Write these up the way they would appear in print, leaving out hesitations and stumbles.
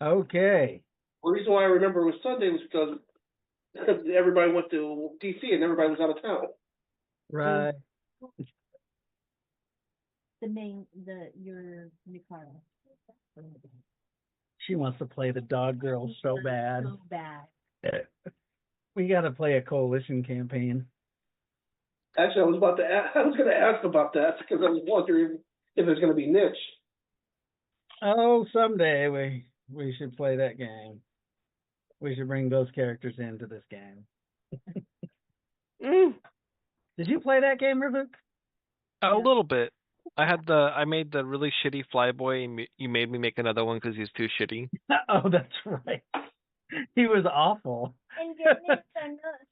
Okay. The reason why I remember it was Sunday was because everybody went to DC and everybody was out of town. Right. Your Nicara. She wants to play the dog girl so bad. So bad. We got to play a coalition campaign. Actually, I was going to ask about that because I was wondering if it's going to be niche. Oh, someday we should play that game. We should bring those characters into this game. Did you play that game, Rivik? A little bit. I made the really shitty Flyboy, and you made me make another one because he's too shitty. Oh, that's right. He was awful. And Jaden's the nurse.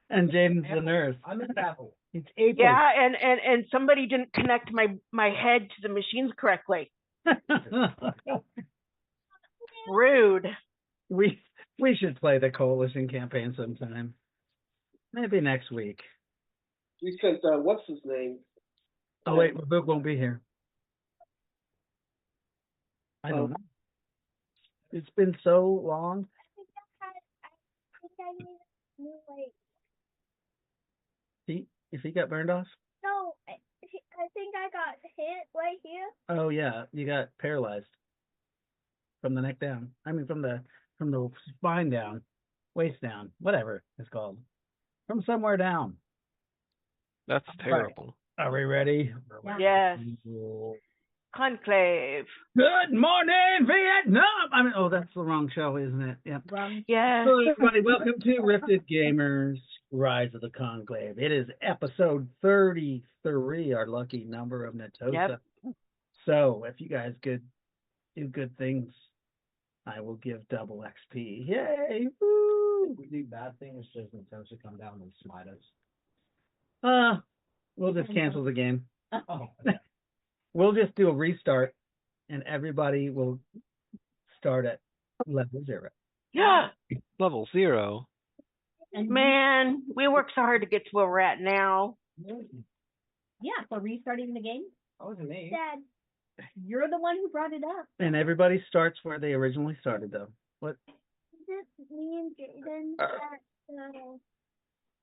And Jaden's the nurse. I'm in Apple. It's April. Yeah, and somebody didn't connect my head to the machines correctly. Rude. We should play the coalition campaign sometime. Maybe next week. We sent what's his name? Oh wait, Rivik won't be here. I don't know. It's been so long. I think I need a new light. If he got burned off? No, I think I got hit right here. Oh yeah, you got paralyzed from the neck down. I mean, from the spine down, waist down, whatever it's called, from somewhere down. That's terrible. Right. Are we ready? Yes. Conclave. Good morning, Vietnam. Oh, that's the wrong show, isn't it? Yep. Yes. Hello, everybody. Welcome to Rifted Gamers Rise of the Conclave. It is episode 33, our lucky number of Natosa. Yep. So, if you guys could do good things, I will give double XP. Yay! Woo! If we do bad things, just Natosa come down and smite us. We'll just cancel the game. Oh. We'll just do a restart, and everybody will start at level 0. Yeah. Level 0. Man, we worked so hard to get to where we're at now. Yeah, for restarting the game? That wasn't me. Dad. You're the one who brought it up. And everybody starts where they originally started, though. What? Is it me and Jaden that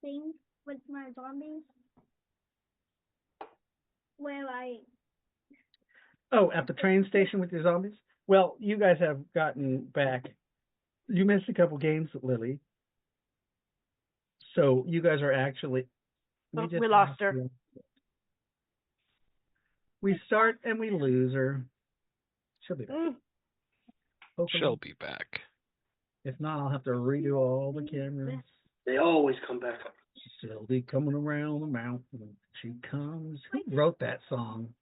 thing with my zombies? Where Oh, at the train station with your zombies? Well, you guys have gotten back. You missed a couple games, Lily. So you guys are actually... We lost her. We start and we lose her. She'll be back. Hopefully. She'll be back. If not, I'll have to redo all the cameras. They always come back. She'll be coming around the mountain. She comes. Who wrote that song?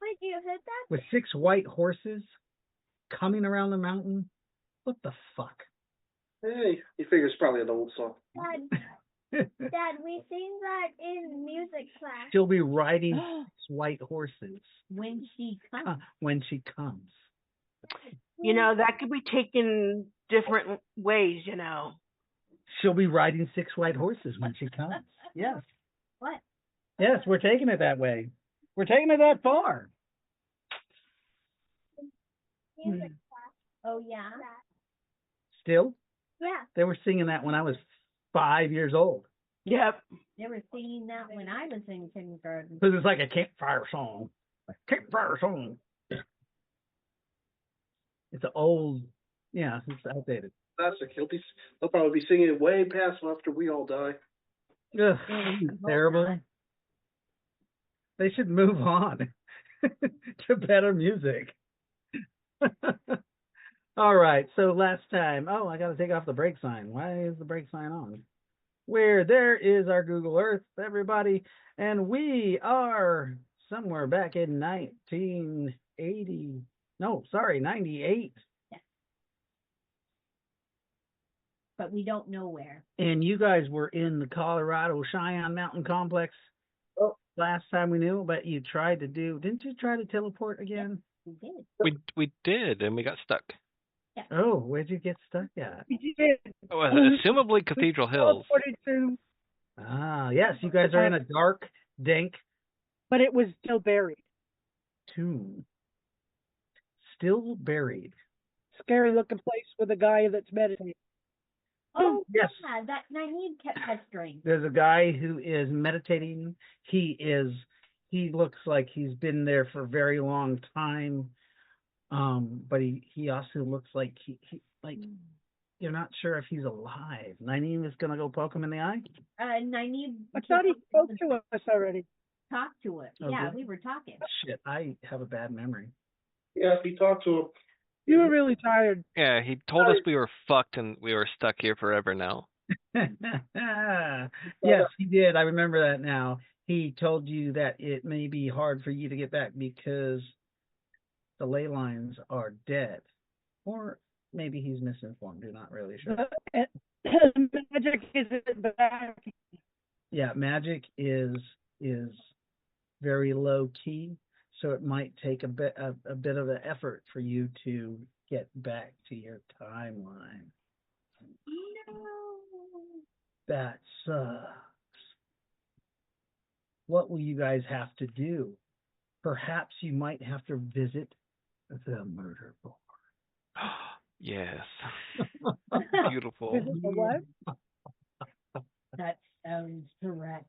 Wait, you heard that? With 6 white horses coming around the mountain? What the fuck? Hey, you figure it's probably an old song. Dad, we sing that in music class. She'll be riding 6 white horses. When she comes. When she comes. You know, that could be taken different ways, you know. She'll be riding 6 white horses when she comes. Yes. What? Yes, we're taking it that way. We're taking it that far. Music class. Oh, yeah? Still? Yeah. They were singing that when I was 5 years old. Yep. They were singing that when I was in kindergarten. Because it's like a campfire song. Campfire song. It's an old, yeah, it's outdated. Classic. They'll probably be singing it way past after we all die. Ugh, terrible. They should move on to better music. All right, so last time, I got to take off the brake sign. Why is the brake sign on? Where there is our Google Earth, everybody, and we are somewhere back in 98. But we don't know where. And you guys were in the Colorado Cheyenne Mountain Complex last time we knew, but you tried to didn't you try to teleport again? Yes, we did. We did, and we got stuck. Yeah. Oh, where'd you get stuck at? We did. Assumably Cathedral Hills. 42. Ah, yes, you guys are in a dark, dank but it was still buried. tomb. still buried. Scary looking place with a guy that's meditating. Oh, Yes. yeah, that Nynaeve kept pestering. There's a guy who is meditating. He looks like he's been there for a very long time. But he also looks like he like you're not sure if he's alive. Nynaeve is gonna go poke him in the eye. Nynaeve. I thought he spoke to us already. Talked to it. Oh, Yeah, did he? we were talking. Shit, I have a bad memory. Yeah, if you talk to him. You were really tired. Yeah, he told us we were fucked and we were stuck here forever now. Yes, he did. I remember that now. He told you that it may be hard for you to get back because the ley lines are dead. Or maybe he's misinformed. You're not really sure. Magic isn't back. Yeah, magic is very low key, so it might take a bit of an effort for you to get back to your timeline. No. That sucks. What will you guys have to do? Perhaps you might have to visit the murder board. Yes. Beautiful. Visit the what? That sounds correct.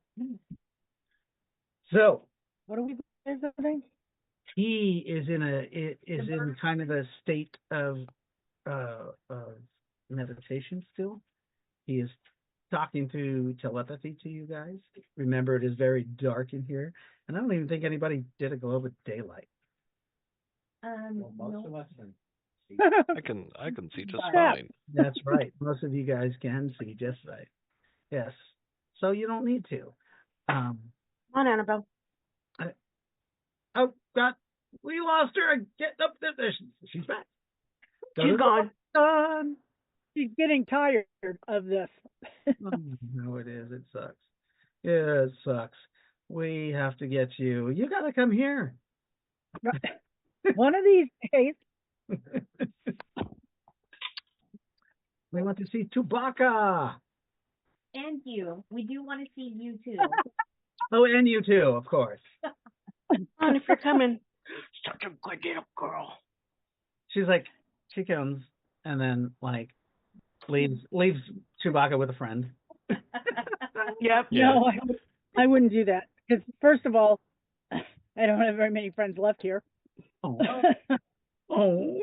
So What are we visiting? he is in kind of a state of meditation still. He is talking through telepathy to you guys. Remember, it is very dark in here, and I don't even think anybody did a globe of daylight. Well, most No. of us can see. I can see just Yeah. fine. That's right. Most of you guys can see just right. Yes. So you don't need to. Come on, Annabelle. Oh God, we lost her. Get up there. She's back. She's gone. She's getting tired of this. No, it is. It sucks. Yeah, it sucks. We have to get you. You got to come here. One of these days. We want to see Chewbacca. And you. We do want to see you too. Oh, and you too, of course. Come on, if you're coming. Such a good little girl. She's like, she comes and then like leaves Chewbacca with a friend. Yep. Yeah. No, I wouldn't do that. Because first of all, I don't have very many friends left here. Oh, oh.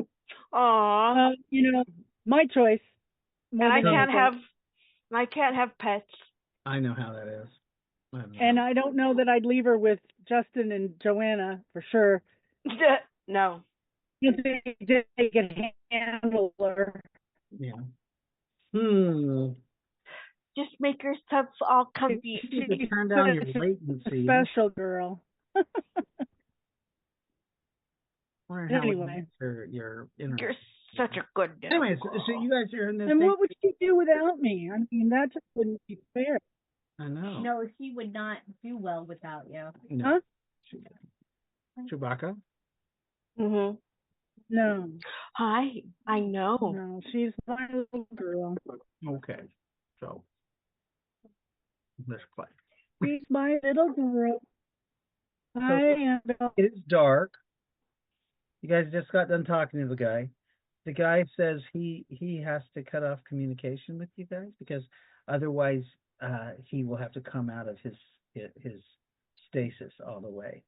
Aw. You know, my choice. And I than can't have pets. I know how that is. I know. And I don't know that I'd leave her with Justin and Joanna for sure. No. If they can handle her. Yeah. Just make yourself all comfy. You need to turn down your latency. Special girl. Wonder how it Anyway. makes your internet. You're such a good little Anyways, girl. so you guys are in this. And thing- what would she do without me? I mean, that just wouldn't be fair. I know. No, she would not do well without you. No. Huh? Chewbacca. Mm-hmm. No, Hi. I know. no, she's my little girl. Okay. So let's play. She's my little girl. Hi, Annabelle. It is dark. You guys just got done talking to the guy. The guy says he has to cut off communication with you guys because otherwise he will have to come out of his stasis all the way.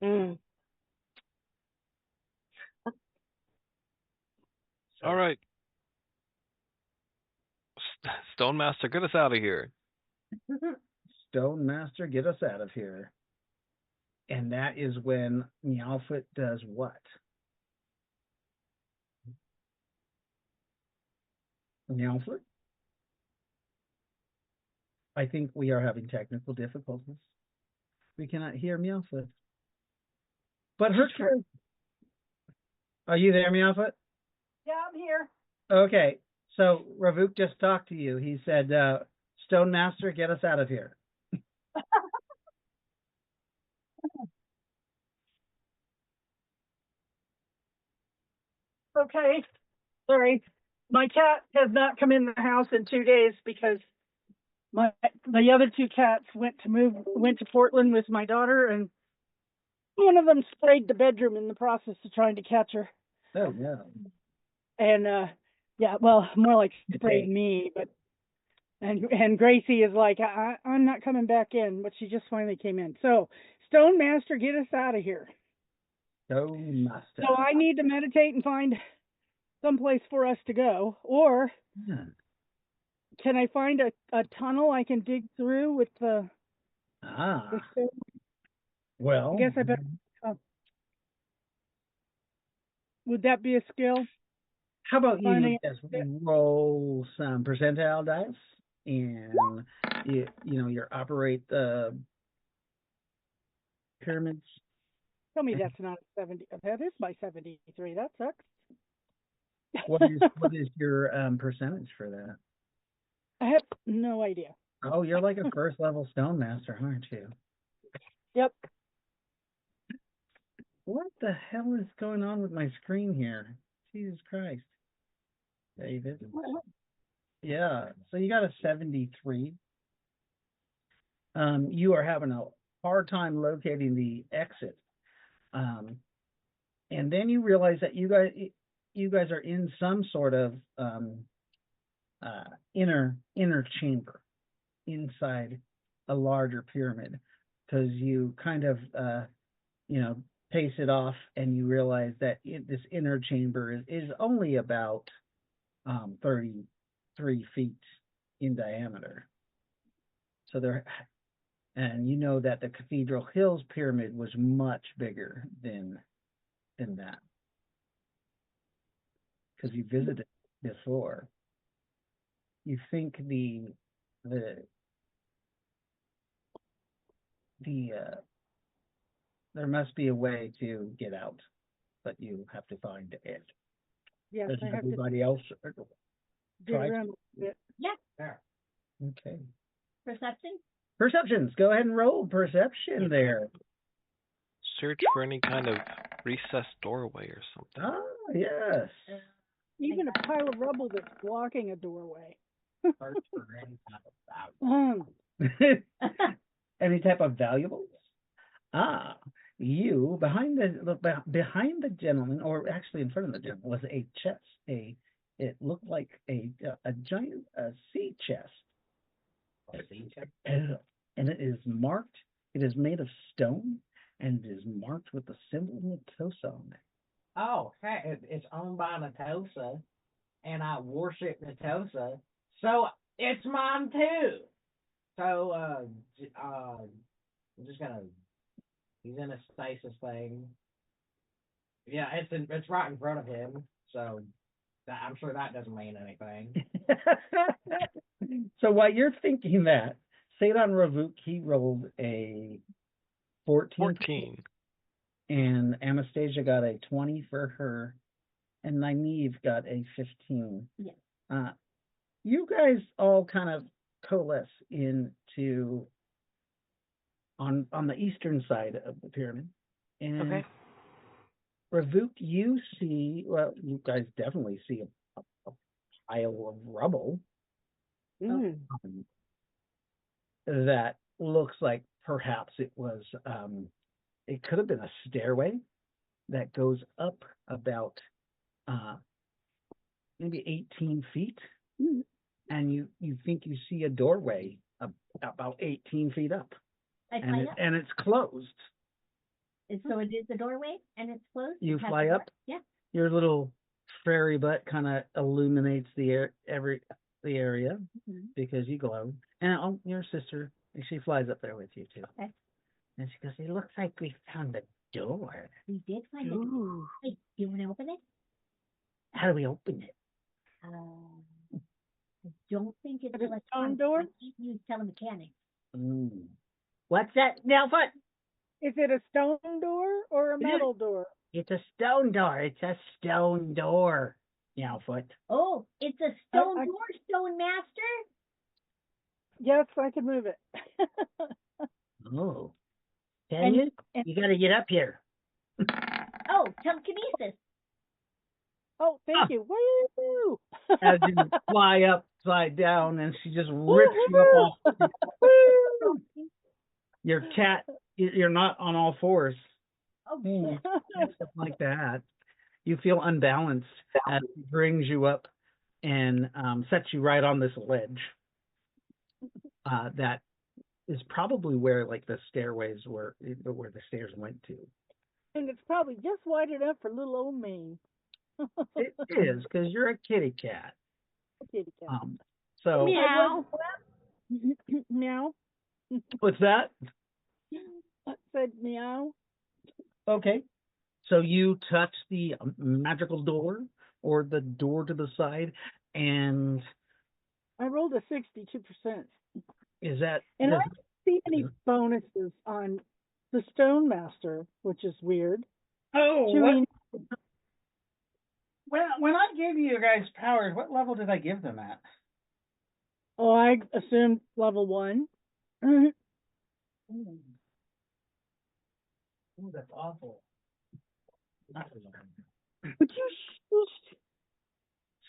Mm. All right. Stone Master, get us out of here. Stone Master, get us out of here. And that is when Meowfoot does what? Meowfoot? I think we are having technical difficulties. We cannot hear Meowfoot. But her turn. Are you there, Meowfoot? Yeah, I'm here. Okay. So Ravuk just talked to you. He said, Stone Master, get us out of here. Okay. Sorry. My cat has not come in the house in 2 days because the other two cats went to Portland with my daughter, and one of them sprayed the bedroom in the process of trying to catch her. Oh yeah. And yeah, well, more like sprayed Okay. me, but and Gracie is like, I'm not coming back in, but she just finally came in. So, Stone Master, get us out of here. Stone Master. So I need to meditate and find someplace for us to go, or Yeah. can I find a tunnel I can dig through with the Ah. stone? I Well, guess I better. Would that be a skill? how about you Finding just roll some percentile dice, and you operate the pyramids. Tell me that's not a 70. That is my 73. That sucks. What is your percentage for that? I have no idea. Oh, you're like a first level stone master, aren't you? Yep. What the hell is going on with my screen here? Jesus Christ. David. Yeah. So you got a 73. You are having a hard time locating the exit. And then you realize that you guys are in some sort of inner chamber inside a larger pyramid, because you kind of pace it off, and you realize that this inner chamber is only about 33 feet in diameter. So and you know that the Cathedral Hills pyramid was much bigger than that, because you visited before. You think there must be a way to get out, but you have to find it. Yes, Does I have to everybody else dig try? around a bit. Yeah. There. Okay. Perception? Perceptions. Go ahead and roll perception there. Search for any kind of recessed doorway or something. Ah, yes. Even a pile of rubble that's blocking a doorway. Search for any kind of value. Any type of valuables? Ah, you behind the gentleman, or actually in front of the gentleman, was a chest. It looked like a giant sea chest. And it is marked. It is made of stone, and it is marked with the symbol Natosa on it. Oh, hey, it's owned by Natosa, and I worship Natosa, so it's mine too. So, I'm just gonna. He's in a stasis thing. Yeah, it's right in front of him, so I'm sure that doesn't mean anything. So while you're thinking that, Sadon Ravuk, he rolled a 14. And Anastasia got a 20 for her, and Nynaeve got a 15. Yeah. You guys all kind of coalesce into on the eastern side of the pyramid. And Okay. Ravuk, you guys definitely see a pile of rubble that looks like perhaps it was it could have been a stairway that goes up about maybe 18 feet, and you think you see a doorway about 18 feet up, and it's closed. So it is a doorway and it's closed? You fly up? Yeah. Your little fairy butt kind of illuminates the area because you glow. And your sister, she flies up there with you too. Okay. And she goes, "It looks like we found a door." We did find a door. Hey, do you want to open it? How do we open it? I don't think it's Is it a electronic. stone door? I can't use telemechanics. What's that, Nelfoot? Is it a stone door or a metal door? It's a stone door. It's a stone door, Nelfoot. Oh, it's a stone I- door, Stone Master? Yes, I can move it. Oh. Can you? You got to get up here. Oh, telekinesis. Oh, thank you. Woo! As you fly upside down, and she just rips you up off. Your cat, you're not on all fours. Oh, Stuff like that. you feel unbalanced as he brings you up and sets you right on this ledge. That is probably where like the stairways were, where the stairs went to. And it's probably just wide enough for little old me. It is because you're a kitty cat. Kitty cat. So Meow. Meow. what's that? I said meow. Okay. So you touch the magical door or the door to the side, and I rolled a 62%. is that? And I does- don't see any bonuses on the Stone Master, which is weird. oh, Doing- when I gave you guys powers, what level did I give them at? Oh, I assumed level 1. Ooh, that's awful. Would you shush?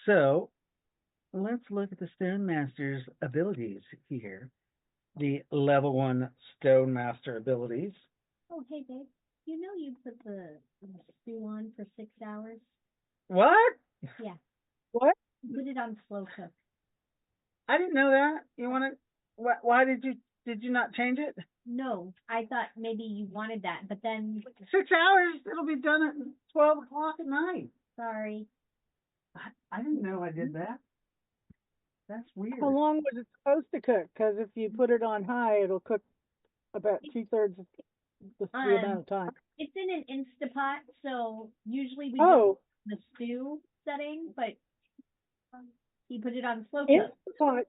So let's look at the Stone Master's abilities here. The level 1 Stone Master abilities. Oh, hey, babe. You know you put the stew on for 6 hours? What? Yeah. What? You put it on slow cook. I didn't know that. You want to? Why did you not change it? No, I thought maybe you wanted that, but then, 6 hours. It'll be done at 12 o'clock at night. sorry. I didn't know I did that. That's weird. How long was it supposed to cook? Because if you put it on high, it'll cook about 2/3 of the amount of time. It's in an Instapot, so usually we Oh, do the stew setting, but he put it on slow cook. Instapot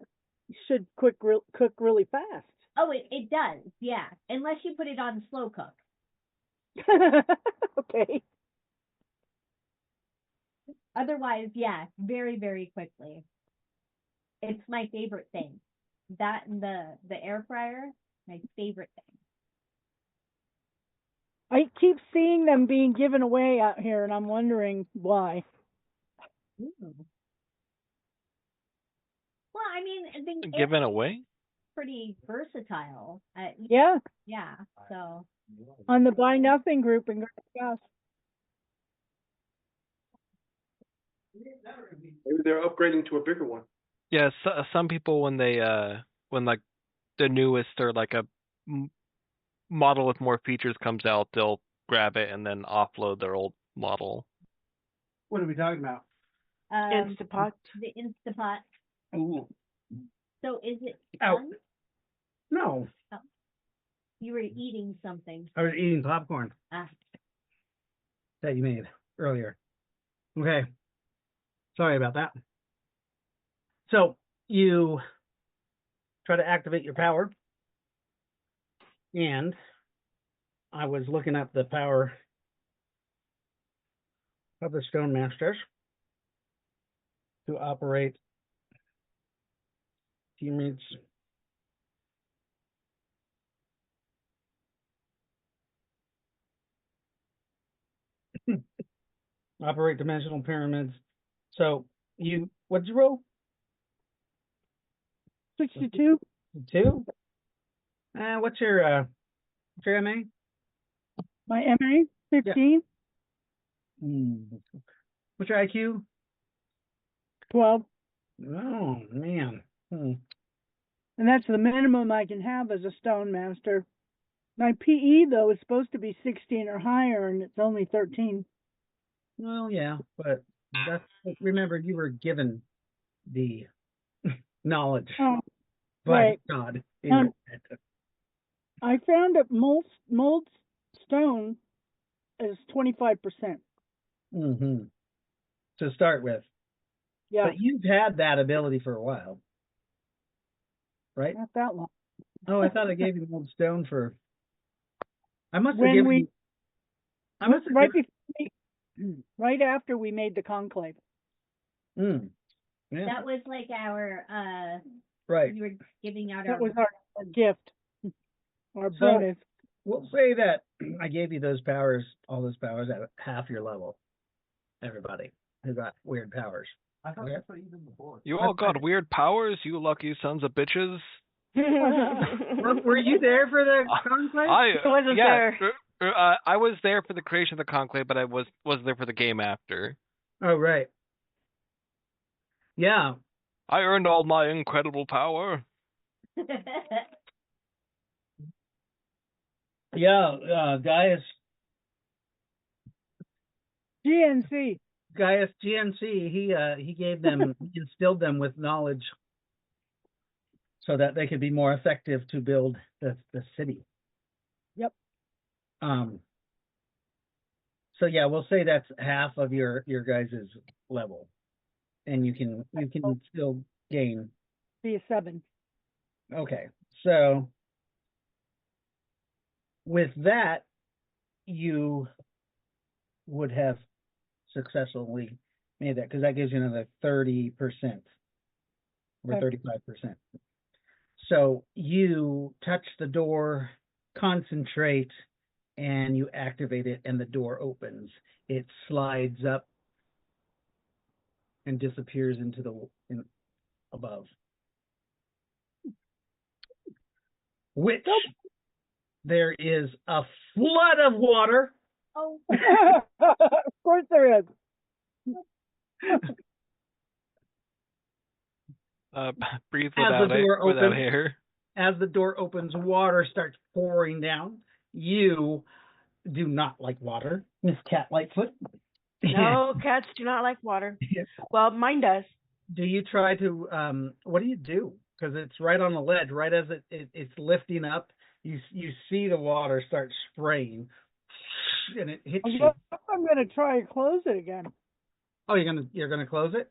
should cook really fast. Oh, it does, yeah. Unless you put it on slow cook. Okay. Otherwise, yeah, very, very quickly. It's my favorite thing. That and the air fryer, my favorite thing. I keep seeing them being given away out here, and I'm wondering why. Ooh. Well, I mean, the air Given away? pretty versatile. Yeah, Yeah, so on the Buy Nothing group in Grass. Maybe they're upgrading to a bigger one. Yeah, some people when they when like the newest or like a model with more features comes out, they'll grab it and then offload their old model. What are we talking about? Instapot. the Instapot. Ooh. So is it Ow. done? No, You were eating something. I was eating popcorn Ah, that you made earlier. Okay. Sorry about that. So you try to activate your power, and I was looking up the power of the Stone Masters to operate teammates. Operate dimensional pyramids. So what'd you roll? 62. 2? What's your MA? My MA 15, What's your IQ? 12, Oh man. and that's the minimum I can have as a Stone Master. My PE though is supposed to be 16 or higher, and it's only 13. Well, yeah, but remember you were given the knowledge Oh, by right. God. In your head. I found that mold stone is 25%. Mm-hmm. To start with. Yeah, But you've had that ability for a while. Right? not that long. Oh, I thought I gave you mold stone for I must have When given we you I must have right given, right after we made the conclave. yeah, that was like our right. you were giving out That our was our gift, our So- bonus. We'll say that I gave you those powers, all those powers at half your level. Everybody who got weird powers. I thought Okay. that's what you did before. You all got weird powers, you lucky sons of bitches. Were you there for the conclave? wasn't there. I was there for the creation of the Conclave, but I wasn't there for the game after. Oh, right. Yeah. I earned all my incredible power. Yeah. GNC. Gaius GNC, he gave them, he instilled them with knowledge so that they could be more effective to build the city. Yep. So yeah, we'll say that's half of your guys' level, and you can still gain. Be a 7. Okay, so with that, you would have successfully made that because that gives you another 30% or Okay. 35%. So you touch the door, concentrate, and you activate it, and the door opens. It slides up and disappears into above. Which there is a flood of water. Oh, Of course there is. Breathe As the door without opens. air. As the door opens, water starts pouring down. You do not like water, Miss Cat Lightfoot. No, cats do not like water. Well, mine does. Do you try to? What do you do? Because it's right on the ledge. Right as it's lifting up, you see the water start spraying, and it hits you. I'm gonna try and close it again. Oh, you're gonna close it?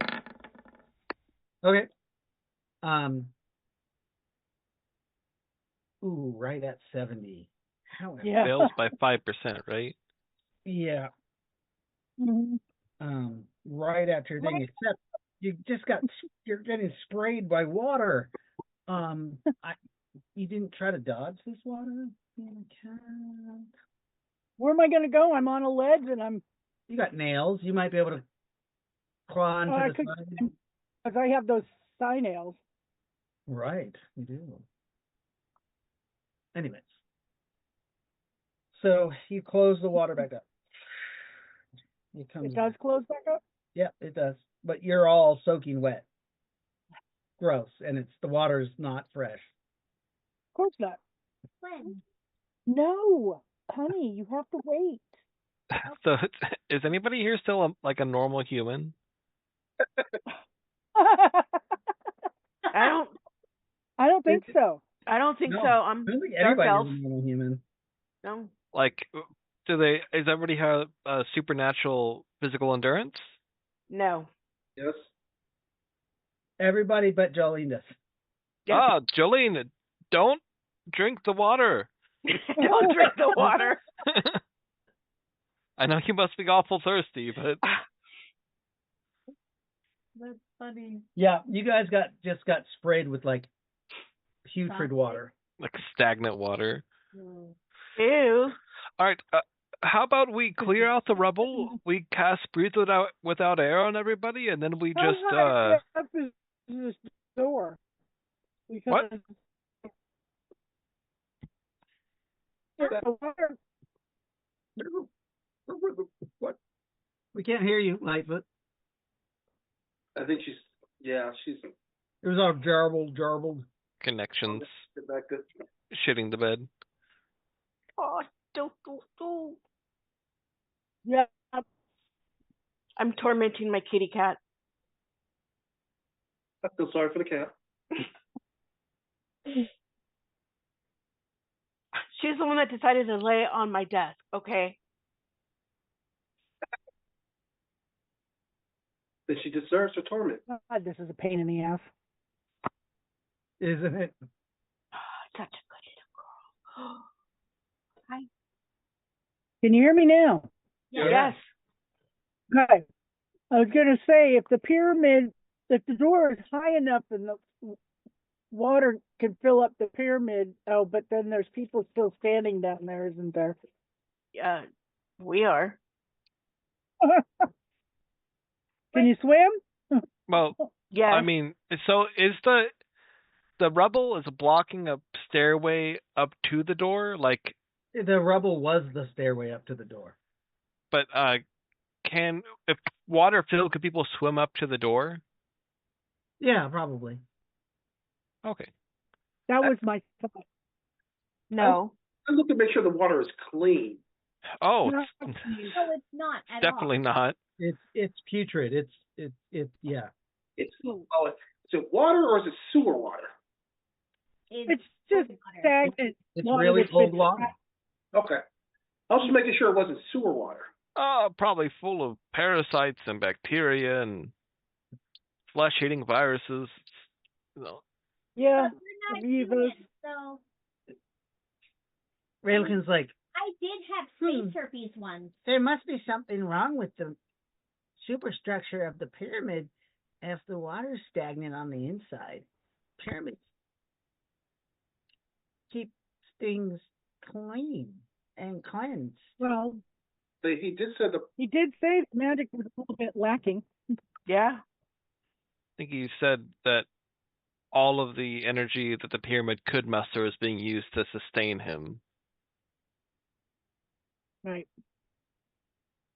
Okay. Ooh, right at 70. How? Yeah. Fails by 5%, right? Yeah. Mhm. Right at your thing, except you're getting sprayed by water. You didn't try to dodge this water? Where am I gonna go? I'm on a ledge and You got nails. You might be able to claw into I the could, side. because I have those thigh nails. Right, you do. Anyways. So you close the water back up. It does close back up? Yeah, it does. But you're all soaking wet. Gross. And the water's not fresh. Of course not. when? No, honey, you have to wait. So, is anybody here still like a normal human? I don't think so. think No, so. I I'm don't think dark anybody's elf. a normal human. No. Like, does everybody have supernatural physical endurance? No. Yes. Everybody but Jolene does. Yes. Ah, Jolene, don't drink the water. Don't drink the water. I know you must be awful thirsty, but That's funny. Yeah, you guys just got sprayed with like putrid water. like stagnant water. Ew. All right, how about we clear out the rubble? We cast breathe without air on everybody, and then we How just high up is this door? Because What? the water. What? We can't hear you, Lightfoot. I think she's. It was all jarbled. connections Get back to. shitting the bed. Oh, don't. Yeah. I'm tormenting my kitty cat. I feel sorry for the cat. She's the one that decided to lay on my desk, okay? That she deserves her torment. God, this is a pain in the ass. Isn't it? Such a good little girl. Hi. Can you hear me now? Yes. Okay. I was going to say, if the door is high enough and the water can fill up the pyramid, but then there's people still standing down there, isn't there? We are. Can you swim? Well, Yes. I mean, so is the rubble is blocking a stairway up to the door? Like, The rubble was the stairway up to the door. But if water filled, could people swim up to the door? Yeah, probably. Okay. That was my thought. No. I look to make sure the water is clean. Oh, No, it's So it's not at definitely all. not. It's putrid. It's yeah. It's is it water or is it sewer water? It's just water. stagnant. It's water really that's been old water. Okay. I was just making sure it wasn't sewer water. Probably full of parasites and bacteria and flesh-eating viruses. You know. Yeah, But we're not amoebas. doing it, so Railkin's like, I did have space herpes once. there must be something wrong with the superstructure of the pyramid if the water's stagnant on the inside. Pyramids keep things clean and cleansed. Well, He did say the he did say the magic was a little bit lacking. Yeah. I think you said that all of the energy that the pyramid could muster is being used to sustain him. Right.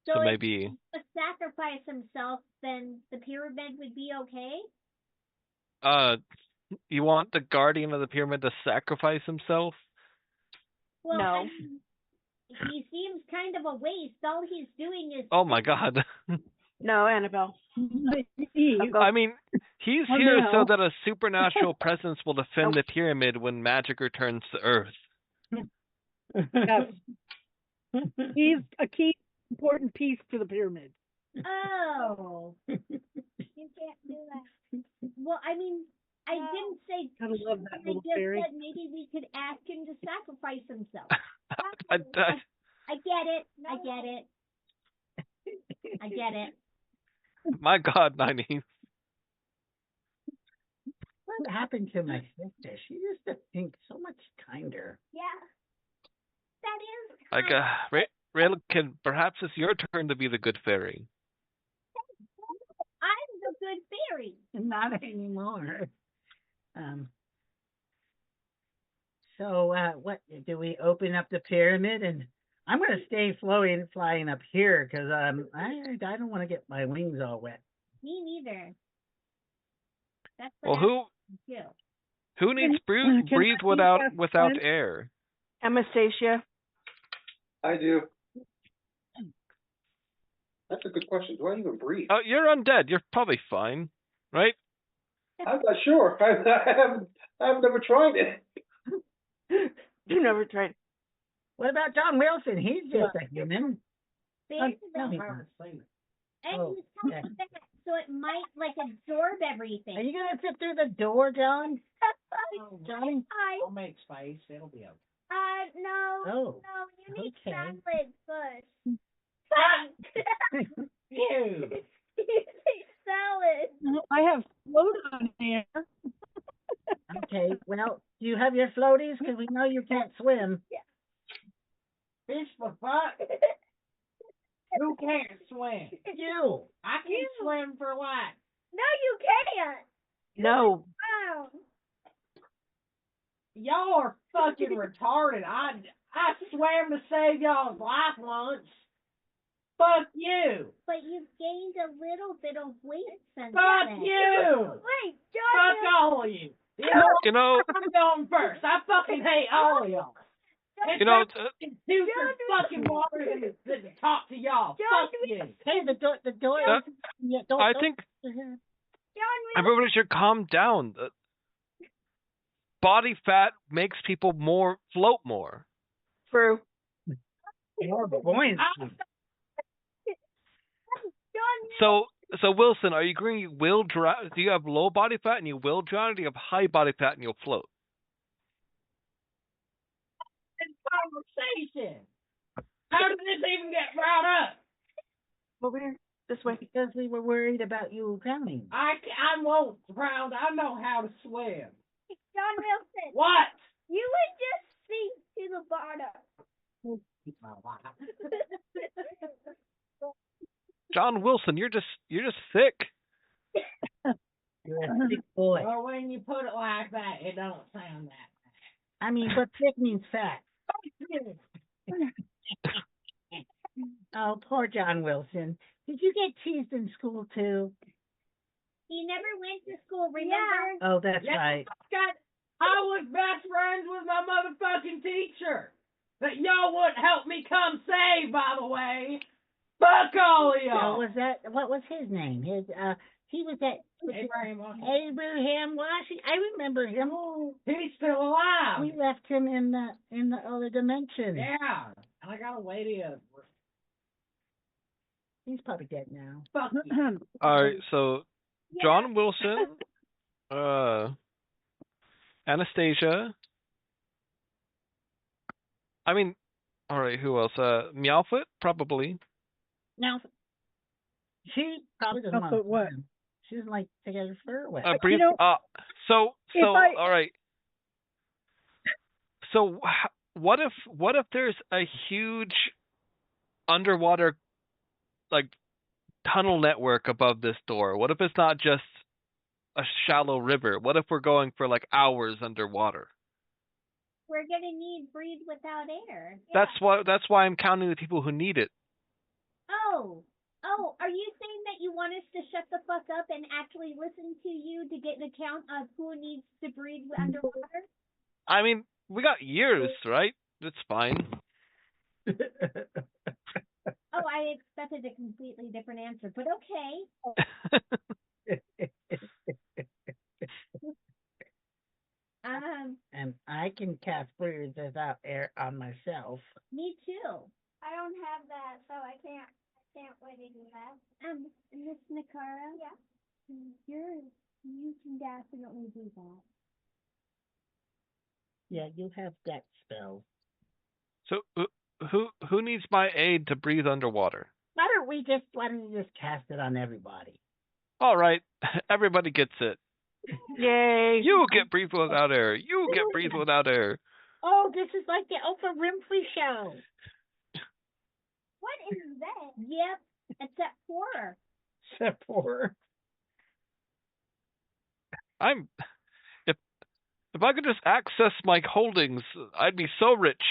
So if maybe he sacrifice himself, then the pyramid would be okay? you want the guardian of the pyramid to sacrifice himself? Well, No. I mean, he seems kind of a waste. All he's doing is Oh my god. No, Annabelle. I mean, he's Oh, here so no. that a supernatural presence will defend the pyramid when magic returns to Earth. Yes. He's a key important piece to the pyramid. Oh. You can't do that. Well, I mean, I didn't say. Gotta love that I little just fairy. said maybe we could ask him to sacrifice himself. I, I get it. I get it. I get it. my god, 90. What happened to my sister? She used to think so much kinder. Yeah. That is Like, kind. Railkin, perhaps it's your turn to be the good fairy. I'm the good fairy. Not anymore. So, what do we open up the pyramid? And I'm gonna stay flying up here because I don't want to get my wings all wet. Me neither. That's Well, what I do. who needs Can I breathe be without friends? air? Anastasia. I do. That's a good question. Do I even breathe? Oh, you're undead. You're probably fine, right? I'm not sure. I've never tried it. You never tried. What about John Wilson? He's just a human. There's no, the- he's not. and Oh, he's coming okay. back, so it might like absorb everything. Are you gonna fit through the door, John? Johnny? I'll make space. It'll be okay. No. Oh, No, you need okay. salad first. Ew. You need salad. I have float on here. Okay. Well, do you have your floaties? Because we know you can't swim. Fish for fuck. Who can't swim? You. I can swim for what? No, you can't. No. Wow. Y'all are fucking retarded. I swam to save y'all's life once. Fuck you. But you've gained a little bit of weight since Fuck then. you. Wait, Fuck John. all of you. You know, I'm going first. I fucking hate all of y'all. you know. Stupid fucking water than to talk to y'all. John, Fuck you. Hey, the door. Uh, Yeah, I think John, everybody should calm down. Body fat makes people float more. True. More buoyancy. John, So Wilson, are you agreeing you will drown? Do you have low body fat and you will drown, or do you have high body fat and you'll float? Conversation. How did this even get brought up? Over here. This way. Because we were worried about you drowning. I won't drown. I know how to swim. John Wilson, What? you would just sink to the bottom. John Wilson, you're just thick. You're a thick boy. Well, when you put it like that, it don't sound that. I mean, but thick means fat. Oh, poor John Wilson. Did you get teased in school too? He never went to school, remember? Oh, that's Yeah. right. I was best friends with my motherfucking teacher. That y'all wouldn't help me come save, by the way. Fuck all of y'all. What was his name? He was at Abraham Lincoln. Abraham Washington. I remember him. He's still alive. We left him in the other dimension. Yeah. And I got a lady. He's probably dead now. Fuck you. All right, so Yeah. John Wilson, Anastasia. I mean, all right, who else? Meowfoot, probably. Now, she probably doesn't Now, want but what? She doesn't like to get her fur wet. Brief. know, So if I- all right. So what if there's a huge underwater like tunnel network above this door? What if it's not just a shallow river? What if we're going for like hours underwater? We're gonna need breathe without air. That's why I'm counting the people who need it. Oh, are you saying that you want us to shut the fuck up and actually listen to you to get an account of who needs to breathe underwater? I mean, we got years, right? It's fine. Oh, I expected a completely different answer, but okay. And I can cast breathe without air on myself. Me too. I don't have that, so I can't really do that. Miss Nakara? Yeah. You can definitely do that. Yeah, you have that spell. So who needs my aid to breathe underwater? Why don't you just cast it on everybody? All right, everybody gets it. Yay. You get breathe without air. You get breathe without air. Oh, this is like the Oprah Winfrey show. What is that? Yep, except for. Except for If I could just access my holdings, I'd be so rich.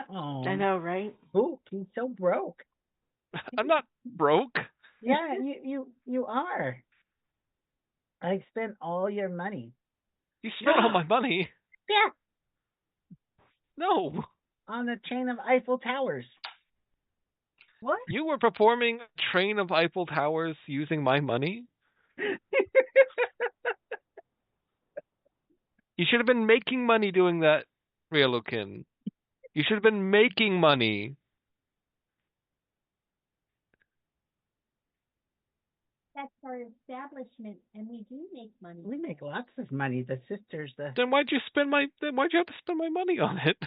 oh, I know, right? Ooh, he's so broke. I'm not broke. Yeah, you are. I spent all your money. You spent all my money. Yeah, No. on the chain of Eiffel Towers. What? You were performing a train of Eiffel Towers using my money? You should have been making money doing that, Realokin. You should have been making money. That's our establishment, and we do make money. We make lots of money. The sisters, Then why'd you have to spend my money on it?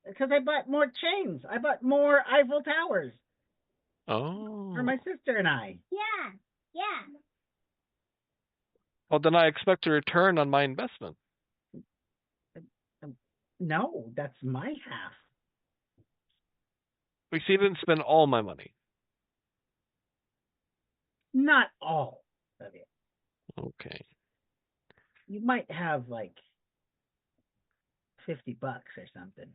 because I bought more chains. I bought more Eiffel Towers Oh. for my sister and I. Yeah. Well, then I expect a return on my investment. No, that's my half. We see, you didn't spend all my money. Not all of it. Okay. You might have like $50 or something.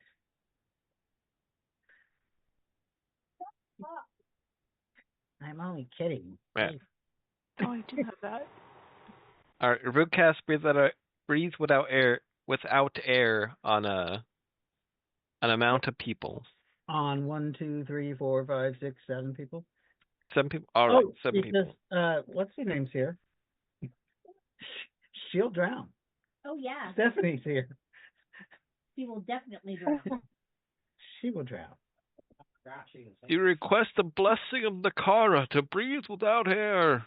I'm only kidding. Yeah. Oh, I do have that. All right. Rootcast breathe without air on an amount of people. On 1, 2, 3, 4, 5, 6, 7 people. 7 people. All right. Oh, 7 because people. what's her name's here? She'll drown. Oh, yeah. Stephanie's here. She will definitely drown. She will drown. You request the blessing of Nakara to breathe without air.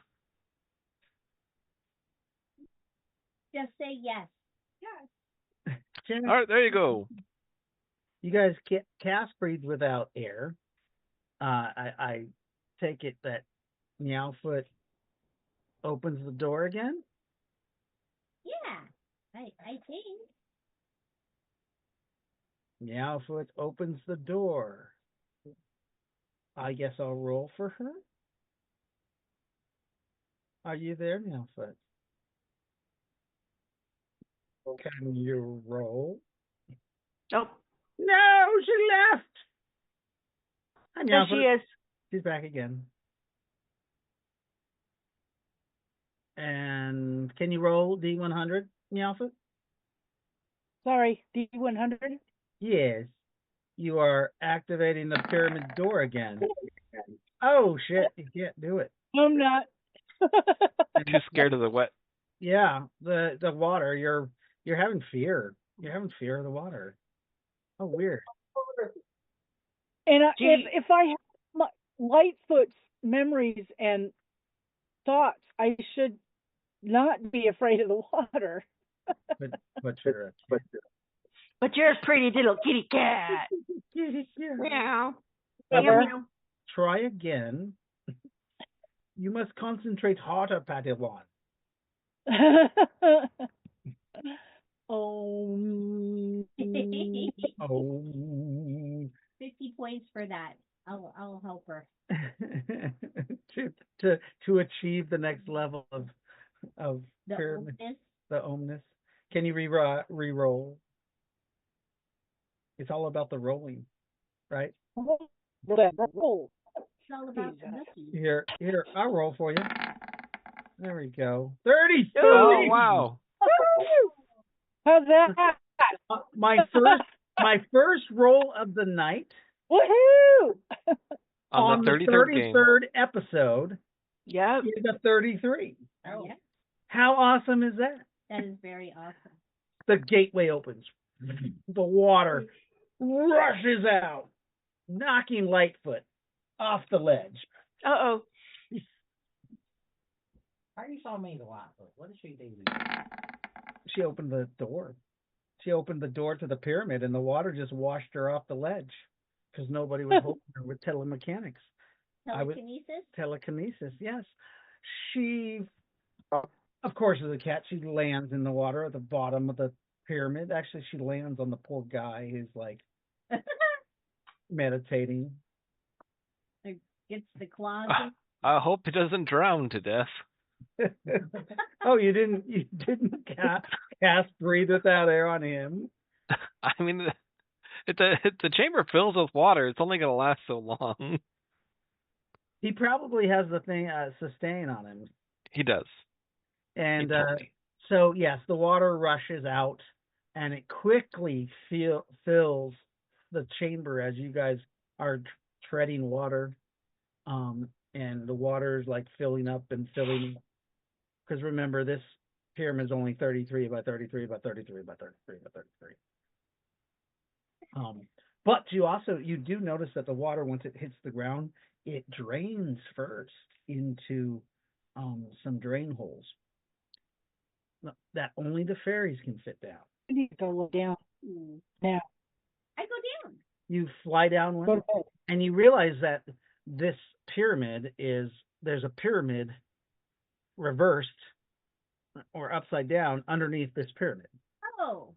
Just say yes. Jen, All right. There you go. you guys cast breathe without air. I take it that Meowfoot opens the door again. Yeah, I think. Meowfoot opens the door. I guess I'll roll for her. Are you there, Meowfoot? Can you roll? Nope. No, she left. Hi, There she Meowfoot. is. She's back again. And can you roll D100, Meowfoot? Sorry, D100. Yes. You are activating the pyramid door again. Oh shit! You can't do it. I'm not. Too scared of the wet. Yeah, the water. You're having fear. You're having fear of the water. Oh, weird. And Gee. if I have my Lightfoot's memories and thoughts, I should not be afraid of the water. But you're But you're a pretty little kitty cat. Meow. Never. Meow. Try again. You must concentrate harder, Padawan. Oh. Oh. 50 points for that. I'll help her. to achieve the next level of The pyramid, openness. the omness. Can you re-roll? It's all about the rolling, right? Roll. It's all about the nookie. Here, I'll roll for you. There we go. 30. Oh wow! How's that? My first roll of the night Woohoo! On the 33rd game. 33rd episode Yep. is a 33. Oh, yeah. How awesome is that? That is very awesome. The gateway opens. The water rushes out, knocking Lightfoot off the ledge. Uh-oh. How you saw me the Lightfoot? What did she do? She opened the door. She opened the door to the pyramid, and the water just washed her off the ledge because nobody was helping her with telemechanics. Telekinesis, yes. She, of course, as a cat, she lands in the water at the bottom of the pyramid. Actually, she lands on the poor guy who's like meditating. Gets the claws. I hope he doesn't drown to death. Oh, you didn't cast breathe without air on him. I mean, if the chamber fills with water, it's only going to last so long. He probably has the thing sustain on him. He does. And so, yes, the water rushes out, and it quickly fills the chamber as you guys are treading water. And the water is like filling up and filling. Because remember, this pyramid is only 33 by 33 by 33 by 33 by 33. But you do notice that the water, once it hits the ground, it drains first into some drain holes that only the fairies can fit down. I need to go down now. I go down. You fly down one, and you realize that this pyramid there's a pyramid reversed or upside down underneath this pyramid. Oh.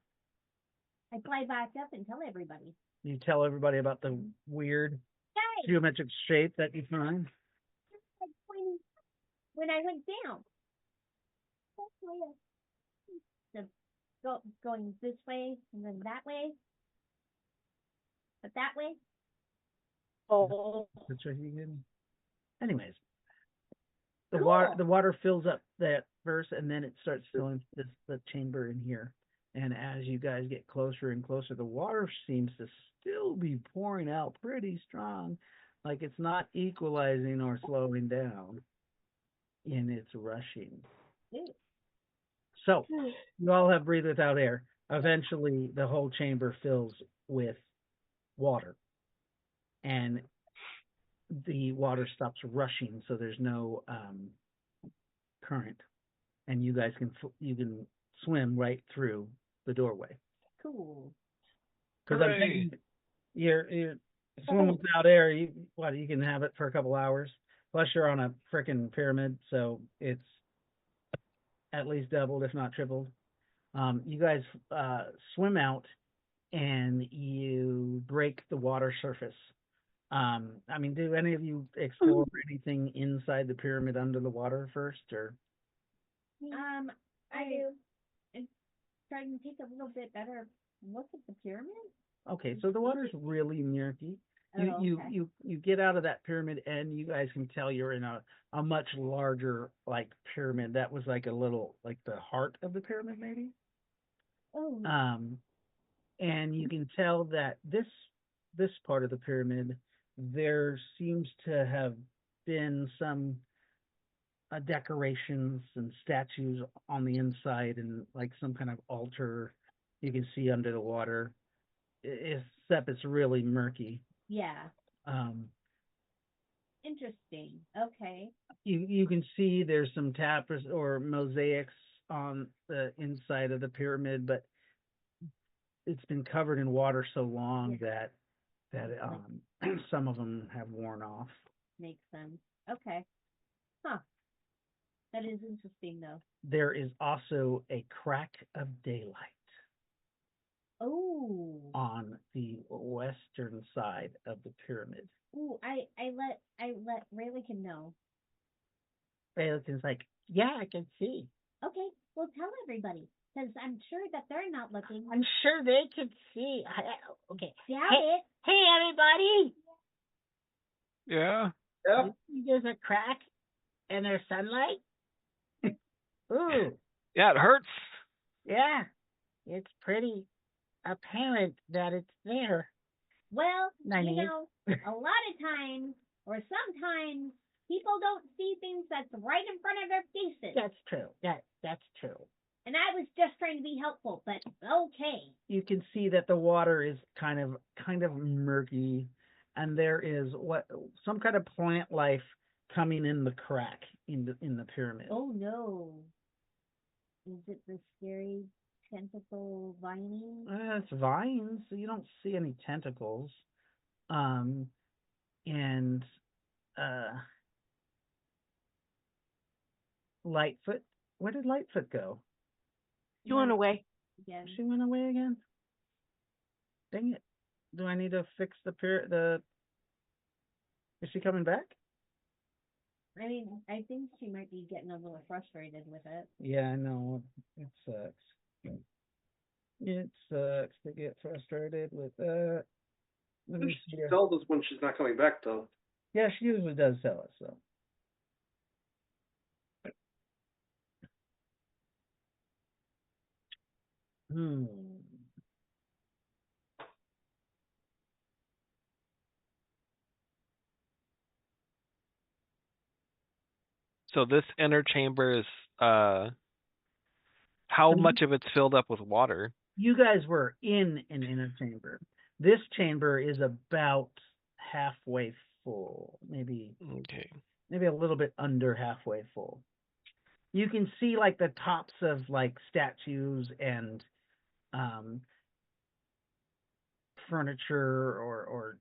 I fly back up and tell everybody. You tell everybody about the weird geometric shape that you find. Like when I went down. Going this way and then that way. But that way. Oh. That's what you did. Anyways, the water fills up that verse, and then it starts filling the chamber in here. And as you guys get closer and closer, the water seems to still be pouring out pretty strong, like it's not equalizing or slowing down in its rushing. So you all have breathed without air. Eventually, the whole chamber fills with water, and the water stops rushing, so there's no current, and you guys can swim right through the doorway. Cool. Because I'm thinking you're swimming without air. You can have it for a couple hours. Plus, you're on a frickin' pyramid, so it's at least doubled, if not tripled. You guys swim out, and you break the water surface. I mean, do any of you explore anything inside the pyramid under the water first, or? I do. I'm trying to take a little bit better look at the pyramid. Okay, so the water's really murky. You Oh, you okay. you get out of that pyramid and you guys can tell you're in a much larger like pyramid. That was like a little like the heart of the pyramid maybe. Oh, Um and you can tell that this part of the pyramid there seems to have been some decorations and statues on the inside and like some kind of altar you can see under the water except it's really murky. yeah. um Interesting. Okay. you can see there's some tapestries or mosaics on the inside of the pyramid, but it's been covered in water so long Yeah. that some of them have worn off. Makes sense. Okay. Huh. That is interesting, though. There is also a crack of daylight Oh. on the western side of the pyramid. Ooh, I let Raylikin know. Raylikin's like, yeah, I can see. Okay, well tell everybody, because I'm sure that they're not looking. I'm sure they can see. Okay. Doubt Hey, it. hey, everybody! Yeah. Yeah. There's a crack and there's sunlight. Ooh, Yeah, it hurts. yeah. It's pretty apparent that it's there. Well, Naive. a lot of times, or sometimes, people don't see things that's right in front of their faces. That's true. That's true. And I was just trying to be helpful, but okay. You can see that the water is kind of murky, and there is some kind of plant life coming in the crack in the pyramid. Oh no. Is it the scary tentacle vining? It's vines, so you don't see any tentacles. And Lightfoot, where did Lightfoot go? You went away. Again. She went away again. Dang it! Do I need to fix the? Is she coming back? I mean, I think she might be getting a little frustrated with it. Yeah, I know. It sucks. It sucks to get frustrated with that. Let me see She here. tells us when she's not coming back, though. Yeah, she usually does tell us so. Hmm. So this inner chamber is how Mhm. much of it's filled up with water? You guys were in an inner chamber. This chamber is about halfway full, maybe Okay. a little bit under halfway full. You can see like the tops of like statues and furniture or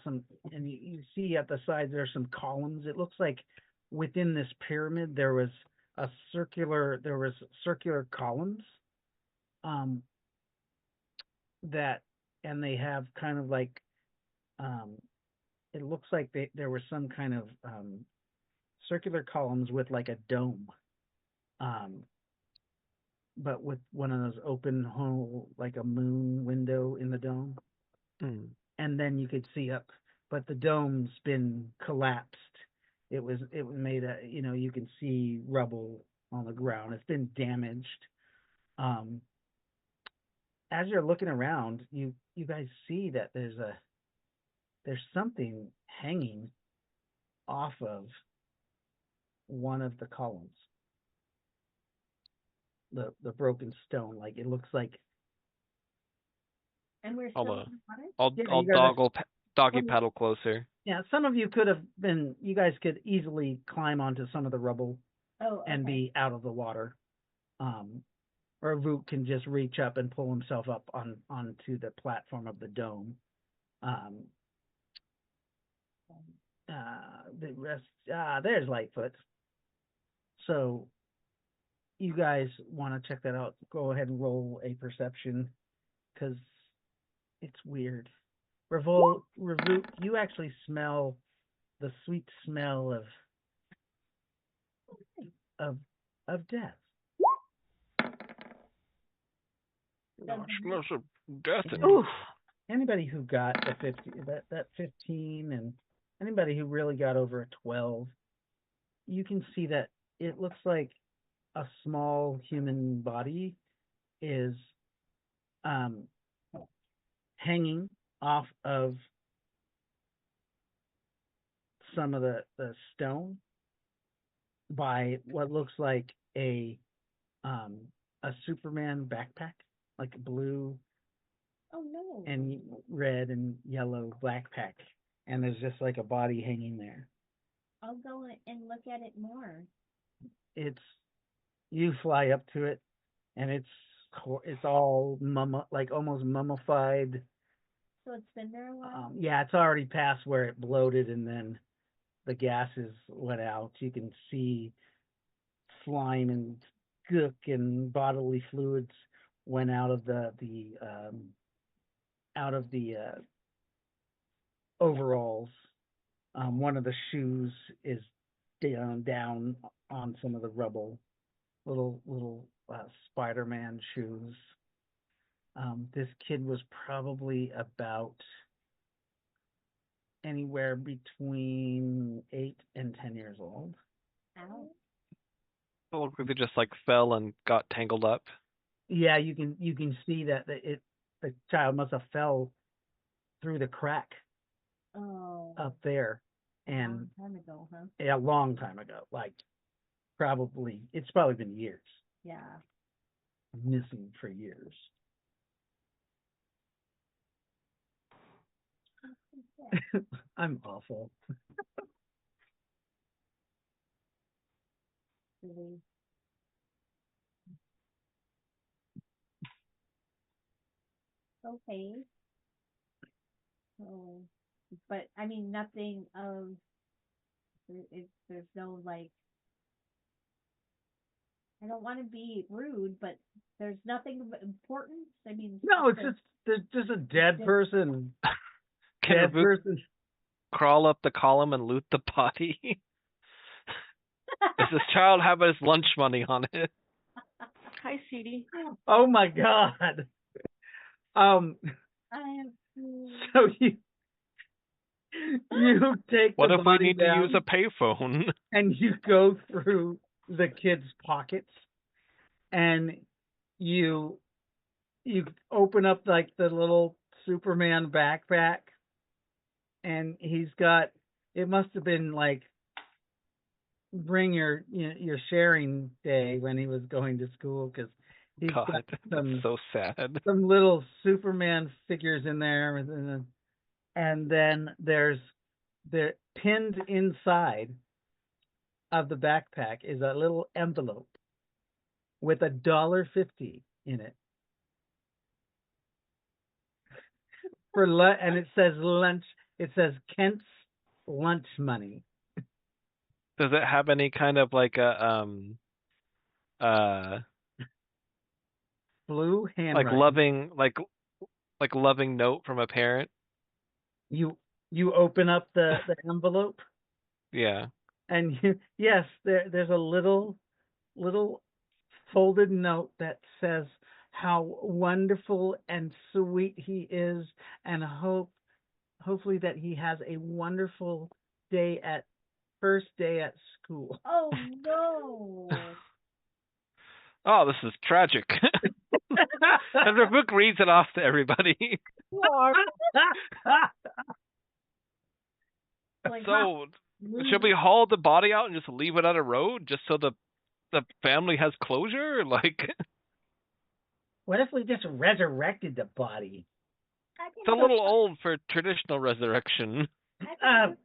some, and you see at the sides there's some columns. It looks like within this pyramid there was circular columns um that, and they have kind of like um it looks like there was some kind of circular columns with like a dome, um but with one of those open hole, like a moon window in the dome. Mm. And then you could see up, but the dome's been collapsed. It was made you can see rubble on the ground. It's been damaged. Um, as you're looking around, you guys see that there's something hanging off of one of the columns. The broken stone, like it looks like. And we're I'll still in the water? I'll You guys doggy paddle closer. Yeah, some of you could have been. You guys could easily climb onto some of the rubble Oh, okay. and be out of the water. Or Voot can just reach up and pull himself up onto the platform of the dome. The rest, there's Lightfoot. So you guys want to check that out? Go ahead and roll a perception, because it's weird. Revolt, you actually smell the sweet smell of death. Smells of death. Oof. anybody who got the 50, that 15, and anybody who really got over a 12, you can see that it looks like a small human body is um, hanging off of some of the stone by what looks like um, a Superman backpack, like a blue Oh no. and red and yellow backpack, and there's just like a body hanging there. I'll go and look at it more. It's you fly up to it, and it's all like almost mummified. So it's been there a while? Yeah, it's already past where it bloated, and then the gases went out. You can see slime and gook and bodily fluids went out of the overalls. One of the shoes is down on some of the rubble, little Spider-Man shoes. This kid was probably about anywhere between 8 and 10 years old. Ow. Well, they just like fell and got tangled up. Yeah, you can see that the child must have fell through the crack up there, and long time ago, huh? a long time ago, like it's probably been years. Yeah. Missing for years. I'm awful. Really. Okay. So, but I mean, nothing of. There's no like. I don't want to be rude, but there's nothing of importance. I mean, No, it's just there's just a dead person. Can Dead Rabook person. crawl up the column and loot the body? Does this child have his lunch money on it? Hi, CD. Oh my God. I have to. So you take What the if we body need to down use a payphone? and you go through the kid's pockets, and you open up like the little Superman backpack, and he's got, it must have been like bring your sharing day when he was going to school, because he's God, got that's so sad. some little Superman figures in there, and then there's the pinned inside of the backpack is a little envelope with $1.50 in it for and it says lunch. It says Kent's lunch money. Does it have any kind of like a Blue like handwriting. loving note from a parent? You open up the envelope, Yeah. and yes, there's a little folded note that says how wonderful and sweet he is, and hopefully that he has a wonderful first day at school. Oh no. Oh, this is tragic. And the book reads it off to everybody. Like, So, should we haul the body out and just leave it on a road just so the family has closure? Like, What if we just resurrected the body? I it's can a little old for traditional resurrection. I can do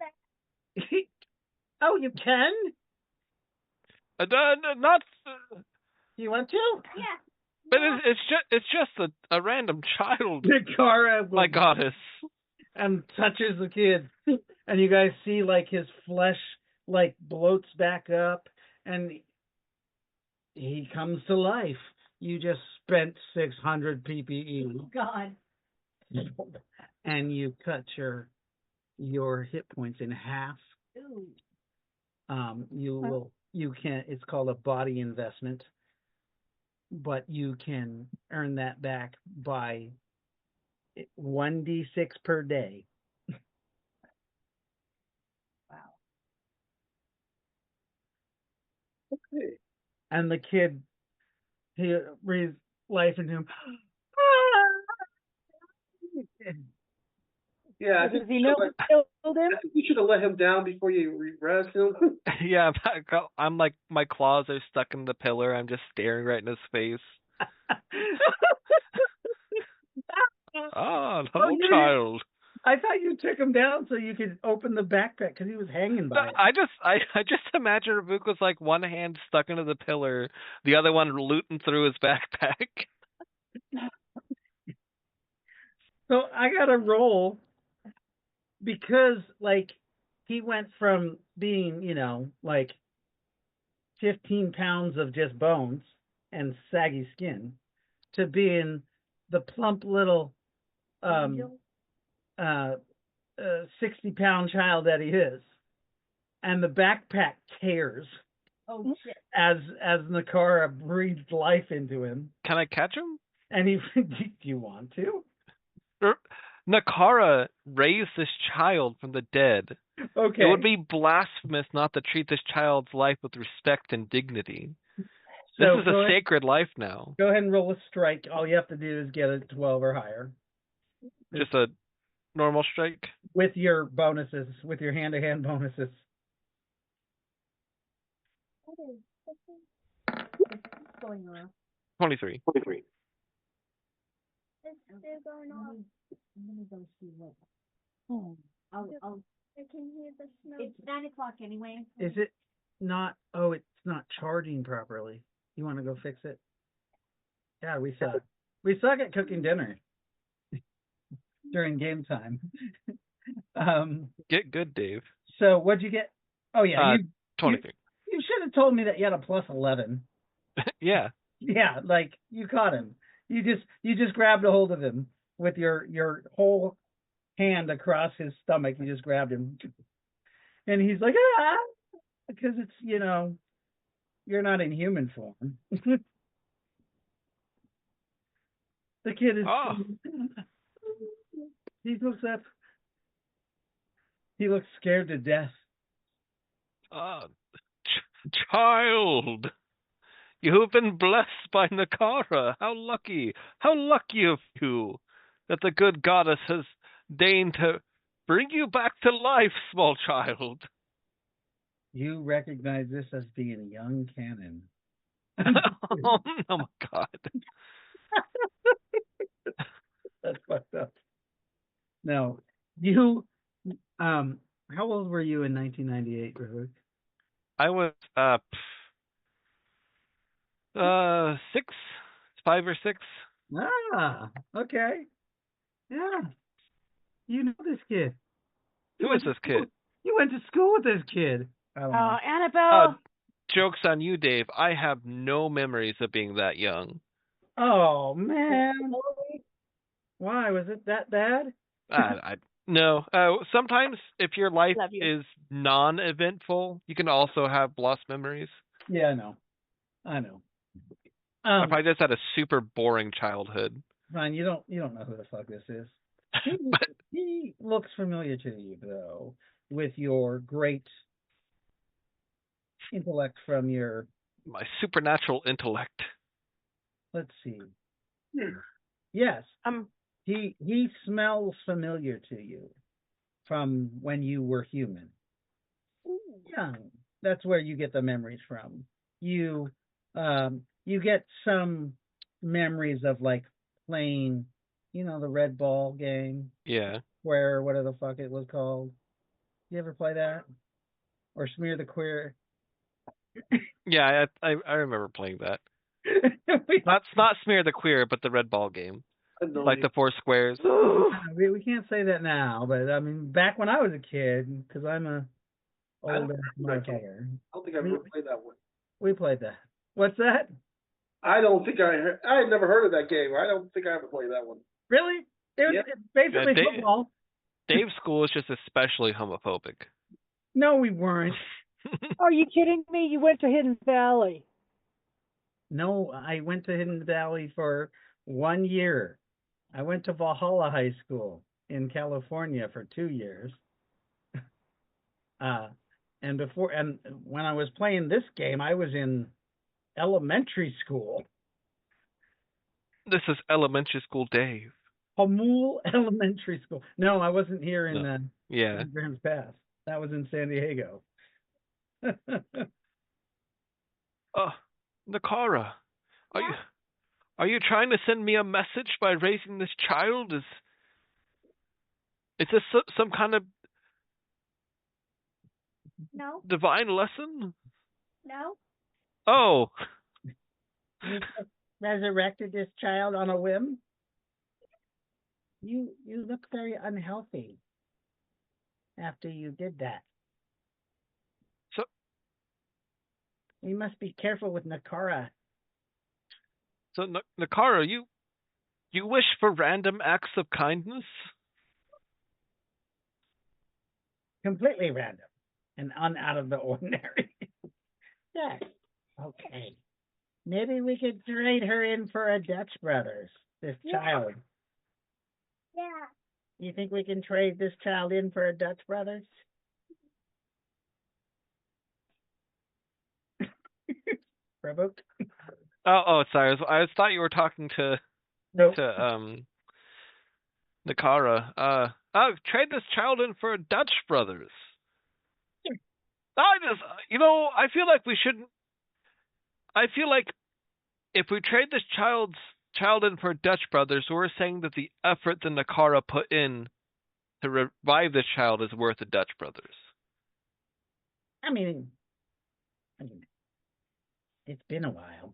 that. Oh, you can? Not, You want to? Yeah. but it's just a random child. The car My goddess. and touches the kid, and you guys see like his flesh like bloats back up, and he comes to life. You just spent 600 PPE, God. and you cut your hit points in half. Ooh. You can, it's called a body investment, but you can earn that back by 1d6 per day. Wow. And the kid, he breathes life into him. Yeah, I Does think he know who killed him? you should have let him down before you res him. Yeah, I'm like, my claws are stuck in the pillar. I'm just staring right in his face. Ah, hello, child. I thought you took him down so you could open the backpack because he was hanging by it. I just imagine Rabuk was like one hand stuck into the pillar, the other one looting through his backpack. So I got to roll because, like, he went from being, 15 pounds of just bones and saggy skin to being the plump little 60-pound child that he is. And the backpack tears Oh shit. as Nakara breathed life into him. Can I catch him? And he, do you want to? Nakara raised this child from the dead. Okay. It would be blasphemous not to treat this child's life with respect and dignity. This is a sacred life now. Go ahead and roll a strike. All you have to do is get a 12 or higher. Just a normal strike? With your bonuses, with your hand-to-hand bonuses. What's going on? 23. It's still going on. I'm gonna go see what. Oh. I'll. I can hear the snow. It's 9:00 anyway. Is it not? Oh, it's not charging properly. You want to go fix it? Yeah, we suck. We suck at cooking dinner during game time. Get good, Dave. So what'd you get? Oh yeah, 23. You should have told me that you had a plus 11. Yeah. Yeah, like you caught him. You just grabbed a hold of him with your whole hand across his stomach. You just grabbed him, and he's like, ah, because it's you're not in human form. The kid is. Oh. He looks up. He looks scared to death. Child, you have been blessed by Nakara. How lucky of you that the good goddess has deigned to bring you back to life, small child. You recognize this as being a young canon. Oh my god. That's fucked up. No, you, how old were you in 1998, Rick? I was 5 or 6. Ah, okay. Yeah. You know this kid. Who is this kid? You went to school with this kid. Oh, Annabelle. Joke's on you, Dave. I have no memories of being that young. Oh, man. Why? Was it that bad? No. Sometimes if your life is non-eventful, you can also have lost memories. Yeah, I know. I probably just had a super boring childhood. Ryan, you don't know who the fuck this is. He looks familiar to you, though, with your great intellect from your... My supernatural intellect. Let's see. Yes. He smells familiar to you from when you were human. Young. That's where you get the memories from. You get some memories of like playing, the red ball game. Yeah. Square, whatever the fuck it was called. You ever play that? Or Smear the Queer? Yeah, I remember playing that. Not Smear the Queer, but the red ball game. Like the 4 squares. We can't say that now, but I mean, back when I was a kid, because I'm a older motherfucker. I don't think I've ever played that one. We played that. What's that? I don't think I had never heard of that game. I don't think I ever played that one. Really? It's basically football. Dave's school is just especially homophobic. No, we weren't. Are you kidding me? You went to Hidden Valley. No, I went to Hidden Valley for 1 year. I went to Valhalla High School in California for 2 years. Uh, and when I was playing this game, I was in elementary school. This is elementary school Dave. Hamul Elementary School. No, I wasn't here in Yeah. Grants Pass. That was in San Diego. Nakara, Yeah? are you trying to send me a message by raising this child? Is this some kind of No? divine lesson? No? Oh, You just resurrected this child on a whim? You look very unhealthy after you did that. So We must be careful with Nakara. so Nakara, you wish for random acts of kindness? Completely random and out of the ordinary. Yes. Okay. Maybe we could trade her in for a Dutch Brothers, this child. Yeah. You think we can trade this child in for a Dutch Brothers? Prabhu? Oh, sorry. I thought you were talking to Nope. Nakara. Trade this child in for Dutch Brothers. I feel like we shouldn't. I feel like if we trade this child in for Dutch Brothers, we're saying that the effort that Nakara put in to revive this child is worth the Dutch Brothers. I mean, it's been a while.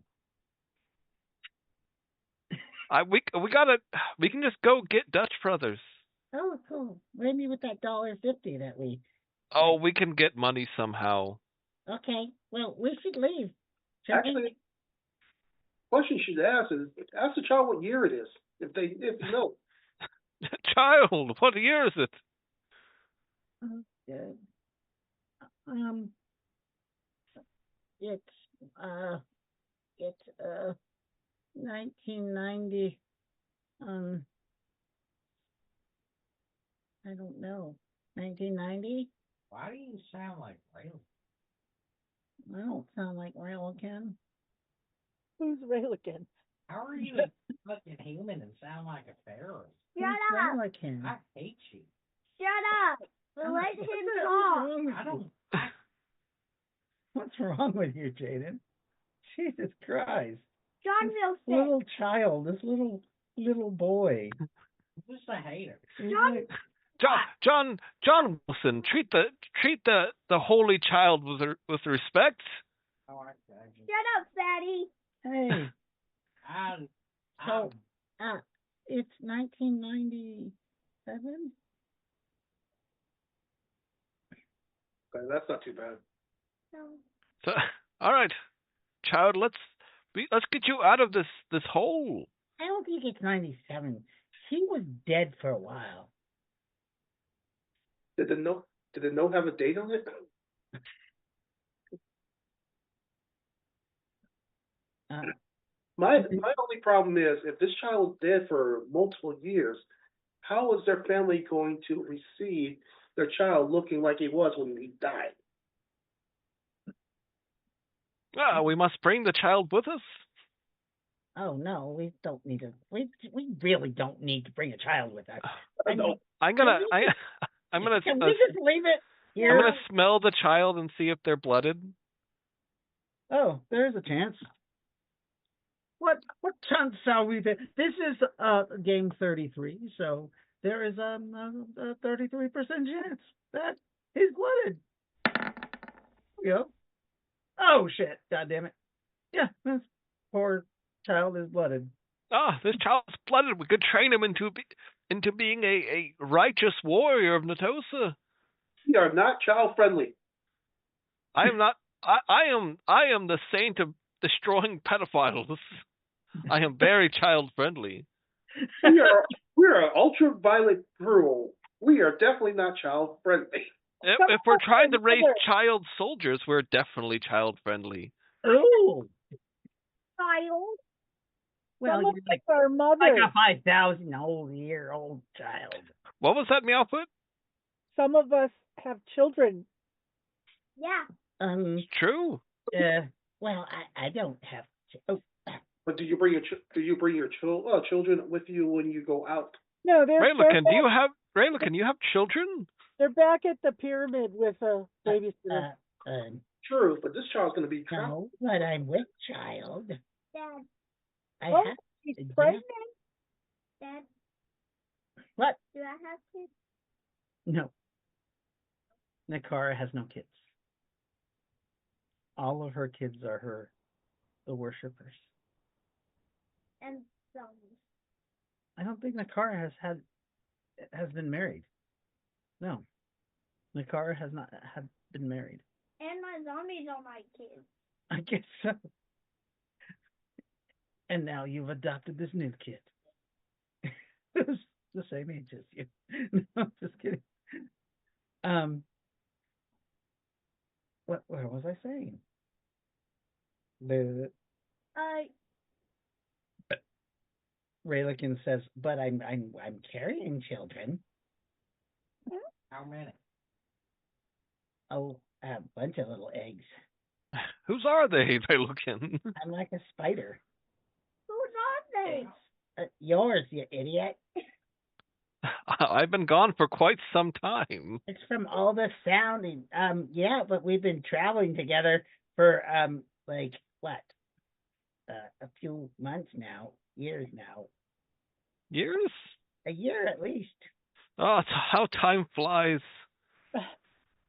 We can just go get Dutch Brothers. Oh, cool. Maybe with that $1.50 that we. Oh, we can get money somehow. Okay. Well, we should leave. Actually, question you should ask is ask the child what year it is, if you know. Child, what year is it? Good. It's 1990. I don't know. 1990? Why do you sound like Rail? I don't sound like Railkin. Who's Railkin? How are you a fucking human and sound like a pharaoh? Shut up! Railkin? I hate you. Shut up! Let him talk. I don't. What's wrong with you, Jaden? Jesus Christ. John feels sick. Little child, this little boy. I'm just a hater. John Wilson, treat the holy child with respect. Oh, I got you. Shut up, fatty. Hey, So, it's 1997? Okay, that's not too bad. No. So, all right, child, let's get you out of this hole. I don't think it's 97. He was dead for a while. Did the note have a date on it? My only problem is if this child was dead for multiple years, how is their family going to receive their child looking like he was when he died? We must bring the child with us. Oh no, we don't need to. We really don't need to bring a child with us. I mean, I'm gonna can we just leave it here? I'm gonna smell the child and see if they're blooded. Oh, there's a chance. What chance shall we take? This is game 33, so there is a 33% chance that he's blooded. There we go. Oh shit! God damn it! Yeah, this poor child is blooded. This child's blooded. We could train him into being a righteous warrior of Natosa. We are not child friendly. I am not. I am the saint of destroying pedophiles. I am very child friendly. We are ultraviolet cruel. We are definitely not child friendly. If we're trying to raise child soldiers, we're definitely child friendly. Oh, Child. Well, Some of you're us are like mothers. a 5,000-year-old child. What was that, Meowfoot? Some of us have children. Yeah. Um. True. Well, I don't have. Oh, But do you bring your children with you when you go out? No, Raylakin, you have children? they're back at the pyramid with a babysitter. True, but this child's going to be no, but I'm with child. Dad. I Oh, have. she's Dad. pregnant. Dad. What? Do I have kids? No. Nakara has no kids. All of her kids are the worshippers. And zombies. I don't think Nakara has been married. No. Nakara has not been married. And my zombies are my kids. I guess so. And now you've adopted this new kid. Who's the same age as you. No, just kidding. What was I saying? Raylakin says, but I'm carrying children. How many? Oh, a bunch of little eggs. Whose are they, Raylakin? I'm like a spider. Whose are they? Yours, you idiot. I've been gone for quite some time. It's from all the sounding. Yeah, but we've been traveling together for like what? A few months now, years now. Years? A year at least. Oh, how time flies.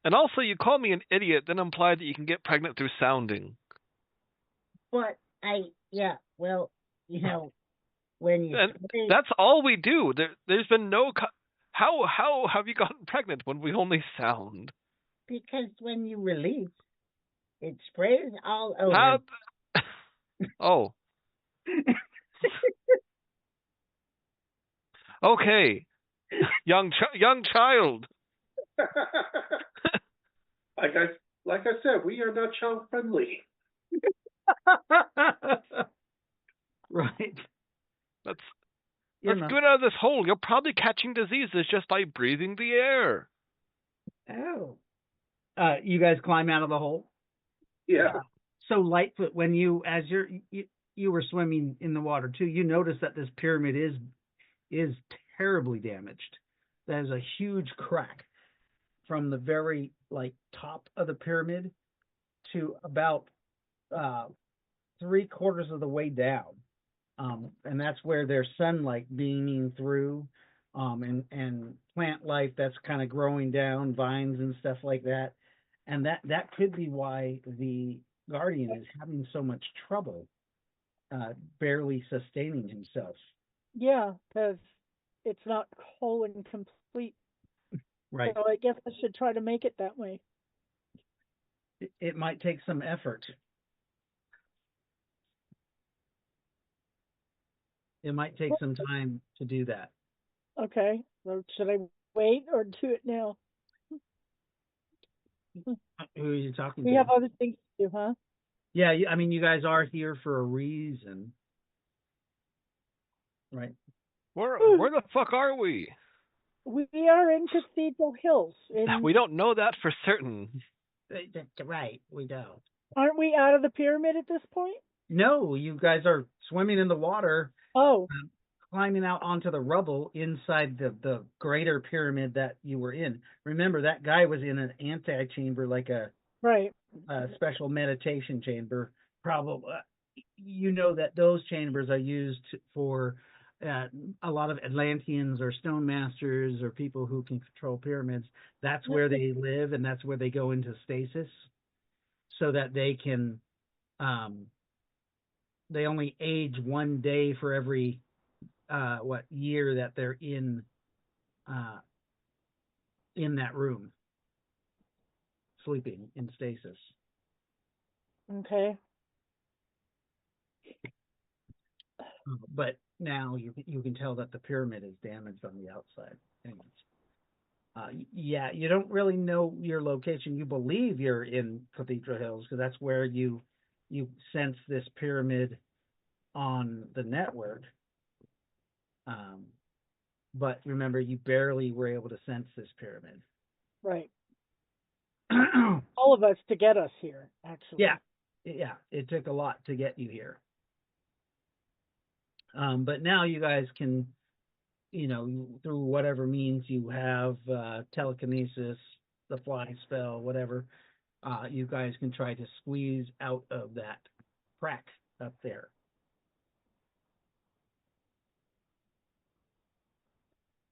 And also, you call me an idiot, then imply that you can get pregnant through sounding. But well, when you that's all we do. There's been no. How have you gotten pregnant when we only sound? Because when you release, it sprays all over. Oh. Okay, young child. Like I said, we are not child friendly. Right. Let's get out of this hole. You're probably catching diseases just by breathing the air. Oh. You guys climb out of the hole? Yeah. So Lightfoot, when you were swimming in the water too, you noticed that this pyramid is terribly damaged. There's a huge crack from the very top of the pyramid to about 3/4 of the way down. And that's where there's sunlight beaming through, and plant life that's kind of growing down, vines and stuff like that. And that could be why the Guardian is having so much trouble barely sustaining himself. Yeah, because it's not whole and complete. Right. So I guess I should try to make it that way. It might take some effort. It might take some time to do that. Okay. So should I wait or do it now? Who are you talking We to? have other things to do, huh? Yeah, I mean, you guys are here for a reason. Right. Where the fuck are we? We are in Cathedral Hills. We don't know that for certain. Right, we don't. Aren't we out of the pyramid at this point? No, you guys are swimming in the water. Oh. Climbing out onto the rubble inside the greater pyramid that you were in. Remember, that guy was in an antechamber, like a special meditation chamber. Probably, you know that those chambers are used for a lot of Atlanteans or stone masters or people who can control pyramids. That's where they live, and that's where they go into stasis, so that they can. They only age one day for every year that they're in that room, sleeping in stasis. Okay. But now you can tell that the pyramid is damaged on the outside. Anyways, you don't really know your location. You believe you're in Cathedral Hills because that's where you sense this pyramid on the network. But remember, you barely were able to sense this pyramid. Right. All of us to get us here, actually. Yeah, it took a lot to get you here. But now you guys can, through whatever means you have, telekinesis, the flying spell, whatever, you guys can try to squeeze out of that crack up there.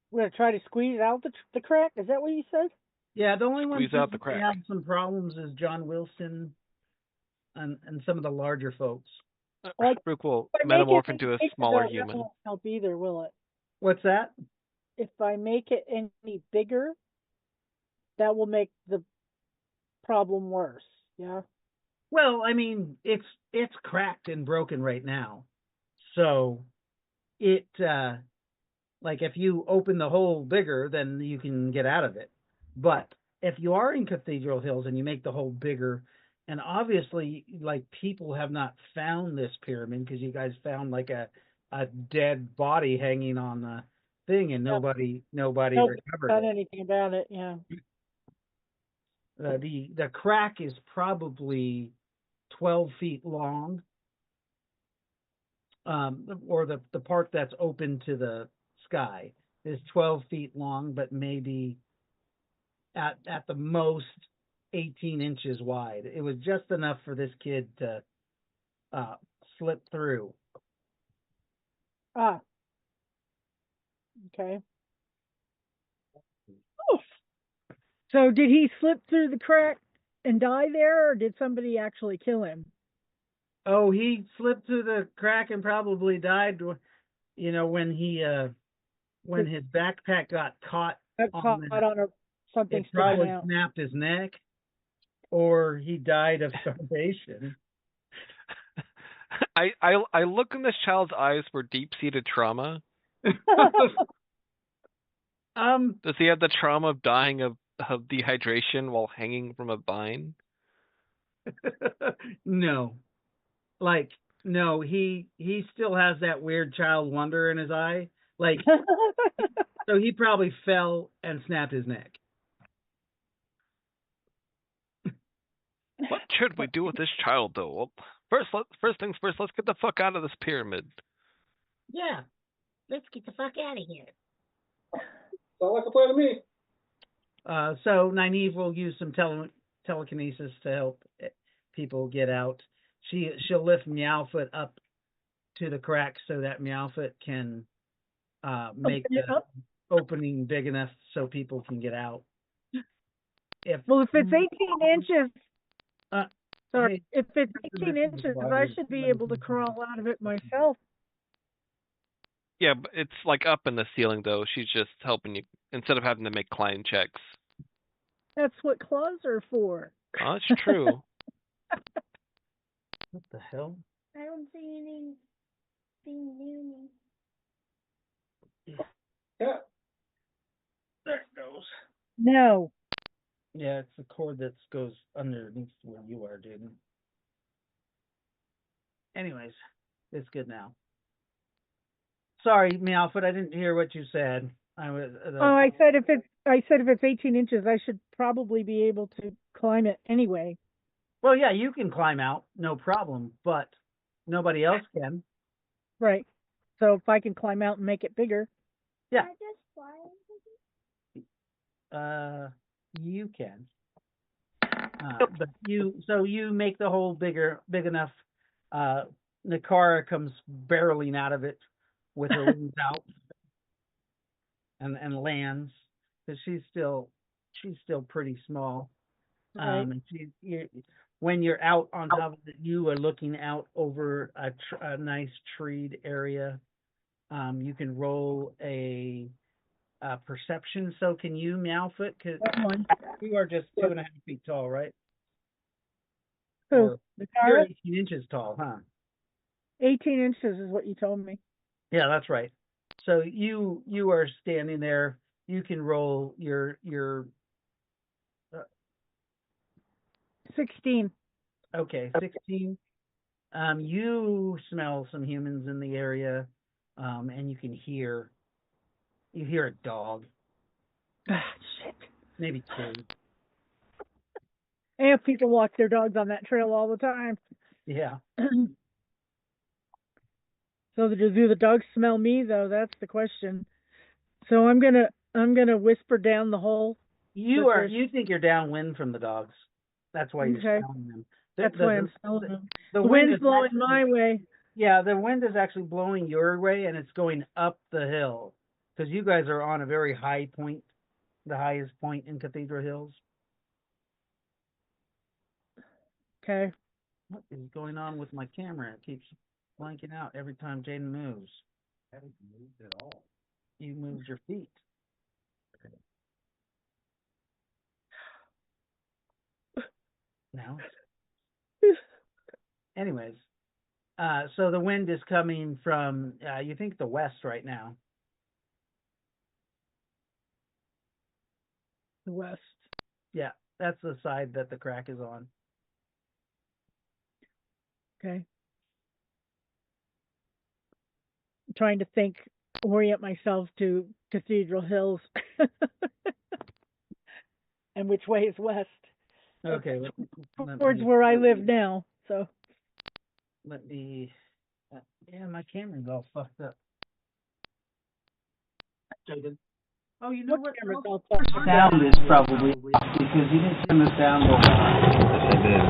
We're gonna try to squeeze out the crack. Is that what you said? Yeah, the only Squeeze ones out the who crack. have some problems is John Wilson and some of the larger folks. Like, Rook will if I make metamorph it into a bigger, smaller that human. won't help either, will it? What's that? If I make it any bigger, that will make the problem worse. Yeah. Well, I mean, it's cracked and broken right now. So it like if you open the hole bigger, then you can get out of it. But if you are in Cathedral Hills and you make the hole bigger, and obviously like people have not found this pyramid because you guys found like a dead body hanging on the thing and nobody Nope, recovered done it. anything about it? Yeah. The crack is probably 12 feet long, or the part that's open to the sky is 12 feet long, but maybe at the most 18 inches wide. It was just enough for this kid to slip through. Ah. Okay. Oof. So did he slip through the crack and die there, or did somebody actually kill him? Oh, he slipped through the crack and probably died. When his backpack got caught Got on caught on something it sticking probably out. snapped his neck, or he died of starvation. I look in this child's eyes for deep-seated trauma. Does he have the trauma of dying of dehydration while hanging from a vine? No. Like, no, he still has that weird child wonder in his eye. Like, so he probably fell and snapped his neck. What should we do with this child, though? Well, first things first, let's get the fuck out of this pyramid. Yeah. Let's get the fuck out of here. Sound like a plan to me. So Nynaeve will use some telekinesis to help people get out. She'll lift Meowfoot up to the crack so that Meowfoot can make the opening big enough so people can get out. If it's 18 inches, hey, if it's 18 inches, I should be able to crawl out of it myself. Yeah, but it's like up in the ceiling, though. She's just helping you instead of having to make climb checks. That's what claws are for. Oh, that's true. What the hell? I don't see anything near me. Yeah. There it goes. No. Yeah, it's the cord that goes underneath where you are, dude. Anyways, it's good now. Sorry, Meowfoot, I didn't hear what you said. I said if it's 18 inches, I should probably be able to climb it anyway. Well, yeah, you can climb out, no problem, but nobody else can. Right. So if I can climb out and make it bigger. Yeah. Can I just fly? You can. But you make the hole big enough. Nakara comes barreling out of it with her wings out and lands because she's still pretty small. Right. And when you're out on top of it, you are looking out over a nice treed area. You can roll a perception. So can you, Meowfoot? Because you are just 2.5 feet tall, right? Who? You're 18 inches tall, huh? 18 inches is what you told me. Yeah, that's right. So you are standing there. You can roll your 16. Okay, 16. You smell some humans in the area, and you hear a dog, Ah, shit. maybe two. And people walk their dogs on that trail all the time. Yeah. So do the dogs smell me though? That's the question. So I'm gonna whisper down the hole. You think you're downwind from the dogs. That's why you're Okay. smelling them. That's why I'm smelling them. The The wind wind's is blowing actually, my way. yeah, the wind is actually blowing your way, and it's going up the hill because you guys are on a very high point, the highest point in Cathedral Hills. Okay. What is going on with my camera? It keeps blanking out every time Jaden moves. I haven't moved at all. You moved your feet. Now, anyways, so the wind is coming from you think the west right now. The west. Yeah, that's the side that the crack is on. Okay. I'm trying to orient myself to Cathedral Hills. And which way is west? Okay, Towards where I live now. So let me. Yeah, my camera's all fucked up. Jaden. Oh, you know what? camera's all Your fucked up? sound is probably off because you didn't turn the sound on. Yes, I did.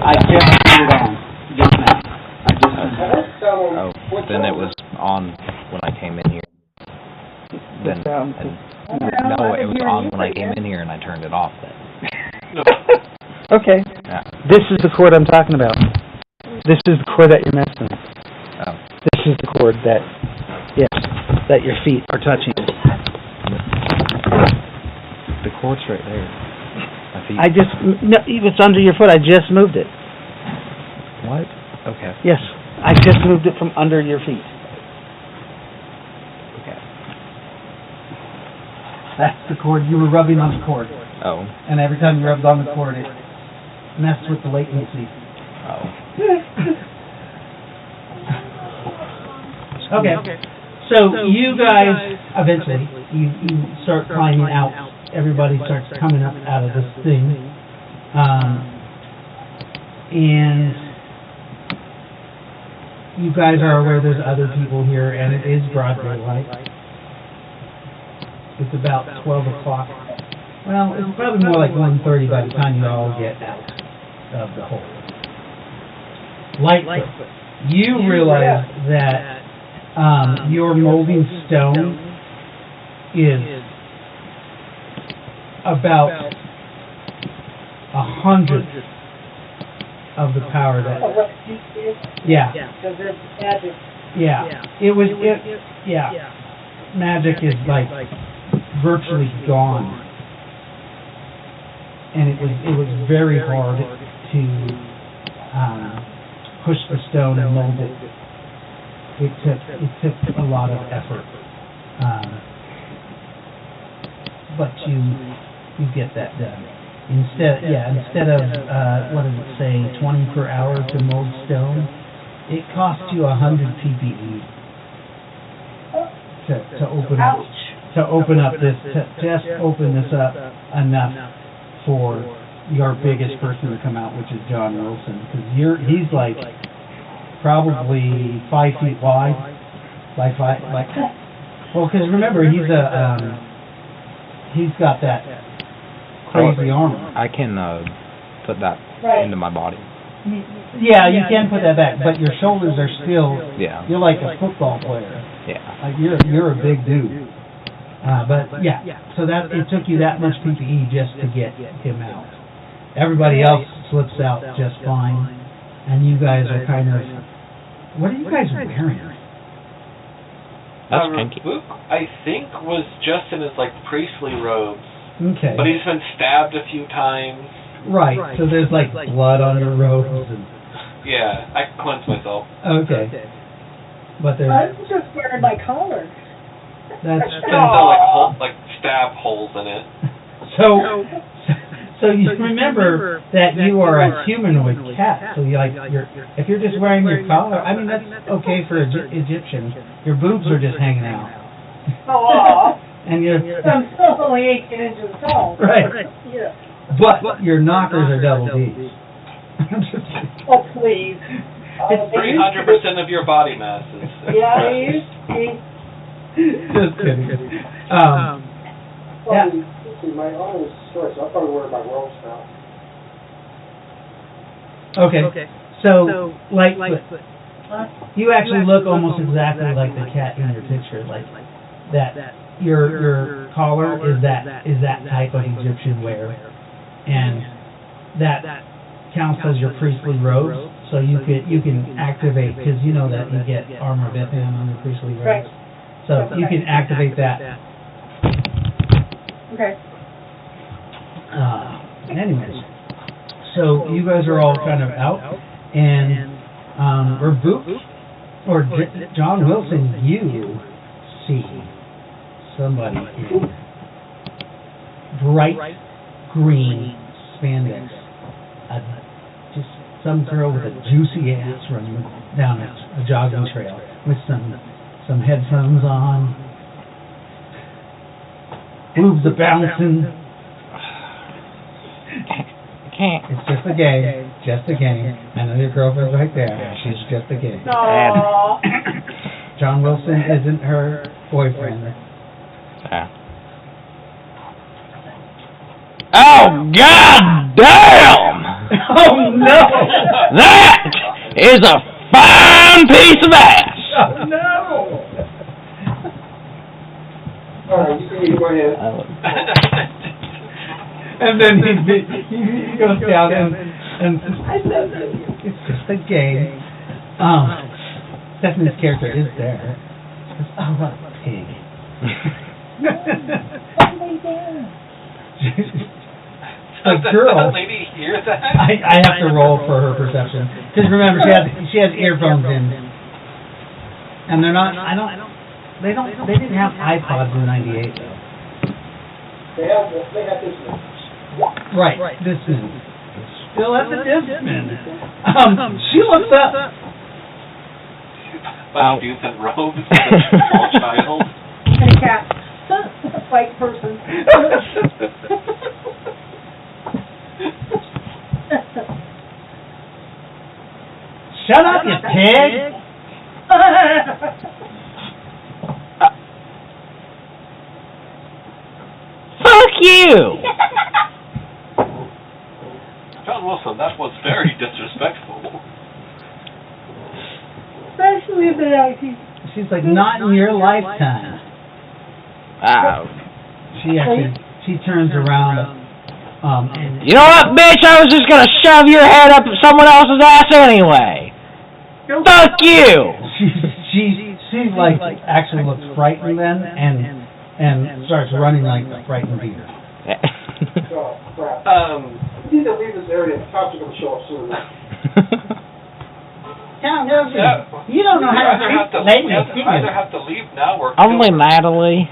I just turned it on just now. I just turned it on. Oh, then it was on when I came in here. Then, no, it was on when I came in here and I turned it off then. Okay. Yeah. This is the chord I'm talking about. This is the chord that you're messing. Oh. This is the chord that, yes, that your feet are touching. The cord's right there. My feet. No, it's under your foot. I just moved it. What? Okay. Yes, I just moved it from under your feet. Okay. That's the chord. You were rubbing on the chord. Oh. And every time you rubbed on the chord, it messed with the latency. Oh. Okay. So you guys, eventually, you start climbing out. Everybody starts coming up out of this thing. And you guys are aware there's other people here, and it is broad daylight. It's about 12 o'clock. Well, it's probably more like 1:30 by the time you all get out of the hole. Lightfoot, you realize that your molding stone is about 100th of the power that. Yeah. Because it's magic. Yeah. Yeah. Magic is like virtually gone. And it was very hard to push the stone and mold it. It took a lot of effort, but you get that done. Instead of what does it say, 20 per hour to mold stone, it costs you 100 PPE to open up this up enough for your biggest person to come out, which is John Wilson, because he's like probably 5 feet wide by 5. Well, because remember he's got that crazy armor. I can put that into my body. Yeah, you can put that back, but your shoulders are still. Yeah. You're like a football player. Yeah. Like you're a big dude. But yeah, so that it took you that much PPE just to get him out. Everybody else slips out just fine, and you guys are kind of. What are you guys wearing? That's kinky. Luke, I think, was just in his priestly robes. Okay. But he's been stabbed a few times. Right. So there's like blood on your robes and. Yeah, I can cleanse myself. Okay. But there's. I'm just wearing my collar. That's. There's still stab holes in it. So you remember that you are a humanoid cat. So you if you're just wearing your collar, I mean that's okay for Egyptians. Your boobs are just hanging out. Oh, And you're I'm still only 18 inches tall. right. Yeah. But your knockers are double D's. Oh, please. It's 300% of your body mass is. Yeah, he's just kidding. Yeah. My arm is short, so I'll probably wear my robes now. Okay. So, you actually look almost exactly like the cat in your picture, like that. Your collar is that type of Egyptian wear, and that counts as your priestly robes. So you can activate, because you know that you get armor of Ithium on your priestly robes. Right. So you can activate that. okay. Anyways, so you guys are all kind of out, and Reboot or John Wilson, you see somebody in bright green spandex, just some girl with a juicy ass running down a jogging trail with some headphones on, boobs are bouncing. It's just a game. Just a game. I know your girlfriend's right there. She's just a game. Aww. John Wilson isn't her boyfriend. Oh, God damn! Oh, no! That is a fine piece of ass! Oh, no! Alright, you can go ahead. And then he goes down and I said it's just a game. Stephanie's character is there. She goes, oh, what a pig. A girl. Lady hear that? I have to roll for her perception, because remember she has earphones in, and they're not. They didn't have iPods in '98 though. They have this one. Right, this one. Still at the Discman. She looks up. Bunch of dudes in robes, a small child. And a cat. White person. Shut up, you pig! Fuck you! John Wilson, that was very disrespectful. Especially the IT. She's like, not in your lifetime. She turns around. And you know what, bitch? I was just gonna shove your head up someone else's ass anyway. Fuck you! She like actually looks frightened then, and starts running like a frightened deer. Oh, crap. You need to leave this area. The cops are going to show up soon. John Wilson, you don't know how to treat ladies. We either have to leave now or Only Natalie.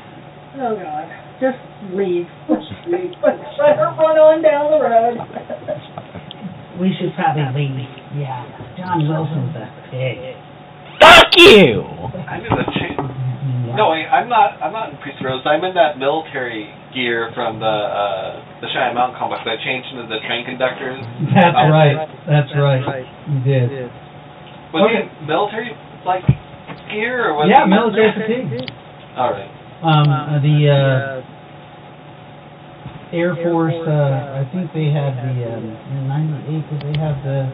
Oh, God. Just leave. Let her run on down the road. We should probably leave. Yeah. John Wilson's a pig. Fuck you! I'm in the No, wait, I'm not in Priest Rose. I'm in that military gear from the Cheyenne Mountain complex. I changed into the train conductors. That's right. That's right. You did. Was it military like gear or was it military fatigue? All right. The Air Force. I think they had the in '98. Did they have the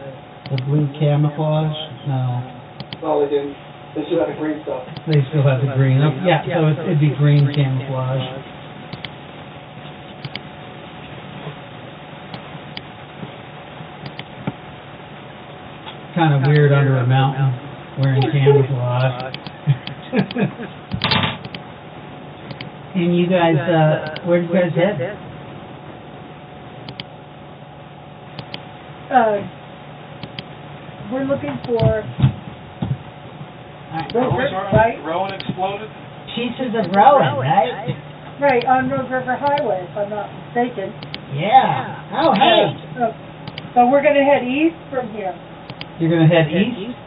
blue camouflage? No. No, they didn't. They still had the green stuff. They still have the green. Yeah, so it'd be green camouflage. Kind of weird under a mountain wearing camouflage. And you guys, where did you guys head? We're looking for Rowan exploded? Pieces of Rowan, right? Right, on Rose River Highway, if I'm not mistaken. Yeah. Oh, hey. So we're gonna head east from here. You're gonna head east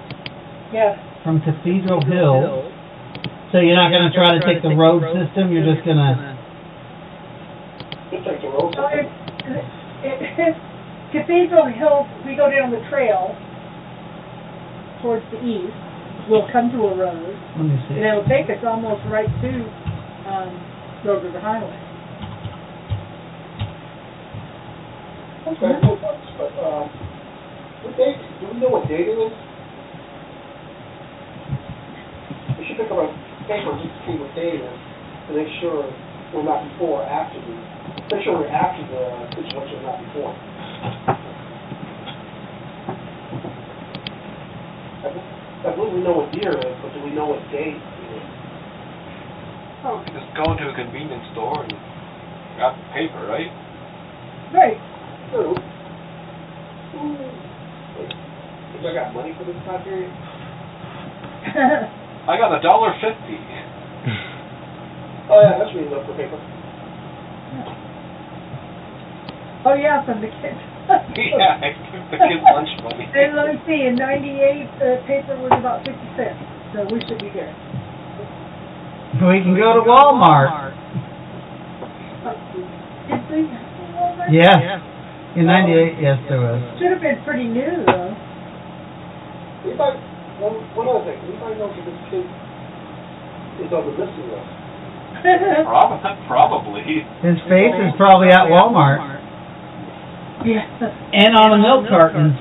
Yeah. from Cathedral Hill. So you're not gonna try to take the road system. You're just gonna. Just take the road. So Cathedral Hill, we go down the trail towards the east. We'll come to a road, Let me see. and it'll take us almost right to Road River Highway. Okay, but what date? Do we know what date it is? We should pick up a paper just to see what date it is to make sure we're not before or after the. Make sure we're after the situation, not before. I believe we know what year it is, but do we know what date it is? Oh, we can just go into a convenience store and grab the paper, right? Right. True. Think I got money for this time period? I got $1.50. Oh yeah, that's really enough for paper. Oh yeah, from the kids. Yeah, I took the kids' lunch money. And let me see, in '98, the paper was about 50 cents, so we should be good. We can go to Walmart. Yeah. In '98, yes, there was. Should have been pretty new though. Anybody, one other thing, anybody knows if this kid is on the missing list? Probably. His face is probably at Walmart. Yeah. And on a milk carton.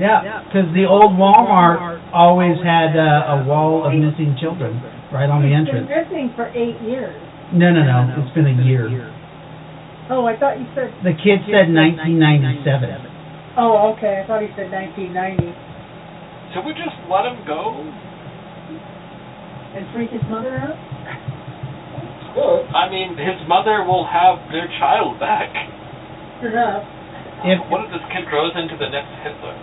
Yeah, because the old Walmart always had a wall of missing children right on the He's entrance. been missing for 8 years. No. It's been a year. Oh, I thought you said... The kid said 1997. Oh, okay. I thought he said 1990. Should we just let him go? And freak his mother out? Good. I mean, his mother will have their child back. Enough. What if this kid grows into the next Hitler?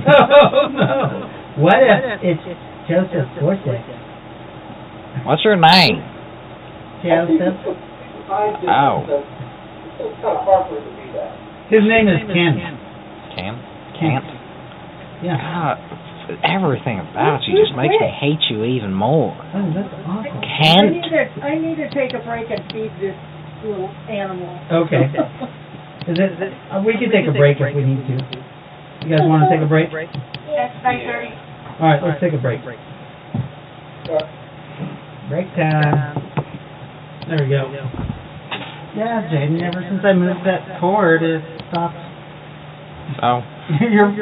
Oh, no. What if it's Joseph Forsyth? What's your name? Joseph. Oh. It's kind of hard for him to do that. His name is Ken. Can't. Yeah. God, everything about you just makes me hate you even more. Oh, that's awesome. Can't. I need to take a break and feed this little animal. Okay. We can take a break if we need to. You guys want to take a break? It's 9:30. All right, let's take a break. Break time. There we go. Yeah, Jaden, ever since I moved that cord, it stopped. Oh.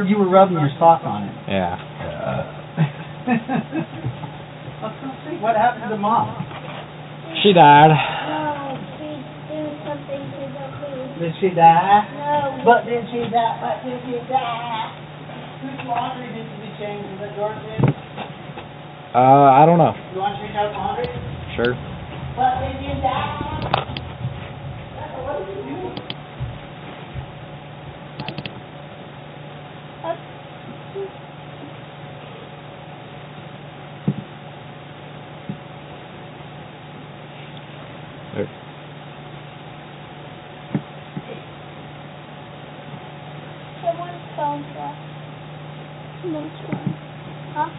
You were rubbing your sock on it. Yeah. What happened to Mom? She died. No, she's doing something to the food. Did she die? No. But did she die? But did she die? Whose laundry needs to be changed? Is it yours? I don't know. You want to change out laundry? Sure. But did you die? What did you do? Someone's phone fell. Someone's phone. Huh?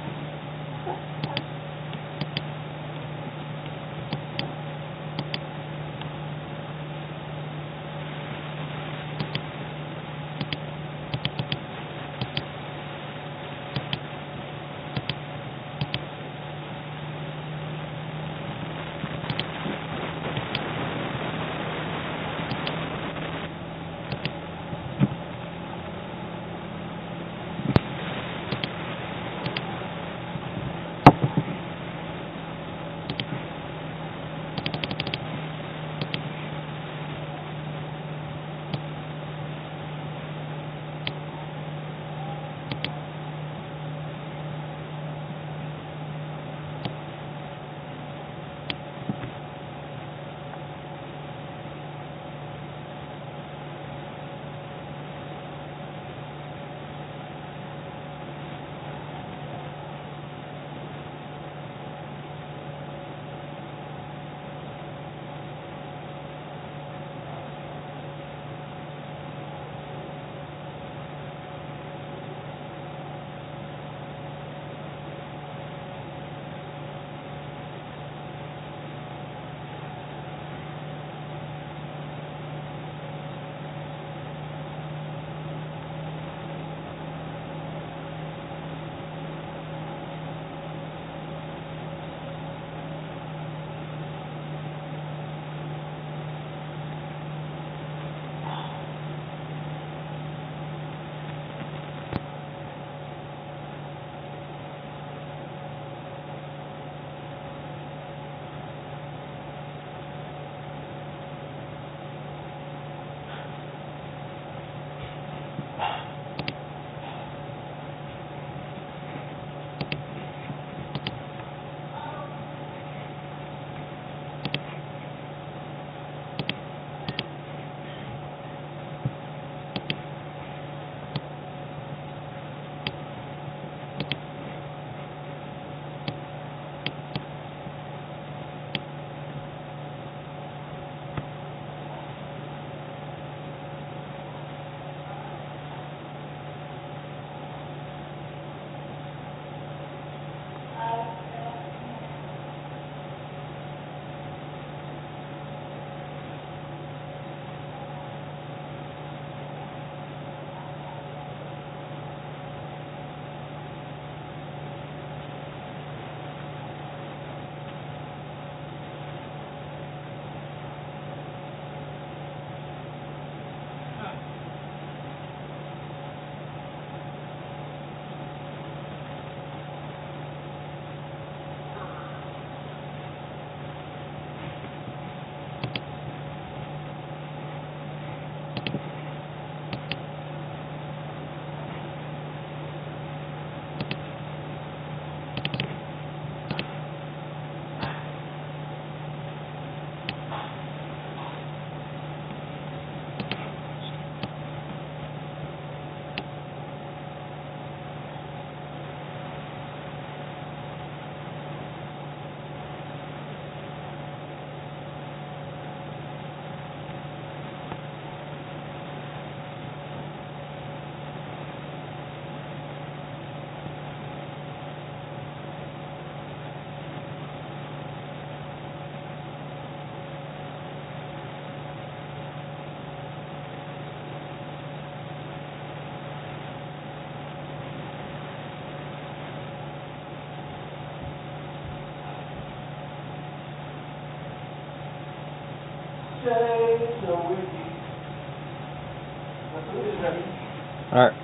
All right.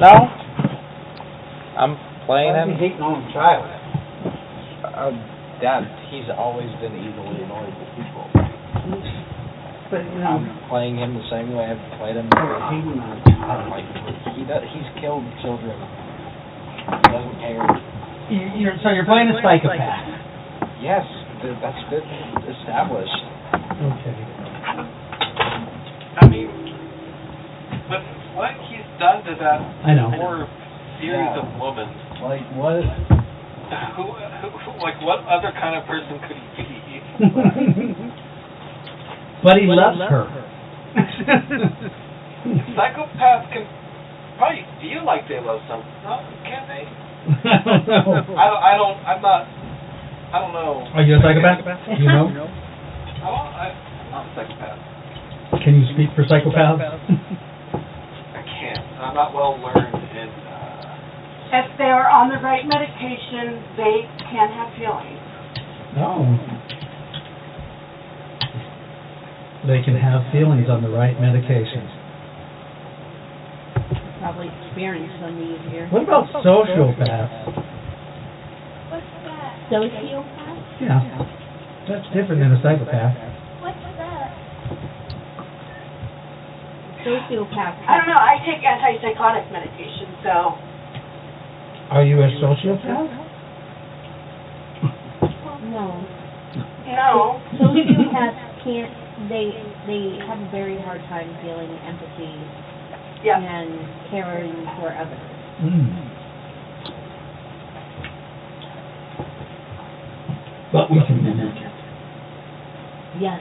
No. I'm playing him. hating on the child? Dad, he's always been easily annoyed with people. But I'm playing him the same way I've played him. He's killed children. He doesn't care. So you're playing a psychopath. Yes, that's been established. Okay. I mean, but what he's done to that poor series of women. Like what? Who, like what other kind of person could he be? But he loves her. Psychopaths can probably feel like they love someone, can't they? I don't know. Are you a psychopath? You know? I'm not a psychopath. Can you speak for psychopaths? I can't. I'm not well learned in. If they are on the right medication, they can have feelings. Oh. They can have feelings on the right medications. Probably experienced some easier. What about sociopaths? What's that? Sociopath? Yeah. That's different than a psychopath. What's that? Sociopath. I don't know. I take antipsychotic medication, so. Are you a sociopath? No. No. Sociopaths can't. They have a very hard time feeling empathy and caring for others. But we can manage it. Yes.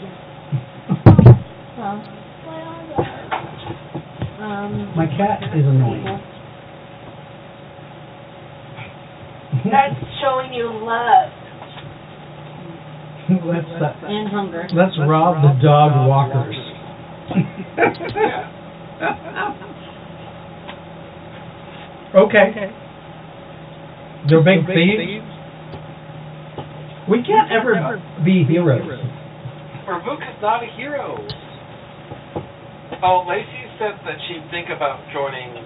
Well, my cat is annoying. That's showing you love. and hunger. Let's rob the dog walkers. Okay. They're big thieves. We can't ever be heroes. Vuk is not a hero. Oh, Lacey said that she'd think about joining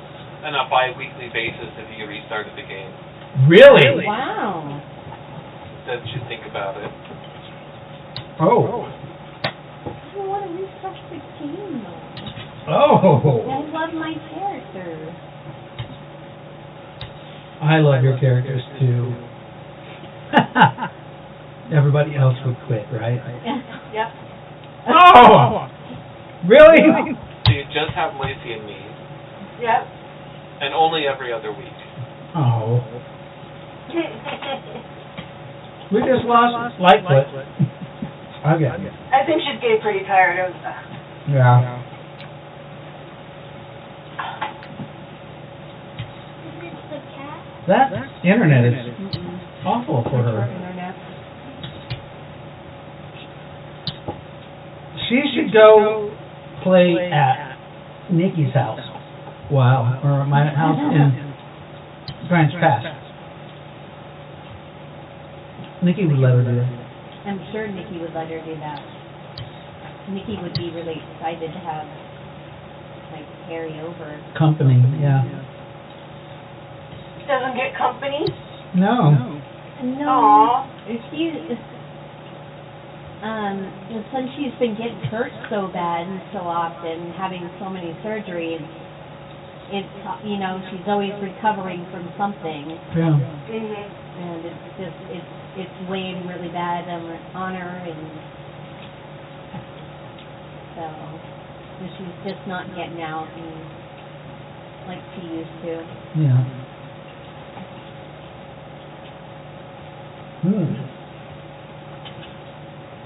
on a bi-weekly basis if you restarted the game. Really? Wow. Said she'd think about it. Oh. I don't want to restart the game though. Oh. I love my character. I love your characters too. Everybody else would quit, right? Yep. Oh! Really? So you just have Lacey and me. Yep. And only every other week. Oh. We just lost Lightfoot. Okay. I think she's getting pretty tired of that. Yeah. Is it the cat? That internet is awful for her. She should go play at Nikki's house. Wow. Or my house in Grants Pass. Nikki would let her do that. I'm sure Nikki would let her do that. Nikki would be really excited to have, like, carry over. Company, yeah. Doesn't get company? No. No. She, since she's been getting hurt so bad and so often, having so many surgeries, it's, you know, she's always recovering from something. Yeah. And it's just, it's weighing really bad on her, and so she's just not getting out and like she used to. Yeah.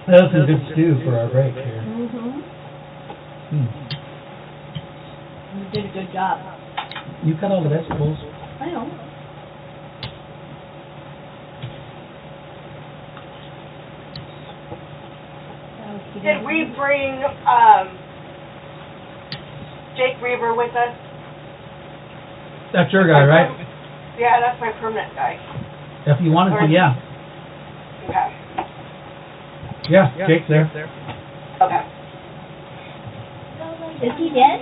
That was some good stew for our break here. You did a good job. You cut all the vegetables. I know. Did we bring Jake Reaver with us? That's your guy, right? Yeah, that's my permanent guy. If you wanted to, yeah. Okay. Yeah, Jake's there. Okay. Is he dead?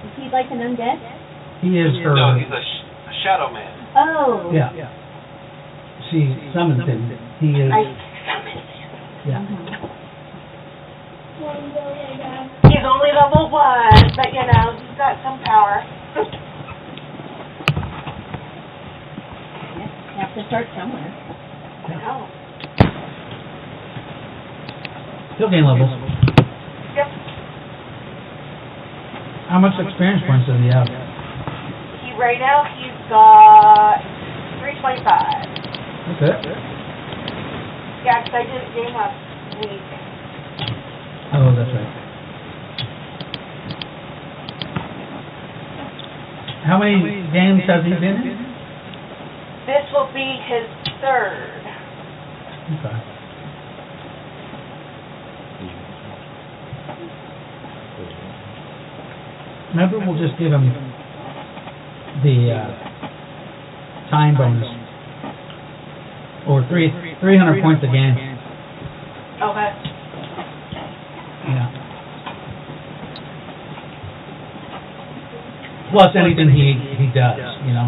Is he like an undead? He is her. No, he's a shadow man. Oh. Yeah. She summons him. He is. I summoned him. Yeah. He's only level 1, but you know, he's got some power. You have to start somewhere. I know. He'll gain levels. Yep. How much experience points does he have? Right now, he's got 325. That's it? Yeah, because I did a game last week. Oh, that's right. How many games has he been in? This will be his 3rd. Okay. Maybe we'll just give him the time bonus, or 300 points a game. Okay. Yeah. Plus anything he does, you know.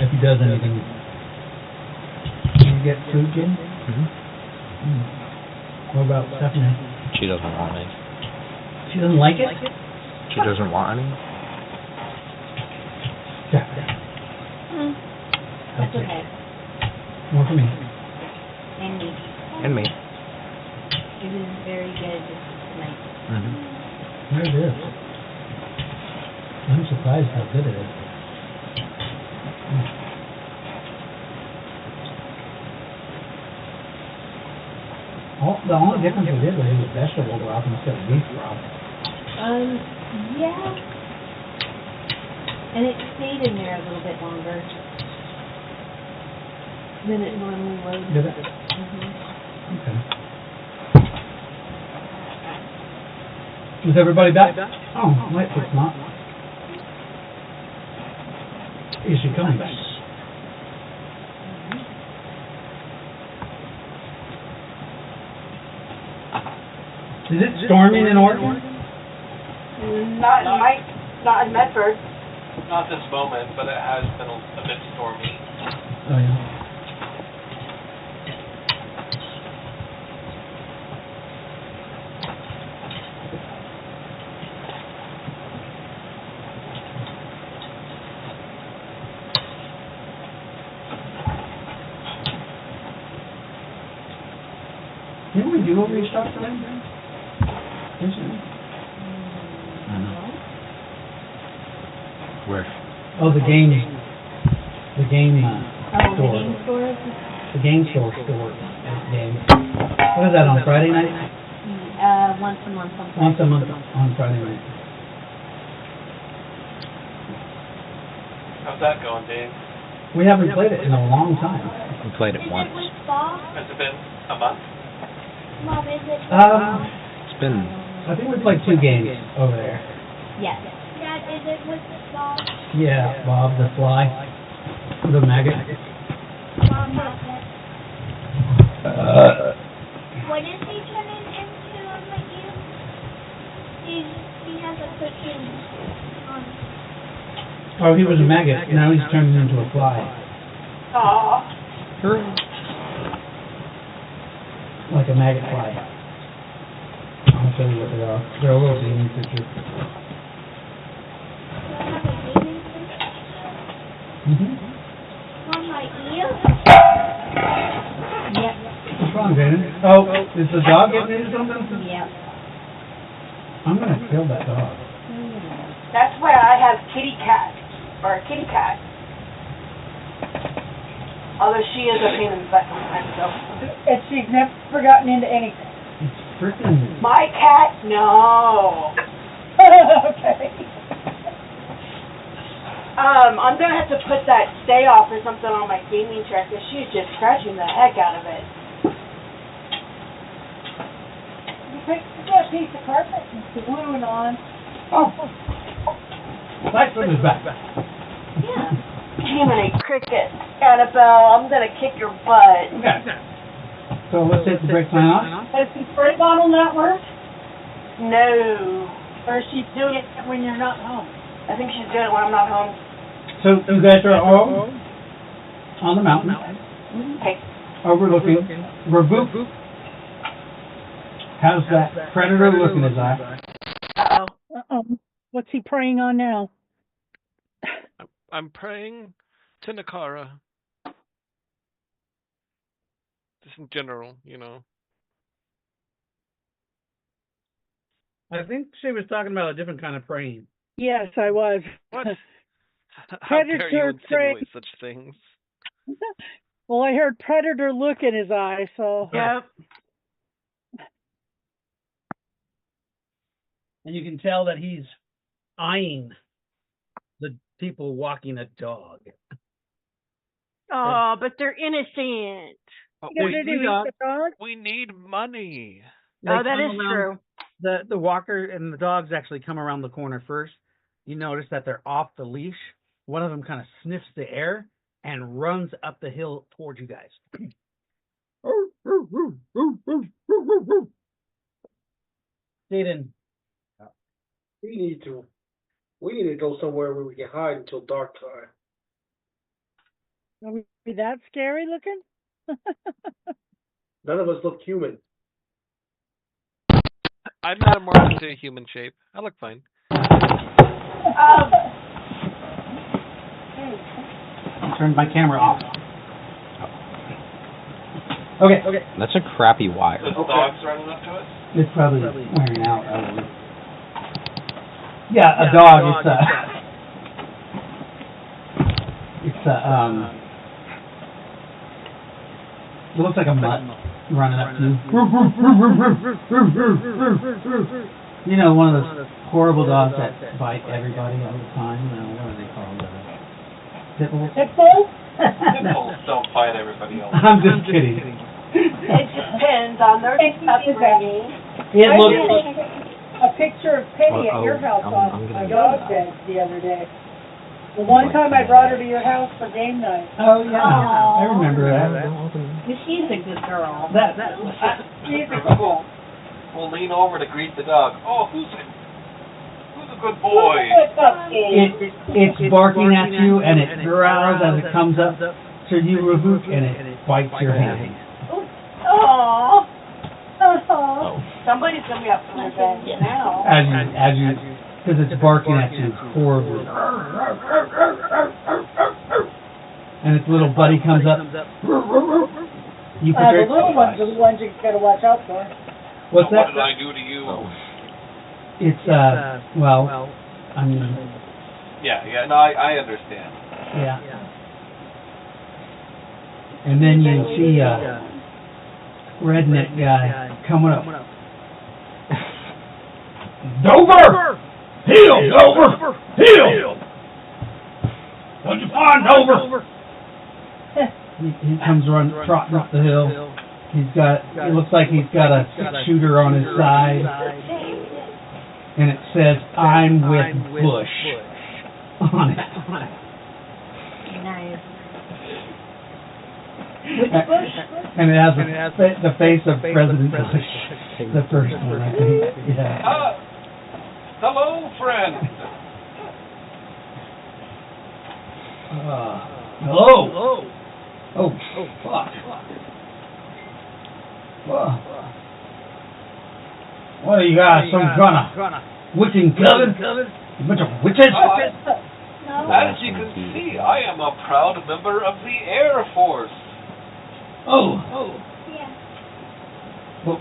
If he does anything. Can you get food, Jim? What about Stephanie? She doesn't want any. She doesn't like it? She doesn't want any? Yeah. That's okay. More for me. And me. And me. It was very good tonight. There it is. I'm surprised how good it is. The only difference it did was it was vegetable broth instead of beef broth. Yeah. And it stayed in there a little bit longer than it normally would. Did it? Okay. Is everybody back? Oh, wait, it's not. Is she coming back? Is it storming in Oregon? Not in Medford. Not this moment, but it has been a bit stormy. Oh, yeah. Didn't we do a restock for them? Where? Oh, the game The game store? The game store game. What is that, on Friday night? Once a month on Friday. Once a month on Friday night. How's that going, Dave? We haven't played it in a long time. We played it once. Has it been a month? Mom, is it? It's been... I think we played 2 games over there. Yes. Dad, is it with Bob? Yeah, Bob the Fly. The maggot. Mom, what is he turning into with you? He has a cooking on. Oh, he was a maggot. Now he's turned into a fly. Aww. Like a maggot fly. I'll show you what they are. They're a little gaming creature. On my ear? Yep. What's wrong, Dana? Oh, is the dog getting into something? Yep. I'm gonna kill that dog. That's why I have kitty cat, or a kitty cat. Although she is a pain in the butt sometimes, so. And she's never gotten into anything. It's freaking... My cat, no. Okay. I'm gonna have to put that stay off or something on my gaming chair because she's just scratching the heck out of it. You picked that piece of carpet and glue it on. Oh. Tyson is back. Yeah. Jiminy cricket, Annabelle, I'm gonna kick your butt. Okay. So let's take the break sign off. Does the spray bottle not work? No. Or is she doing it when you're not home? I think she's doing it when I'm not home. So you guys are all on the mountain, Okay. overlooking. Reboot has that predator look in his eye. Uh-oh. What's he preying on now? I'm praying to Nakara. Just in general, you know. I think she was talking about a different kind of praying. Yes, I was. What? How dare you Predator insinuate such things? Well, I heard predator look in his eye, so. Yep. And you can tell that he's eyeing the people walking a dog. Oh, but they're innocent. Oh, You gonna do eat the dog? we need money. Oh, that is true. The walker and the dogs actually come around the corner first. You notice that they're off the leash. One of them kind of sniffs the air and runs up the hill towards you guys. Jaden. We need to go somewhere where we can hide until dark time. Are we that scary looking? None of us look human. I've not morphed into a human shape. I look fine. Turned my camera off. Okay. That's a crappy wire. The dog's running up to us? It's probably wearing out. Yeah, a dog. It looks like a mutt running up to you. You know, one of those horrible dogs that bite everybody all the time. What are they called? Pit bulls? Pit bulls? Pitbulls don't fight everybody else. I'm just kidding. It depends on their upbringing. It looks. A picture of Penny at your house on my dog bed the other day. The one time I brought her to your house for game night. Oh yeah, I remember that. She's a good girl. She's a good girl. We'll lean over to greet the dog. Oh, who's a good boy? It's barking at you and it growls as it comes up to you, Reboot, and it bites your hand. Oh. Somebody's gonna be up for revenge now. As you, because it's barking at you horribly. And its little buddy comes up. You The little ones are the ones you gotta watch out for. What's that? What did I do to you? It's, well, I mean... Yeah, no, I understand. Yeah. And then you see redneck guy coming up. Dover! Heel, Dover! Heel! What'd you find, Dover? He comes trotting up the hill. It looks like he's got a 6-shooter on his side. And it says, I'm with Bush on it. Nice. And it has the face of President Bush. The first one, I think. Yeah. Hello, friend. Hello. Oh, fuck. What are you guys, some kind of witching coven? A bunch of witches? As you can see, I am a proud member of the Air Force. Oh. Yeah. Well,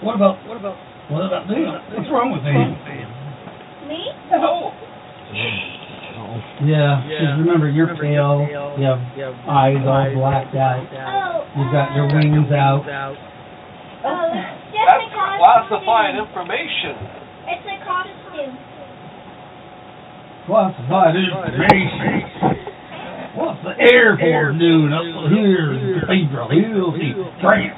what about them? What's wrong with them? Me? Oh. Yeah, because remember, you're pale, you have eyes all blacked out, you've got your wings out. That's classified information. It's a costume. Classified information. What's the Air Force doing up here in Cathedral Hill? Are you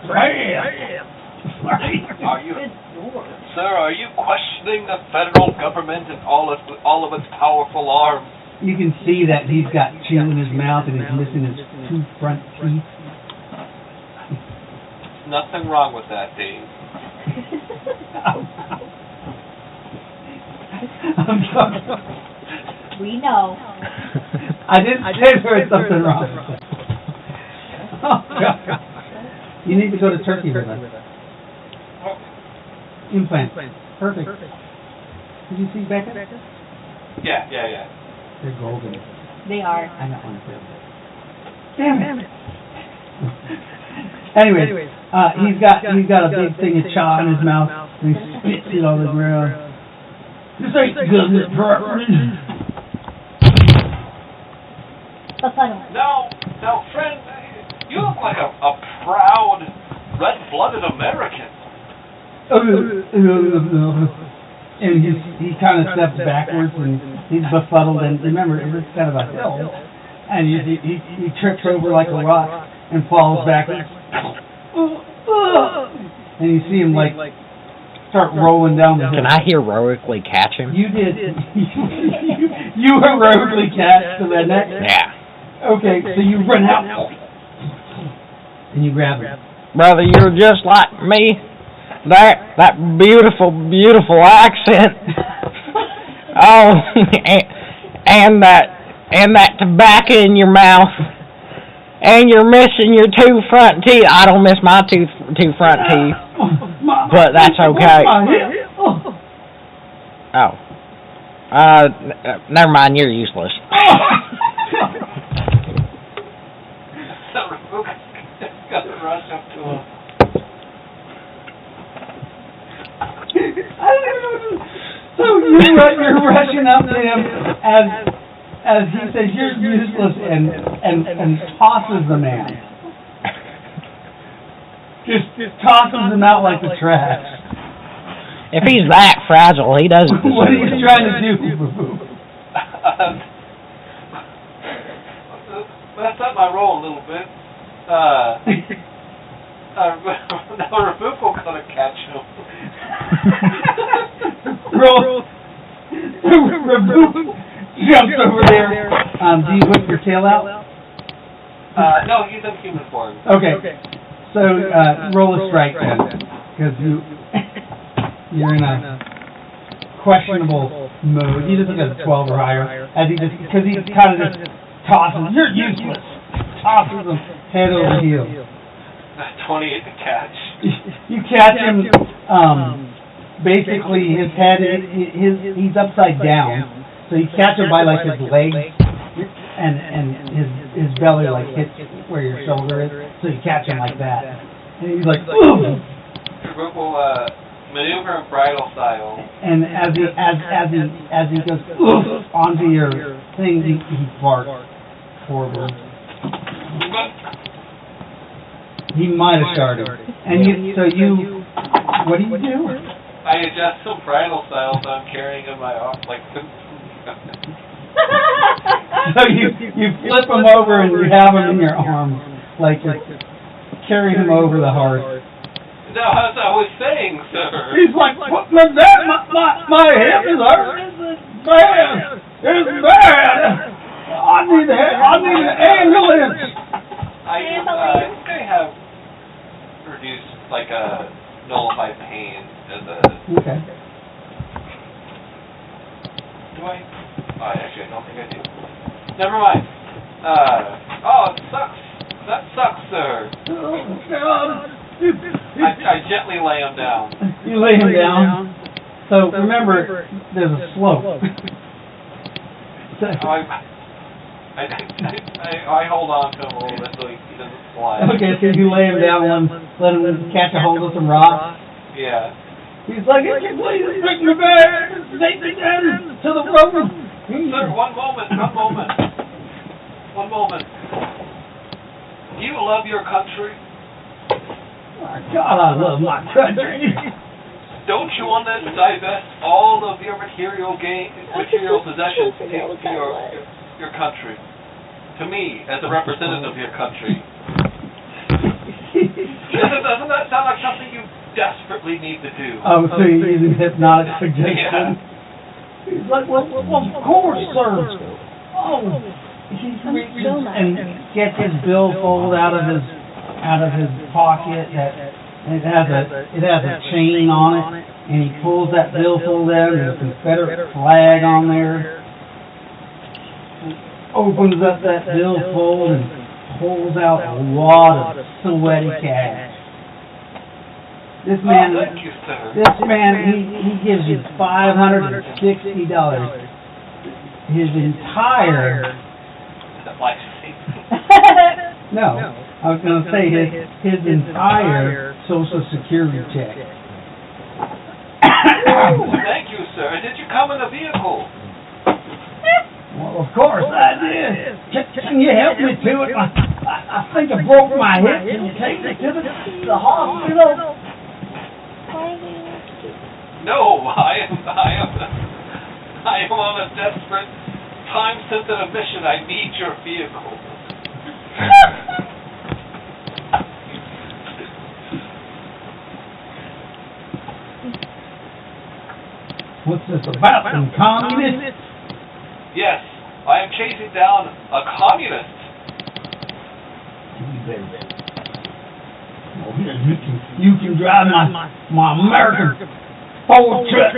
Sir, are you questioning the federal government and all of its powerful arms? You can see that he's got chew in his mouth and he's missing his 2 front teeth. Nothing wrong with that, Dave. I'm sorry. We know. I didn't say there was something wrong with it. Oh, God. You need to go to Turkey with us. Implant. Perfect. Did you see Becca? Yeah. They're golden. They are. I got one too. Damn it. Anyways, he's got a big thing of chaw in his mouth and he spits it on the ground. This ain't government property. No, friend, you look like a proud, red-blooded American. And he kind of steps backwards and he's befuddled, and remember, it's kind of a hill, and he trips over like a rock and falls backwards. And you see him like start rolling down the hill. Can I heroically catch him? You did. You heroically catch the redneck? Yeah. Okay, so you run out and you grab him. Brother, you're just like me. That beautiful, beautiful accent. Oh, and that tobacco in your mouth. And you're missing your 2 front teeth. I don't miss my two front teeth, but that's okay. Oh, never mind. You're useless. Got to rush up to him. So you're rushing up to him as he says you're useless and tosses the man. Just tosses him out like the trash. If he's that fragile, he doesn't. What are you trying to do? Messed up my roll a little bit. Now Rabuko gonna catch him. Roll. Rabuko jumps over there. Do you whip your tail out? No, he's in human form. Okay. So roll a strike then, because you're in a questionable mode. You just look at a 12 or higher, because he kind of just tosses. You're useless. Tosses him head over heels. 28 to catch. You catch him. Basically, his head, he's upside down. So you catch him by like his legs, and his belly like hits where your shoulder is. So you catch him like that, and he's like, ooh. Will maneuver in bridal style. And as he goes oof onto your thing, he barks forward. He might have started. And what do you do? I adjust some bridal style, so I'm carrying in my arm like. So you flip him over and you have him in your arms, like you're carrying him over the hearth. No, as I was saying, sir. He's like, what was that? My hip is hurting. It's bad. It's bad. I need an ambulance. I have reduced like a nullified pain as a. Okay. Do I? Oh, actually, I don't think I do. Never mind. Oh, it sucks. That sucks, sir. Oh God. I gently lay him down. You lay him down. So remember, there's a slope. I hold on to him a little bit so he doesn't slide. Okay, so you lay him down, let him catch a hold of some rocks. Yeah. He's like, please bring me back, take me down to the road. Sir, one moment. Do you love your country? My God, I love my country. Don't you want to divest all of your material possessions to your country? To me, as a representative of your country. Doesn't that sound like something you desperately need to do. Oh, so you're using hypnotic suggestion? He's like, well, of course, sir. Oh, he reaches and gets his billfold out of his pocket. And it has a chain on it, and he pulls that billfold out. There's a Confederate flag on there. Opens up that billfold and pulls out a wad of sweaty cash. This man, thank you, sir. he gives you $560. His entire no, I was going to say his entire Social Security check. Thank you, sir. Did you come in a vehicle? Well, of course I did. Can you help me to it? I think I broke my hip. Can you take me to the hospital? No, I am on a desperate, time-sensitive mission. I need your vehicle. What's this about, some communists? Yes, I am chasing down a communist. You can drive my American Ford truck.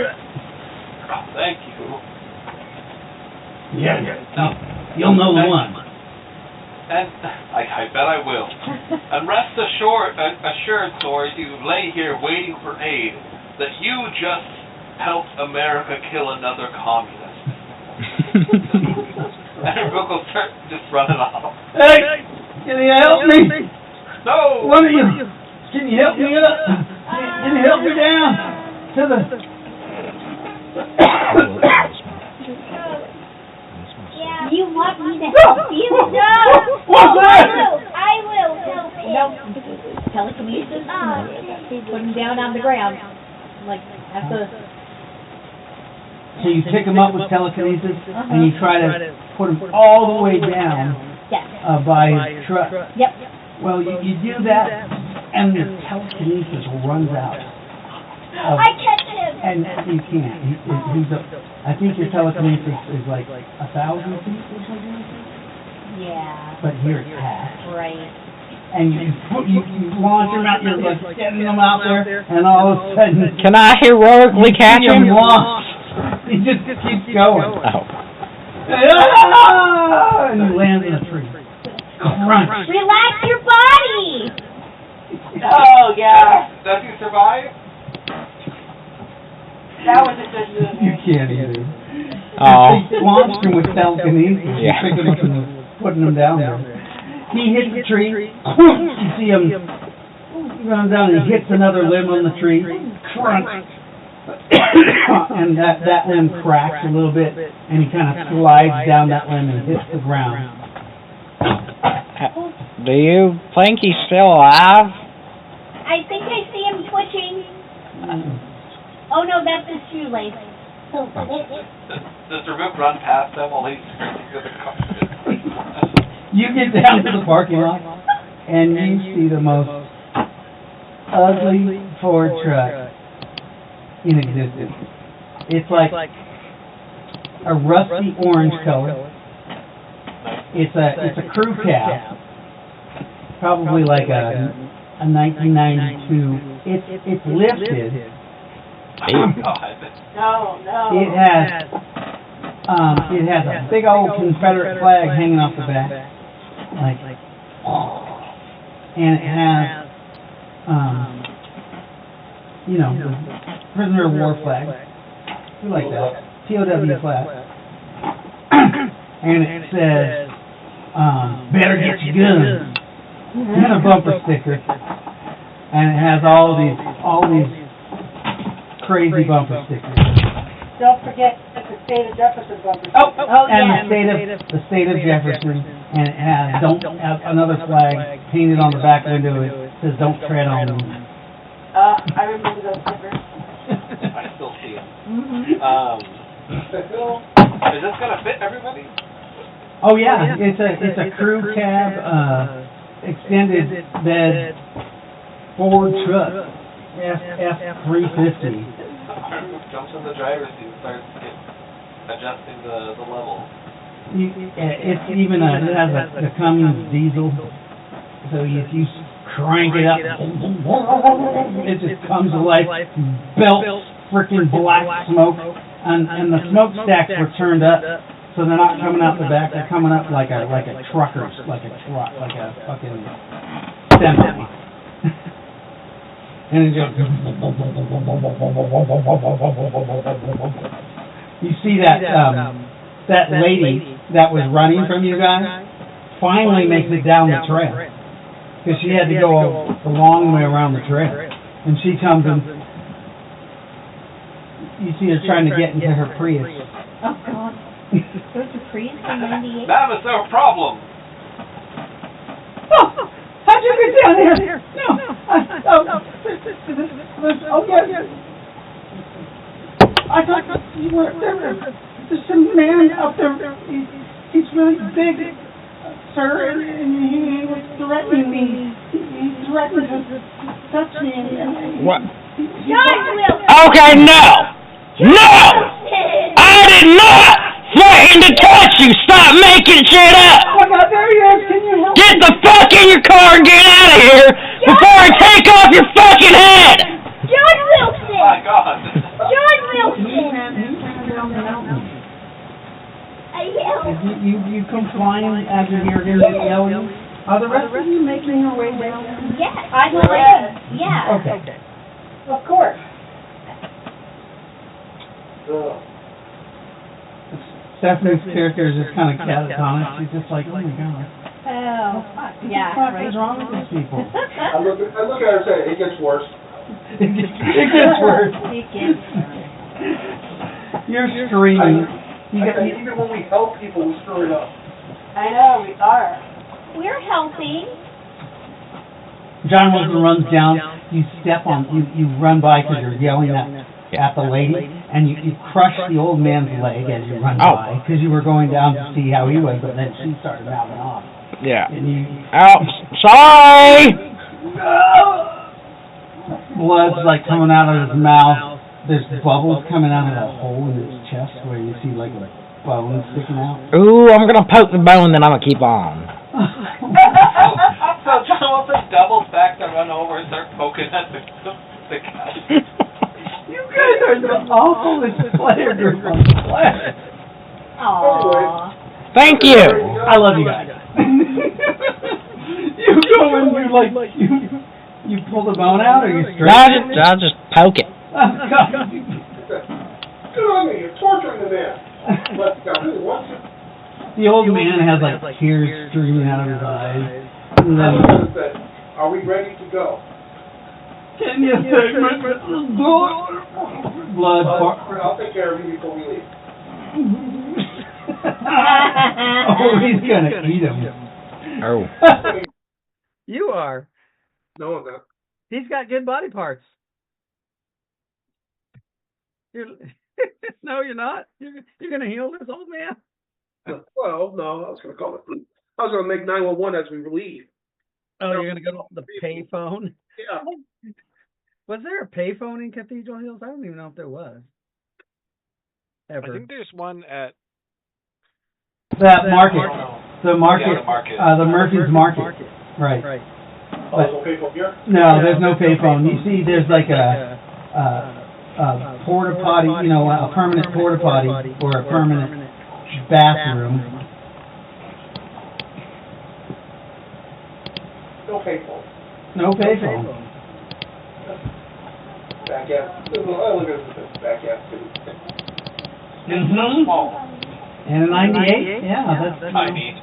Oh, thank you. Yeah. You'll know the one. And I bet I will. And rest assured, Thor, you lay here waiting for aid, that you just helped America kill another communist. And Google starts just running off. Hey, can you help me? No. One of you, can you help me up? Can you help me down to the? Yeah. You want me to help you? No. What's that? I will help him. Nope. Telekinesis. Put him down on the ground. Like, have to. So you pick him up with telekinesis, and you try to put him all the way down by his truck. Yep. Well, you do that, and the telekinesis runs out. I catch him. And you can't. I think your telekinesis is like 1,000 feet or something. Yeah. But here it's half. Right. And you launch him out, you're like getting them out there, and all of a sudden, Can I heroically catch him? He just keeps going. Oh. And he lands in a tree. Crunch. Relax your body. Oh, yeah. Does he survive? That was a good movie. You can't either. Oh. He launched him with telekinesis. Yeah. Picking up and putting him down there. He hits the tree. You see him runs down and he hits another limb on the tree. Crunch. And that limb cracks a little bit, and he kind of slides down that limb and hits the ground. Do you think he's still alive? I think I see him twitching. Oh no, that's his shoelace. Does the rip run past them while he's in the car? You get down to the parking lot, and you see the most ugly Ford truck in existence. It's like a rusty orange color. It's a crew cab, probably like a 1992. It's lifted. Oh God! No. It has a big old Confederate flag hanging off the back, and it has the prisoner of war flag. We like that. POW flag. And it says, better get your guns. And a bumper sticker. And it has all these crazy bumper stickers. Don't forget the state of Jefferson bumper. The state of Jefferson, and it has another flag painted on the back window. It says, "Don't tread on them." I remember those stickers. I still see them. Is this gonna fit everybody? Oh yeah, it's a crew cab, extended bed Ford truck. F350. Jumps in the driver's seat and starts adjusting the level. It's even it has a Cummins diesel, so if you crank it up, it just comes to life, belts freaking black smoke, and the smokestacks were turned up, so they're not coming out the back, they're coming up like a trucker's, like a fucking semi. And it just you see that lady that was running from you guys finally makes it down the trail because she had to go a long way around the trail, and she comes and you see her trying to get into her Prius. Oh God! There's a Prius in '98. That was our problem. Oh, how'd you get down here? No. Okay. I thought you were there. There's some man out there. He's really big, sir, and he was threatening me. He threatened to touch me. What? George Wilson. Okay, no! I did not threaten to touch you! Stop making shit up! Oh my God, there he is! Can you help me? Get the fuck in your car and get out of here before I take off your fucking head! George Wilson. Oh my God. George Wilson. I yelled. You complying as you hear him yelling? Are the rest of you making your way down? Yes. I believe. Yeah. Okay. Of course. Stephanie's character is just kind of catatonic. She's just like, oh my God. Oh. Yeah. What Right. is wrong with these people? I look at her and say, it gets worse. It gets worse. It gets You're screaming. Even when we help people, we screw it up. I know, we are. We're helping. John Wilson runs down. You step on. You run by because you're yelling at the lady, and you crush the old man's leg as you run by because you were going down to see how he was, but then she started mouthing off. Yeah. And you. Sorry! Blood's like coming out of his mouth. There's bubbles coming out of that hole in his chest where you see like a bone sticking out. Ooh, I'm gonna poke the bone, then I'm gonna keep on. So John Wilson doubles back to run over and start poking at the guy. You guys are the awfulest player group on the planet. Aww. Thank you. I love you guys. You go and you pull the bone out, or you straight? I'll just poke it. Oh, God. Good on me, you're torturing the man. But who wants it? The old man has like tears streaming out of his eyes. And then, are we ready to go? can you take my blood? I'll take care of you before we leave. Oh, he's gonna eat him. Oh. You are. No, I'm not. He's got good body parts. No, you're not. You're gonna heal this old man. Well, no, I was gonna make 911 as we leave. Oh, you're gonna go to the payphone. Yeah. Was there a payphone in Cathedral Hills? I don't even know if there was. Ever. I think there's one at That market. The market. Yeah, the market. The Murphy's Market. Right. Oh, there's no payphone here? No, there's no payphone. You see, there's like a porta potty, a permanent porta potty or a permanent bathroom. No payphone. No payphone. Back ass. I look at this back ass too. It's so small. And a 98? Yeah, that's Tiny.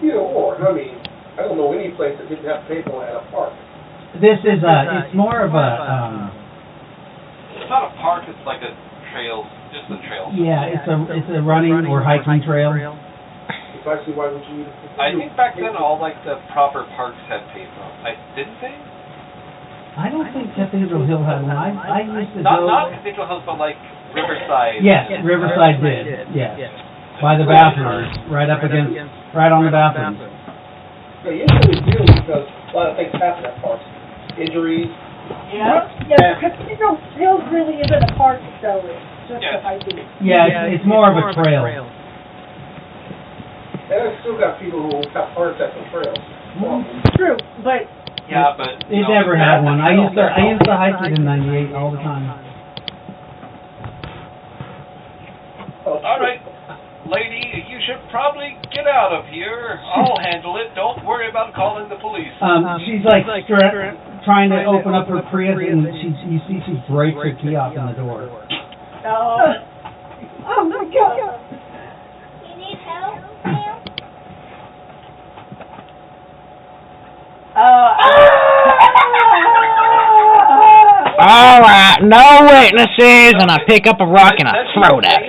Either or. I mean, I don't know any place that didn't have payphone at a park. This is it's more of a It's not a park, it's like a trail, just a trail. yeah, it's a running or hiking trail. Precisely why would you? I think back then all like the proper parks had payphones. Didn't they? I don't think Cathedral Hill had one. I used to Not go. Cathedral Hills, but like Riverside. Yes, Riverside did. Yes, by the bathrooms, right up against, right on the bathrooms. Yeah, you usually do because a lot of things happen at parks. Injuries, Yeah, Cathedral Hills really isn't a park, so it's just a hiking. Yeah, it's more of a trail. And it's still got people who have heart attacks on trails. True, but Yeah, but It never had one. I used to hike it in '98 all the time. All right, lady, you should probably get out of here. I'll handle it. Don't worry about calling the police. She's like trying to open up her Prius, and you see she breaks her key off in the door. oh my God. You need help, ma'am? All right, no witnesses, and I pick up a rock and I throw it at her.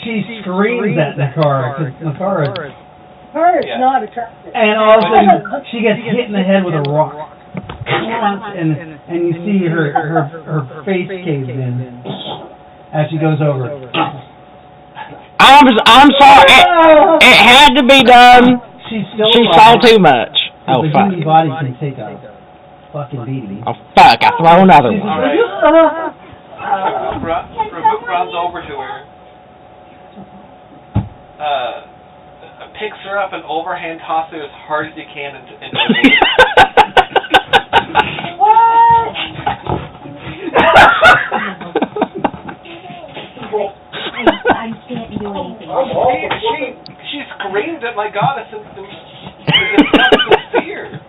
She screams at Nakara because Nakara, Her is not attractive. and all of a sudden she gets hit in the head with a rock, and you see her face caves in as she goes over. I'm sorry. It had to be done. She's still She saw too much. Oh the fuck. human body can take a fucking beating. Oh fuck! I throw another one. All right. Rabuk runs over to her, picks her up and overhand tosses her as hard as he can into the I can't do anything. She screamed at my goddess in fear.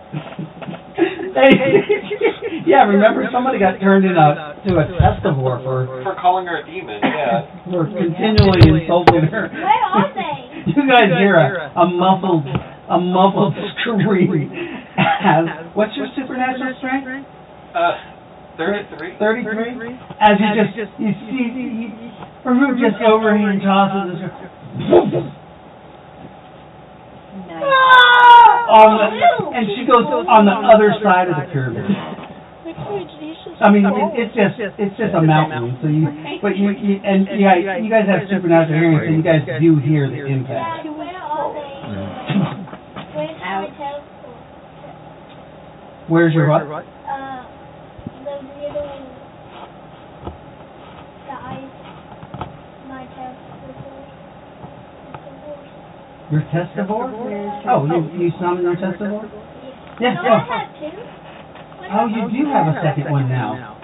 Yeah, remember somebody got turned into a testivore For calling her a demon, yeah. for continually insulting her. Where are they? You guys hear a muffled scream. What's your supernatural strength? 33. 33. As you see, Remove just overhand tosses this. And she goes on the other side of the pyramid. I mean, it's just a mountain. So you guys have supernatural hearing, so you guys do hear the impact. Where are they? Where's my telescope? Where's your what? The little guys. My telescope. Your testivore? Oh, you summon your testivore? Yeah. No, I have two. Oh, you do have a second one now.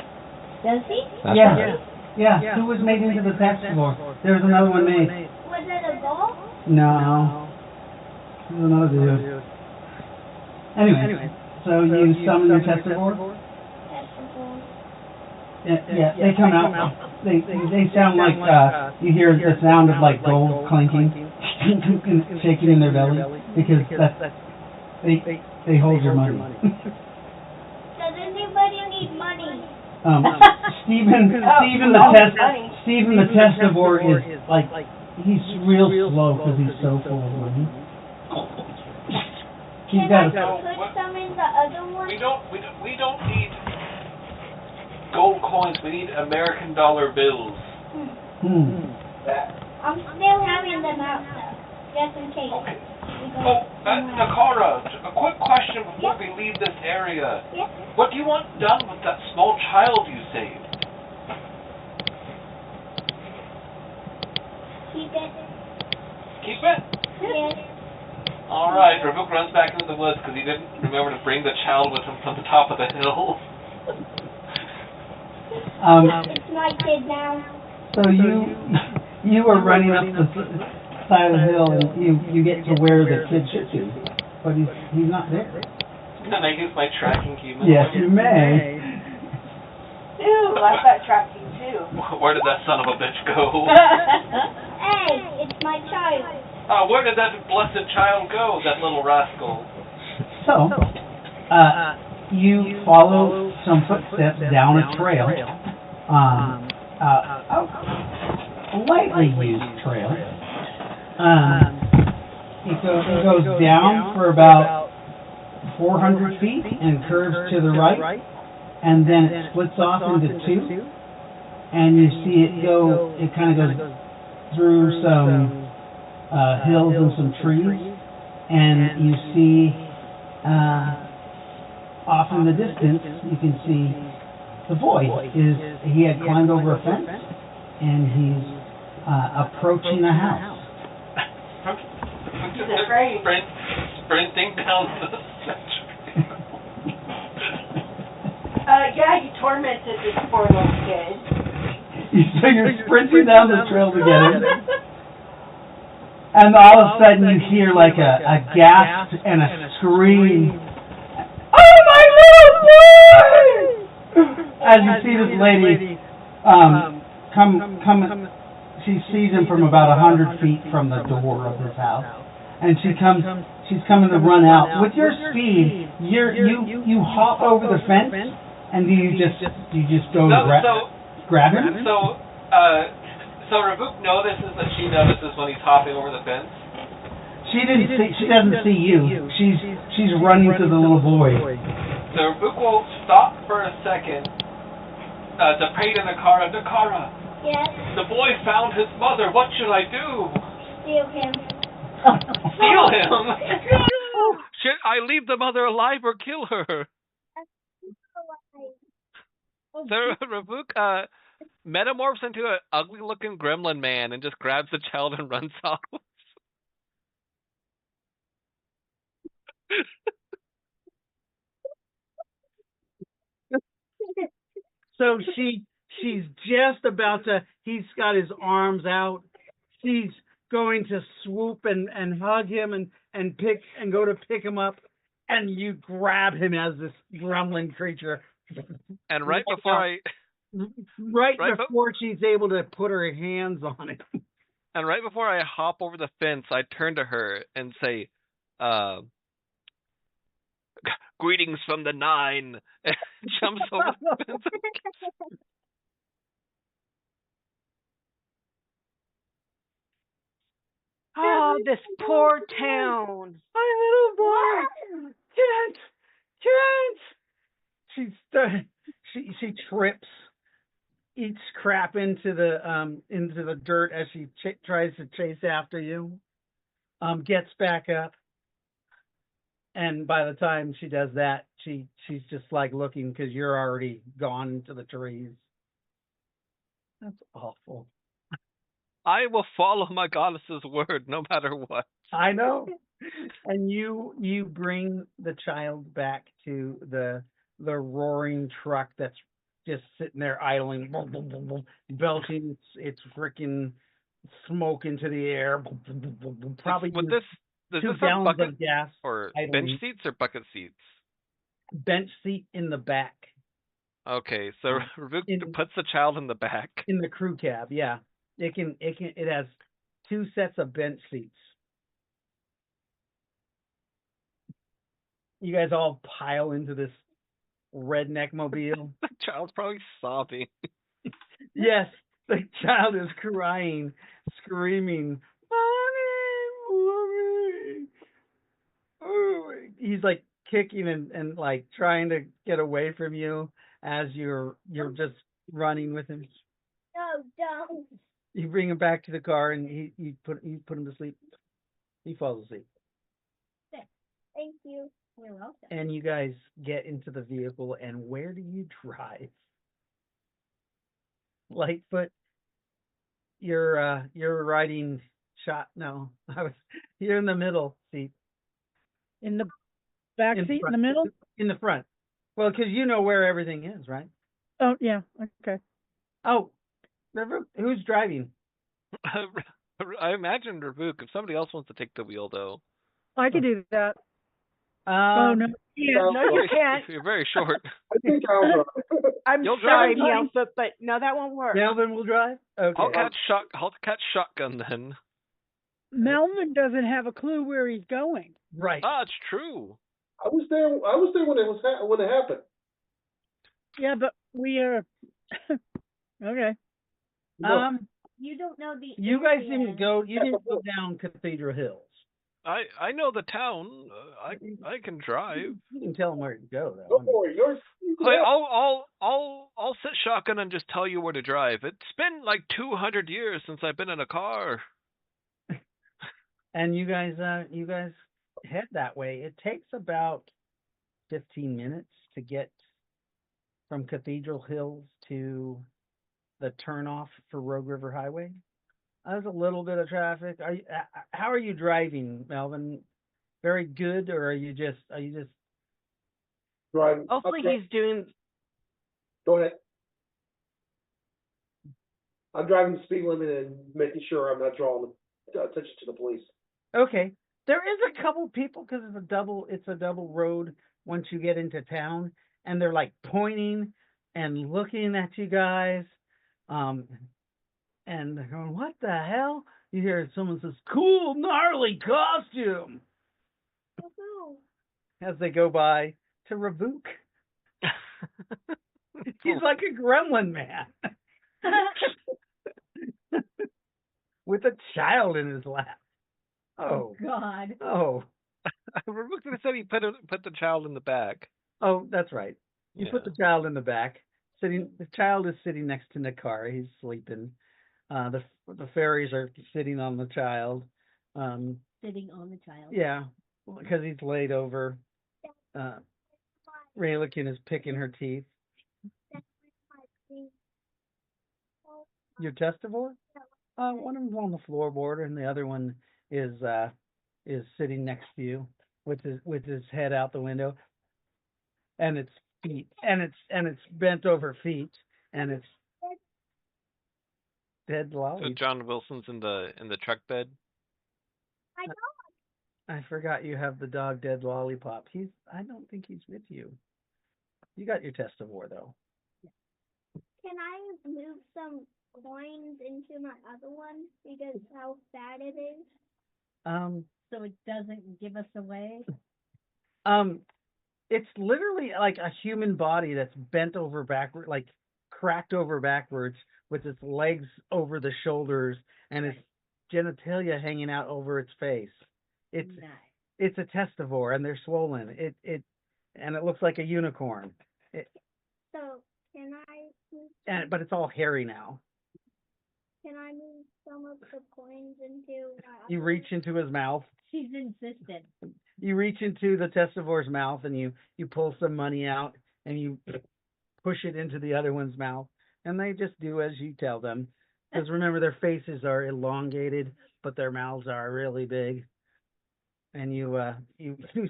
Does he? Yeah. Who was made into the testivore? There was another one made. Was it a ball? No. There was another dude. Anyway, so you summon your testivore? Yeah, they come out. They sound like you hear the sound of like gold clinking, shaking in their belly because they hold your money. Does anybody need money? Steven the testivore is like he's real slow because he's so full of money. He's got put some in the other one? We don't need gold coins. We need American dollar bills. I'm still having them out though, just in case. Okay. Nakara, a quick question before we leave this area. Yes. What do you want done with that small child you saved? Keep it. Keep it? Yes. Alright, Rabuk runs back into the woods because he didn't remember to bring the child with him from the top of the hill. It's my kid now. So you were running up the side of the hill and you get to where the kid should be, but he's not there. Can I use my tracking key? Yes, you may. Ew, I've got tracking too. Where did that son of a bitch go? Hey, it's my child. Where did that blessed child go, that little rascal? So, you follow some footsteps down a trail, a lightly used trail. It goes down for about 400 feet and curves to the right, and then it splits off into two, and you see it kind of goes through some hills and some trees, and you see off in the distance, you can see the boy. He had climbed over a fence, and he's approaching the house. He's afraid. Sprinting down the Yeah, he tormented this poor little kid. So you're sprinting down the trail to get him, and all of a sudden you hear like a gasp and a scream. Oh, my little boy! As you see this lady come, she sees him from about 100 feet from the door of his house, and she's coming to run out. With your speed, you hop over the fence, and you just go grab him. So Ravuk notices that she notices when he's hopping over the fence. She doesn't see you. She's running to the little boy. So Ravuk will stop for a second to pray to Nakara. Nakara, Yes. the boy found his mother. What should I do? Steal him. Steal him? Should I leave the mother alive or kill her? So Ravuk metamorphs into an ugly-looking gremlin man and just grabs the child and runs off. So she's just about to. He's got his arms out. She's going to swoop and hug him and go to pick him up, and you grab him as this gremlin creature. And right before before she's able to put her hands on him. And right before I hop over the fence, I turn to her and say, "Greetings from the 9," and jumps over the fence. Oh, this poor town. My little boy, can't. She trips, eats crap into the dirt as she tries to chase after you. Gets back up, and by the time she does that, she's just like looking because you're already gone into the trees. That's awful. I will follow my goddess's word no matter what. I know. And you bring the child back to the roaring truck that's just sitting there idling, boom, boom, boom, boom, belching its freaking smoke into the air. Boom, boom, boom, boom, boom. Probably With this, does 2 this have gallons bucket of gas. or idling. bench seats or bucket seats? Bench seat in the back. Okay, so Ravuk puts the child in the back. In the crew cab, yeah. It has 2 sets of bench seats. You guys all pile into this redneck mobile. The child's probably sobbing. Yes, the child is crying, screaming, "Mommy, mommy!" Oh, he's like kicking and like trying to get away from you as you're just running with him. No, don't. You bring him back to the car and you put him to sleep. He falls asleep. Thank you. You're welcome. And you guys get into the vehicle, and where do you drive? Lightfoot, you're riding no, you're in the middle seat. In the back seat in the middle? In the front. Well, because you know where everything is, right? Oh, yeah, okay. Oh, who's driving? I imagine Ravuk. If somebody else wants to take the wheel, though. I could do that. Oh, no. You can't. You're very short. I think I'll drive. I'm You'll sorry, drive? Melva, but no, that won't work. Melvin will drive? Okay. I'll catch shotgun then. Melvin doesn't have a clue where he's going. Right. Ah, it's true. I was there when it happened. Yeah, but we are... Okay. You don't know the You guys area. didn't go down Cathedral Hills. I know the town. I can drive. You can tell them where to go, though. Don't worry, I'll sit shotgun and just tell you where to drive. It's been like 200 years since I've been in a car. And you guys head that way. It takes about 15 minutes to get from Cathedral Hills to the turnoff for Rogue River Highway. There's a little bit of traffic. How are you driving, Melvin? Very good, or are you just Driving. Hopefully he's doing. Go ahead. I'm driving the speed limit and making sure I'm not drawing attention to the police. okay? There is a couple people because it's a double road once you get into town, and they're like pointing and looking at you guys, and they're going, "What the hell?" You hear someone says, "Cool, gnarly costume," Woohoo. as they go by to Ravuk. He's like a gremlin man with a child in his lap. Oh God. Oh. Ravuk said he put the child in the back. Oh, that's right. You put Yeah. the child in the back. The child is sitting next to Nakar. He's sleeping. The fairies are sitting on the child. Sitting on the child. Yeah, because he's laid over. Raylikin is picking her teeth. Your testivore? One of them's on the floorboard, and the other one is sitting next to you with his head out the window, and its feet, and it's bent over feet, and it's dead So lolly. John Wilson's in the truck bed. I forgot you have the dog Dead Lollipop. I don't think he's with you. You got your testivore though. Can I move some coins into my other one because how bad it is? So it doesn't give us away? It's literally like a human body that's bent over backward, like cracked over backwards with its legs over the shoulders and its genitalia hanging out over its face. It's a testivore, and they're swollen. And it looks like a unicorn. So can I? But it's all hairy now. Can I move some of the coins into? You reach into his mouth. She's insistent. You reach into the testivore's mouth, and you pull some money out, and you push it into the other one's mouth, and they just do as you tell them. Because remember, their faces are elongated, but their mouths are really big. And you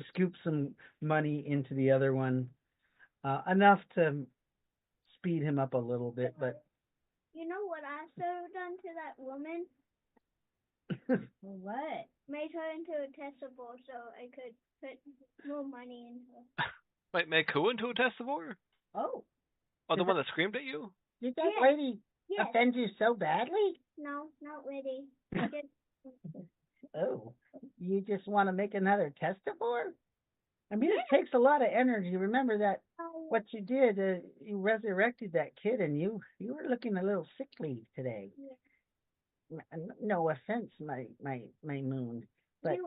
scoop some money into the other one, enough to speed him up a little bit. But you know what I should have done to that woman? What? Made her into a testivore so I could put more money in her. Might make who into a testivore? Oh. Oh, the one that screamed at you? Did that lady offend you so badly? No, not really. Oh, you just want to make another testivore? I mean, it takes a lot of energy. Remember that what you did, you resurrected that kid, and you were looking a little sickly today. Yeah. No offense, my moon, but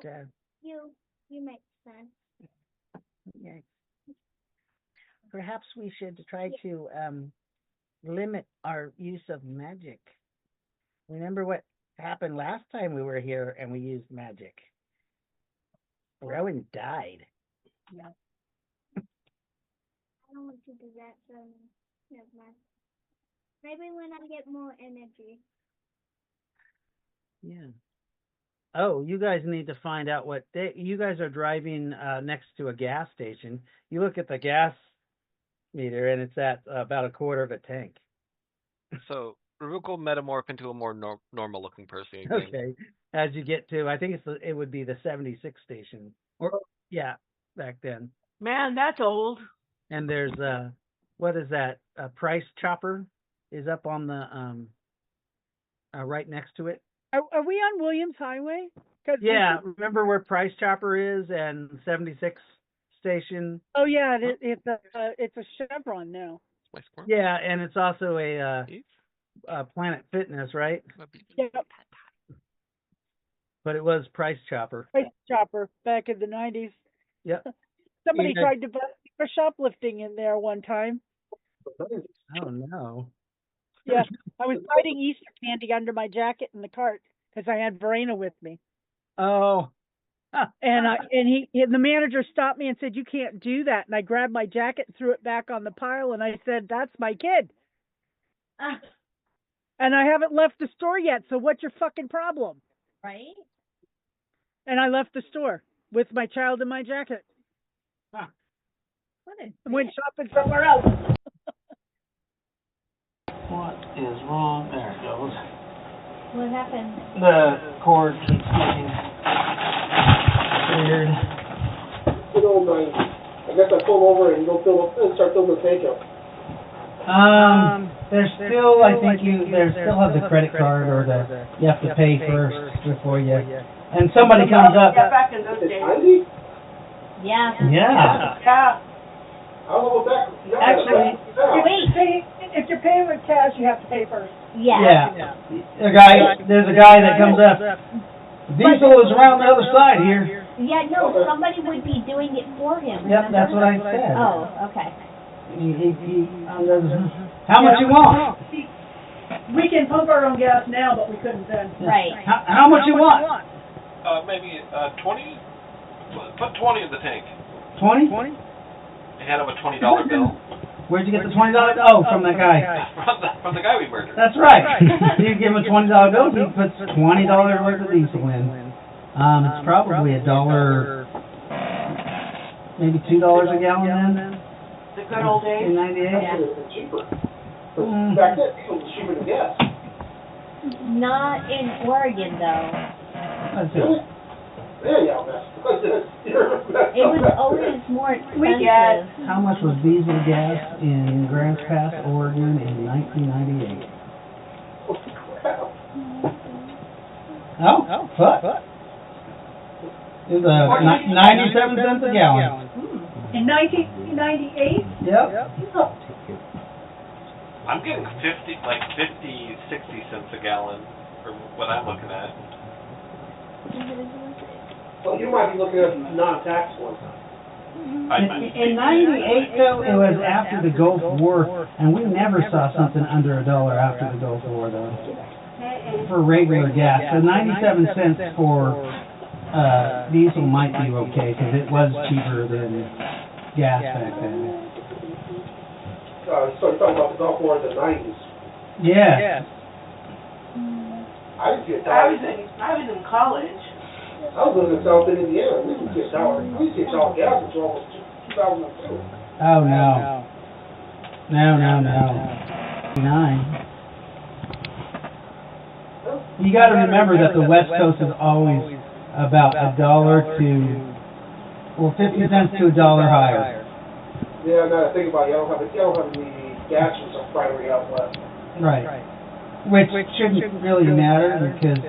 you make sense. Yeah. Perhaps we should try to limit our use of magic. Remember what happened last time we were here and we used magic? Rowan died. Yeah. I don't want to do that, so never mind. Maybe when I get more energy. Yeah. Oh, you guys need to find out what you guys are driving next to a gas station. You look at the gas meter, and it's at about a quarter of a tank. So Ravuk will metamorph into a more normal-looking person again. Okay. As you get to, I think it would be the 76 station, or yeah, back then. Man, that's old. And there's what is that? A price chopper is up on the right next to it. Are we on Williams Highway? Yeah, remember where Price Chopper is and 76 station? Oh yeah, it's a Chevron now. Yeah, and it's also a Planet Fitness, right? Yep. But it was Price Chopper. Price Chopper back in the 90s. Yep. Somebody tried to bust me for shoplifting in there one time. Oh no. Yeah, I was hiding Easter candy under my jacket in the cart because I had Verena with me. Oh, And the manager stopped me and said, "You can't do that." And I grabbed my jacket and threw it back on the pile, and I said, "That's my kid, and I haven't left the store yet. So what's your fucking problem?" Right? And I left the store with my child in my jacket. What a Went shopping somewhere else. What is wrong? There it goes. What happened? The cord keeps getting weird. Good old night. I guess I pull over and go start filling the tank up. There's still, I think there still has a credit card or you have to pay first before you, and somebody comes up. Yeah, back in those It's days. 90? Yeah. Yeah. Yeah. I don't know what that. Actually, Wait. if you're paying with cash, you have to pay first. Yeah. Yeah. There's a guy that comes up. Diesel is around the other side here. Yeah, no, somebody would be doing it for him. Yep, remember? that's what I said. Oh, okay. How much you want? We can pump our own gas now, but we couldn't then. Right. How much you want? Maybe 20. Put 20 in the tank. 20? I had him a $20 bill. Where'd you get the $20? Oh, from that guy. from the guy we murdered. That's right. You give him a $20 bill, he puts $20 worth of diesel in. It's probably $1, maybe $2 a gallon then. The good old days. In '98. It's cheaper. Back then, diesel was cheaper than gas. Not in Oregon, though. Really? Yeah, It was always more expensive. How much was diesel gas in Grants Pass, Oregon in 1998? Oh, what? It was 97 cents a gallon. In 1998? Yep. I'm getting 50, 60 cents a gallon for what I'm looking at. Well, you might be looking at non-tax ones. In '98, though, it was after the Gulf War, and we never saw something under $1 after the Gulf War, though, for regular gas. So 97 cents for diesel might be okay, because it was cheaper than gas back then. So you're talking about the Gulf War in the 90s. Yeah. I didn't get I that. was in college. I was living in South Bend, Indiana. We didn't get $1. We didn't get $1 gas until almost 2002. Oh, no. No. 9. You got to remember that the West Coast is always about $1 to, 50 cents to $1 higher. Yeah, now that I think about it, I don't have any gas as a primary outlet. Right. Which shouldn't really matter because.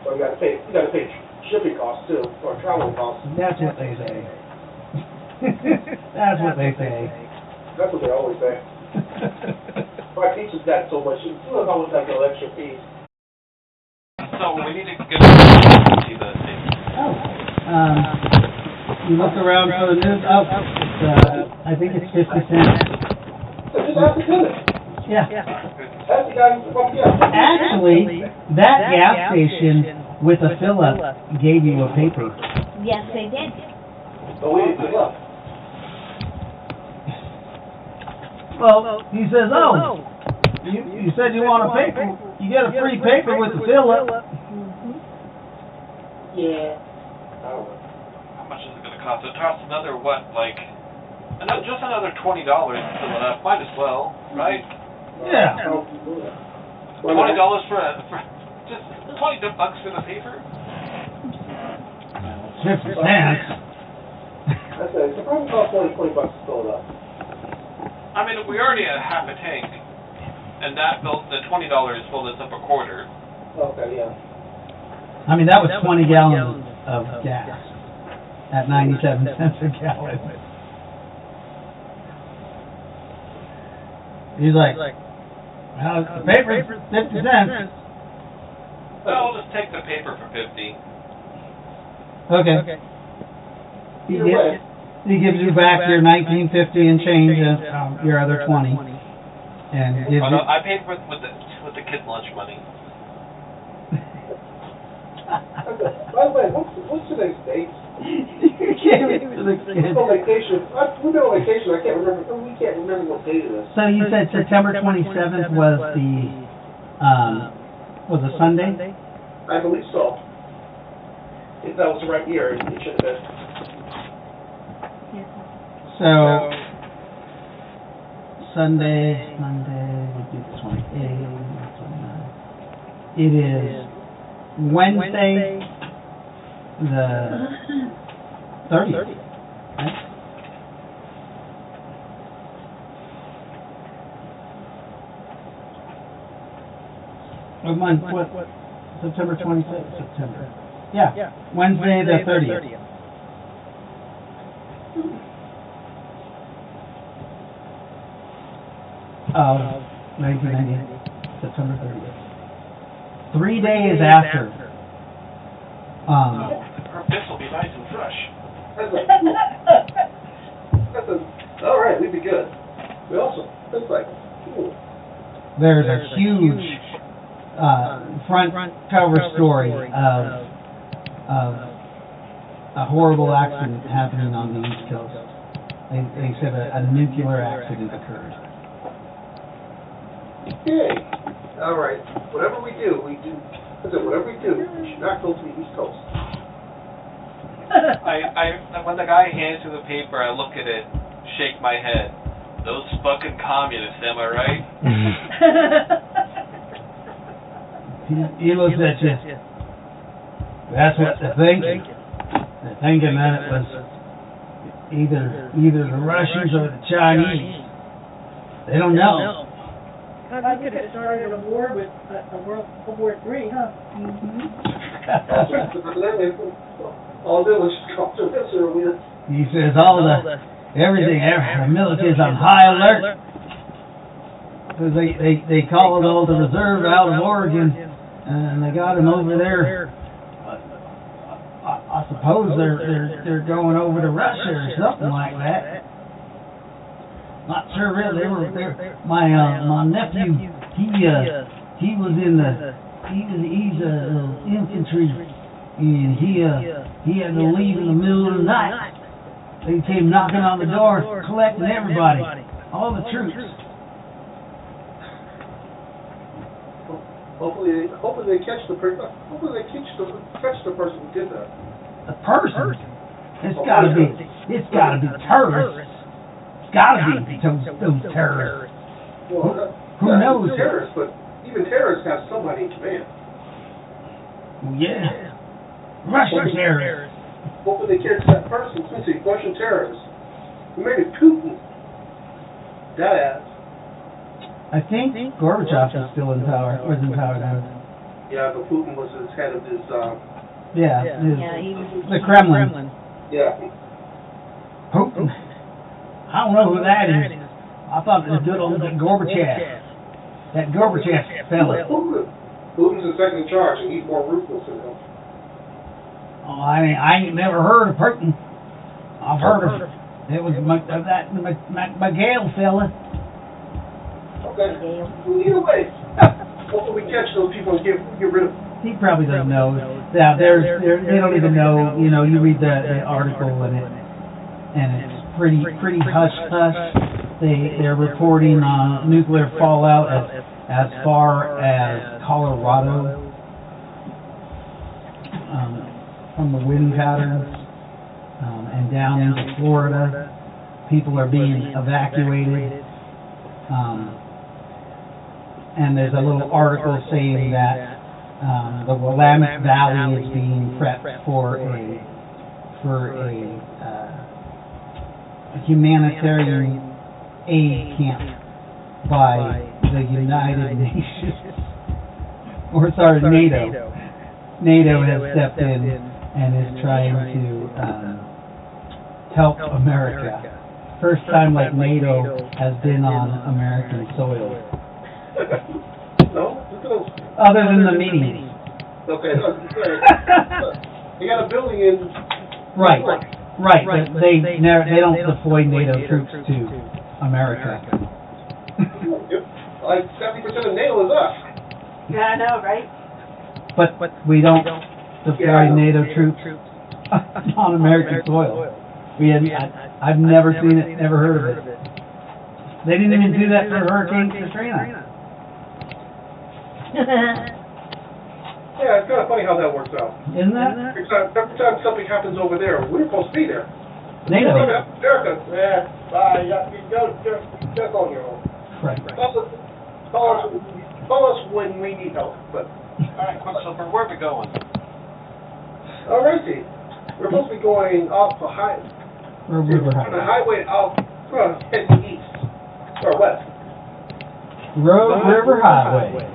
So you got to pay shipping costs too, or travel costs. That's what they say. That's what they say. That's what they always say. My teacher's got so much. She always has no extra fees. So we need to get to see the thing. You look around for the news. Oh, I think it's 50 cents. So just ask the tenant. Yeah. That's the guy who's from gas. Actually, that gas station with a fill-up gave you a paper. Yes, they did. But we didn't fill up. Well, he says, oh, you said you want a paper. You get a free paper with the fill-up. Yeah. I don't know. How much is it going to cost? It costs another, just another $20 to fill it up. Might as well, right? Yeah. $20 for just $20 for the paper? 50 cents. That's it. It probably costs $20 to fill it up. I mean, we already had half a tank, and the $20 filled us up a quarter. Okay, yeah. I mean, that was 20 gallons of gas at 97 cents a gallon. He's like, well, the paper's 50 cents. Well, we'll just take the paper for 50. Okay. He gives you back your 1950 and change and your other 20, and gives you. I paid with the kids' lunch money. By the way, what's today's date? You gave it to the kids. On vacation. We've been on vacation. I can't remember. We can't remember what date it is. So you said September 27th was a Sunday? I believe so. If that was the right year, it should have been. So Sunday would be the 28th, 29th. It is Wednesday, the 30th. Right? What? September 26th. September. Yeah. Wednesday the 30th. Of 1990, September 30th. 3 days after. Our fists will be nice and fresh. All right, we'd be good. We also, it's like, ooh. There's a huge front cover story of a horrible accident happening on the East Coast. They said a nuclear accident occurred. Yay. All right. Whatever we do, we should not go to the East Coast. When the guy hands me the paper, I look at it, shake my head. Those fucking communists, am I right? He looks at you. That's what they're thinking. They're thinking that it was either the Russians or the Chinese. They don't know. God, we could have started a war with World War III, huh? All they was come to this or we. He says everything, the military's on high alert. Because they called all the reserve out of Oregon, and they got him over there. I suppose they're going over to Russia or something like that. Not sure really. My nephew, he was in he's infantry, and he had to leave in the middle of the night. They came knocking on the door, collecting everybody, all the troops. Hopefully they catch the person. Hopefully they catch the person who did that. The person? It's gotta be terrorists. It's gotta be those terrorists. Well, who knows? Terrorists, but even terrorists have somebody in command. Well, yeah. Russian terrorists. Hopefully they catch that person. Let's see, Russian terrorists. Maybe Putin. That ass. I think Gorbachev is still in power. Was in power now. Yeah, but Putin was his head of his. The Kremlin. Yeah. Putin. I don't know who that is. I thought it was good old Gorbachev. That Gorbachev fella. Putin's the second in charge, and he's more ruthless than him. Oh, I ain't never heard of Putin. I've heard of it was that Miguel fella. Okay. Either way, hopefully we catch those people and get rid of them. He probably doesn't know. Yeah, they don't even know. You know, you read the article and it's pretty hush hush. They're reporting nuclear fallout as far as Colorado from the wind patterns and down into Florida. People are being evacuated. And there's a little article saying that the Willamette Valley is being prepped for a humanitarian aid camp by the United Nations, or sorry, NATO. NATO has stepped in and is trying to help America. First time like NATO has been on American soil. No? Other than the meetings. Okay. They got a building in. Right. But they don't deploy NATO troops to America. Like 70% of NATO is us. Yeah, I know, right? But we don't deploy NATO troops on American soil. I've never seen it, never heard of it. They didn't even do that for Hurricane Katrina. Yeah, it's kind of funny how that works out. Isn't that? Every time something happens over there, we're supposed to be there. NATO. America, bye. You go just on your own. Right. Call us when we need help. But All right, Quicksilver, where are we going? alrighty, we're supposed to be going off the highway. River On the Highway. highway out heading east or west. River Highway.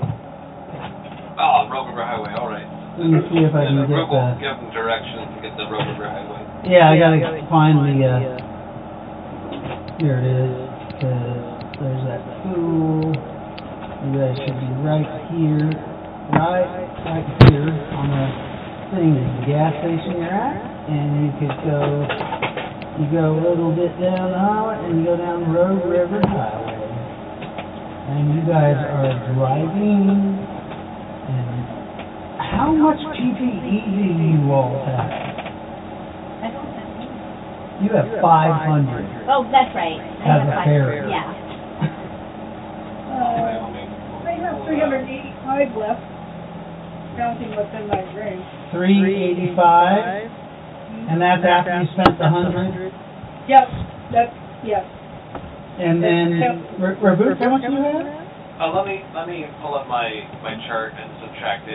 Oh, Road River Highway, all right. Let me see if I can get Google, the... give them directions to get the Road River Highway. Yeah, I gotta find the, here it is, 'cause there's that school. You guys should be right here on the thing, the gas station you're at, and you could go a little bit down the highway, and you go down Road River Highway. And you guys are driving, and how much PPE do you all have? You have 500. Oh, that's right. I As have a 500. pair. Yeah. I have 385 left, counting what's in my drink. 385, and that's after you spent the 100. Yep, yes. And then, Reboot, how much do you have? Let me pull up my chart and subtract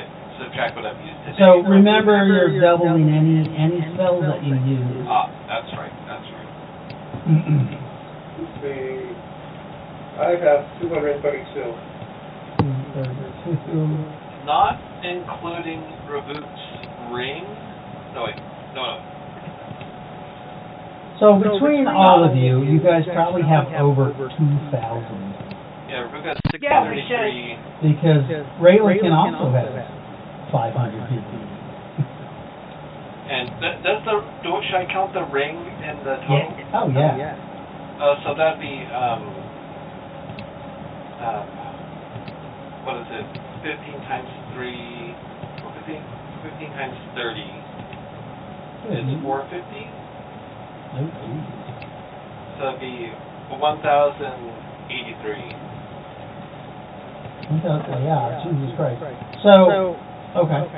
what I've used today. So remember, you're doubling any spells that you use. That's right. Let's see. I have 232. Not including Reboot's ring. No, wait. No. So between all of you, you guys probably have over 2,000. Yeah, Reboot got Yeah, we 633. Because Raylan also has 500 people. And should I count the ring in the total? Yeah. Oh, yeah. So that'd be, what is it? 15 times 3, 15 times 30 is 450? Oh, geez. So that'd be 1,083. Yeah, Jesus Christ. So, okay.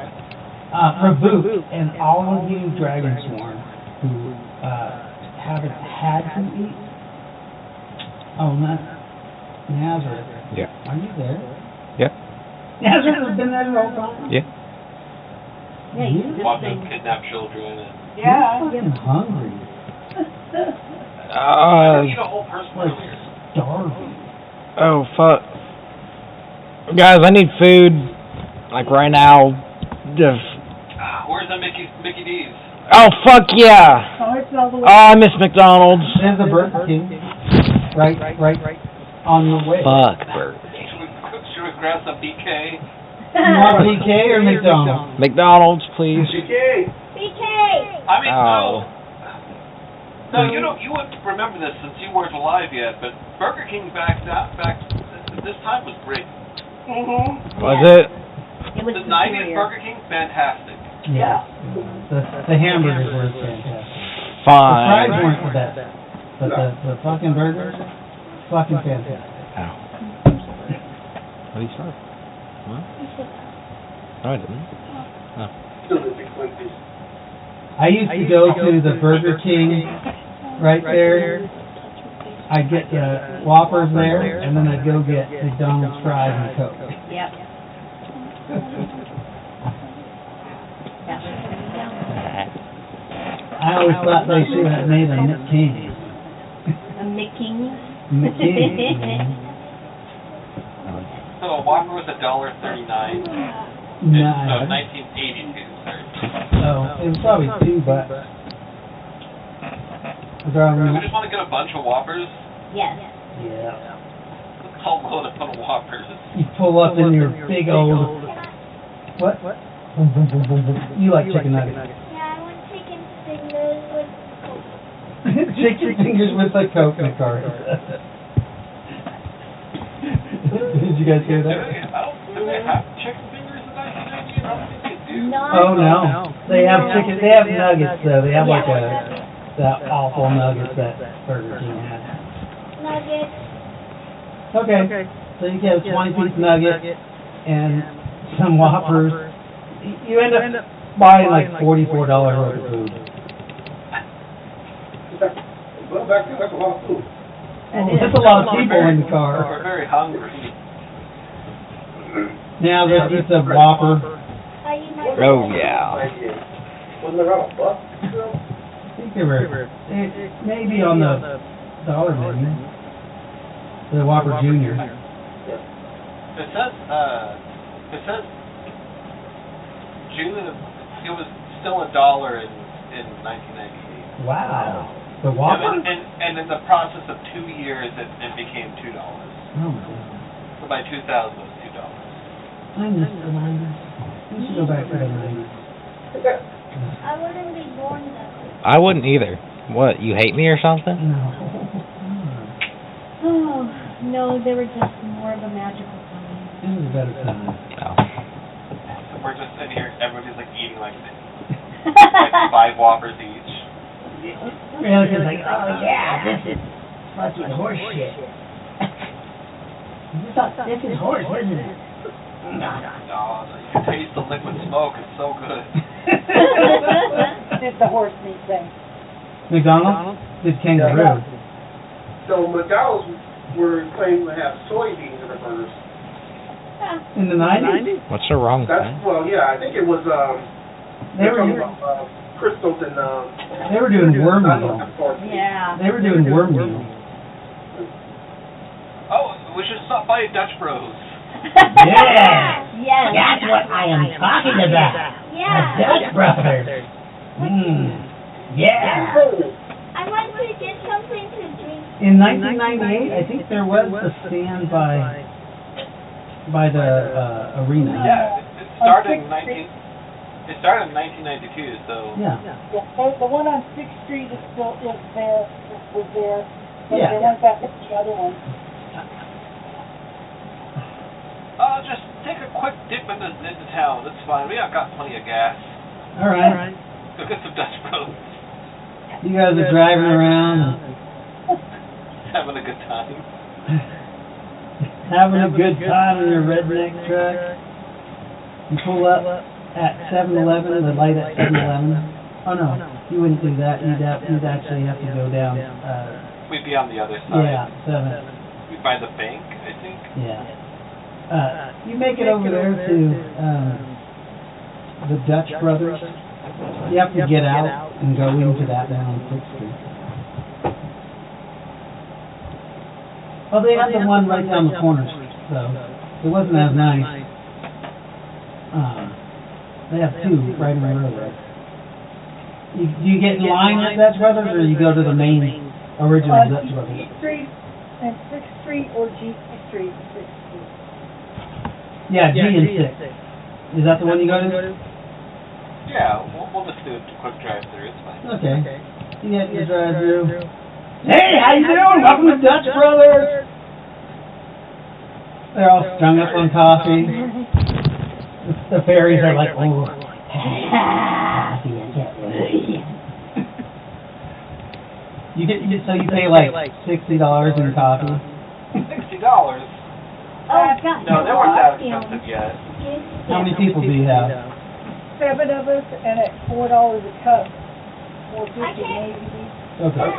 Reboot and all of you Dragonsworn who haven't had to eat. Oh, Nazareth. Yeah. Are you there? Yep. Nazareth has been there the whole time? Yeah. Yeah, you just Watch think. them kidnap children and Yeah. You're fucking hungry. I eat a whole person Like earlier. starving. Oh, fuck. Guys, I need food. Like right now. Just... Where's the Mickey D's? Oh, fuck yeah. Oh, it's all the way. Oh, I miss McDonald's. There's the Burger King. Right on your way. Fuck Burger King. Should we grab some BK? You want BK or McDonald's? McDonald's, please. BK! BK! I mean, Oh. No, you wouldn't remember this since you weren't alive yet, but Burger King back this time was great. Was it? It was The 90s superior. Burger King, fantastic. Yeah. The hamburgers were fantastic. The Fine. fries weren't the best. But the fucking burgers, fucking fantastic. Ow. What are you saying? What? No, I didn't. Still the big Twinkies. I used to go to the Burger King right there. I'd get the Whoppers there, and then I'd go get McDonald's fries and Coke. Yep. I always thought they should have made a McKinney. A McKinney. McKinney. So a Whopper was $1.39. Nice. 1982, sorry. So it was probably $2. We just want to get a bunch of Whoppers. Yes. Yeah. I'll load up on Whoppers. You pull up in your big old. What? You like chicken nuggets? Yeah, I want chicken fingers with Coke. Chicken fingers with a Coke card. Did you guys hear that? Do they have chicken fingers in 1990? I don't think they do. Oh no, they have chicken. They have nuggets though. They have like that awful nuggets that Burger King has. Nuggets. Okay. So you get a 20-piece nugget and some Whoppers. You end up buying like $44 worth of food. Well, back then, that's a lot of food. That's a lot of people in the car. We're very hungry. Now let's eat the Whopper. Oh yeah. Wasn't there a bus? I think they were maybe on the dollar menu. The Whopper Junior. It says June. It was still $1 in 1998. Wow. The Whopper? And in the process of 2 years, it became $2. Oh my God. So by 2000, it was $2. I miss the 90s. We should go back to the 90s. I wouldn't be born though. I wouldn't either. What, you hate me or something? No. Oh, no, they were just more of a magical time. It was a better time. Oh. So we're just sitting here, everybody's like eating like 5 Whoppers each. Really, it's like, oh yeah, this is fucking horse shit. This is horse, isn't it? Oh, you can taste the liquid smoke. It's so good. It's the horse meat thing. McDonald's did kangaroo. So McDonald's were claiming to have soybeans in their burgers. In the 90s? What's so wrong with that? Well, yeah, I think it was. They were crystals and. They were doing worm meal. Yeah. They were doing worm meal. Oh, we should stop by Dutch Bros. Yeah. Yes. That's what I am talking about. Yeah. Dutch Brothers. Yeah. I want to get something to drink. In 1998, I think there was a stand by the arena. Yeah, it started in 1992, so. Yeah. The one on 6th Street is still was there. But Yeah. they went back to the other one. Just take a quick dip into town. That's fine. We got plenty of gas. All right. Go get some Dutch Bros. You guys are driving around, Having a good time. having a good time in your redneck truck. You pull up at 7-Eleven, the light at 7-Eleven. Oh no, you wouldn't do that. You'd actually have to go down. We'd be on the other side. Yeah, 7. We'd by the bank, I think. Yeah. You make it over there to the Dutch Brothers. You have to get out and go into that down on 6th Street. Oh, they had the one right down the corner, so it wasn't as nice. They have 2 right in the row there. Do you get in line at Dutch Brothers, or you go to the main original Dutch Brothers? G Street and 6th Street or G Street, 6th Street. Yeah, G and 6. Is that the one you go to? Yeah, we'll just do a quick drive-through. It's fine. Okay. You get your drive-through. Hey, how you doing? Welcome to Dutch Brothers. They're all strung up on coffee. The fairies are like, oh. You pay like $60 in coffee. $60? No, they weren't that expensive yet. How many people do you have? 7 of us, and at $4 a cup. $4.50 maybe. Okay.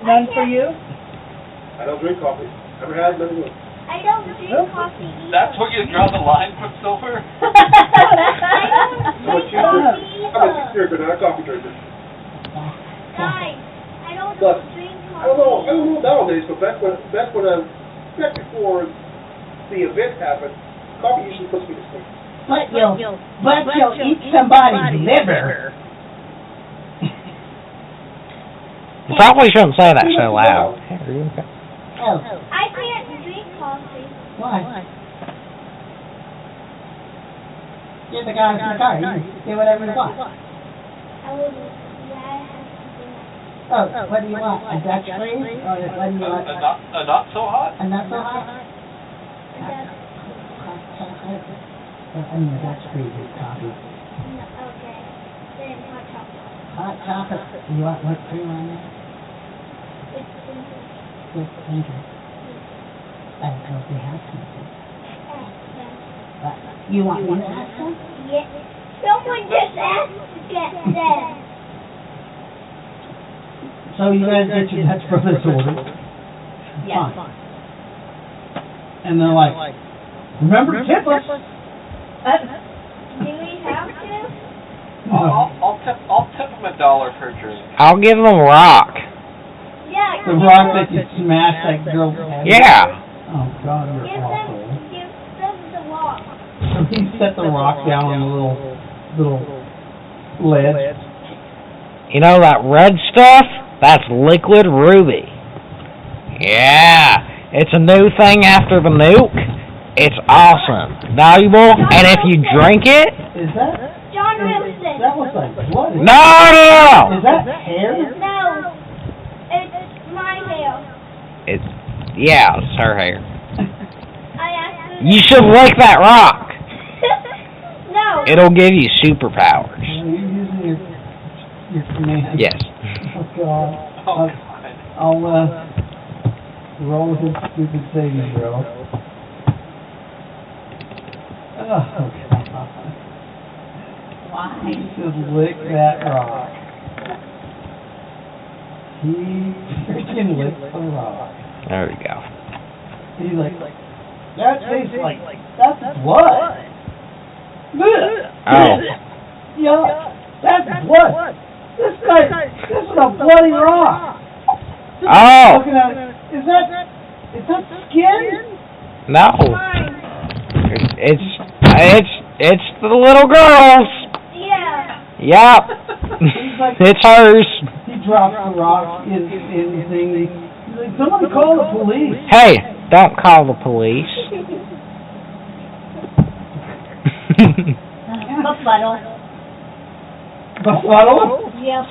None for you? I don't drink coffee. Never had, never will. I don't drink coffee either. That's where you draw the line, Quicksilver? I don't drink coffee I'm a tea either. drinker, not a coffee drinker. Guys, I don't But, drink I don't know coffee. nowadays, but back before the event happened, coffee usually puts me to sleep. But you'll eat somebody's liver. You probably shouldn't say that so loud. Oh, I can't drink coffee. why? You're the guy in the car. You do whatever you want. I would, yeah, I have to do that. Oh, what do you want? A Dutch freeze? Or what do you want? A not so hot? A not so hot? That's I mean, that's pretty good coffee. No, okay. Then hot chocolate. Hot chocolate. You want what cream on it? It's simple. Yes, thank you. I don't know if they have something. You want me to have some? Yes. Someone just asked to get them. So you guys get your Dutch Brothers order. Yes. Fine. And they're like, remember to tip us. Do we have to? I'll tip him $1 per drink. I'll give them a rock. Yeah. The rock that you smashed that girl's head. Yeah. Oh God, you're awful. Give them the rock. So he set the rock down on the little ledge. You know that red stuff? That's liquid ruby. Yeah. It's a new thing after the nuke. It's awesome. Valuable. And if you drink it... Is that... John Wilson. That looks like blood. No! Is that hair? No. It's my hair. Yeah, it's her hair. I asked You should lick that rock. No. It'll give you superpowers. Are you using your command? Yes. Oh God. I'll roll with this stupid saving throw. Oh God. Why? Just lick that rock. He freaking licked the rock. There we go. He's like, that tastes like, that's blood. Oh. Yeah, that's blood. This is a bloody rock. Oh. Looking at it, is that skin? No. It's the little girl's. Yeah. Yep. It's hers. He drops the rock in the thing. He's like, somebody call the police. Hey, don't call the police. Befuddle. Befuddle? Yep.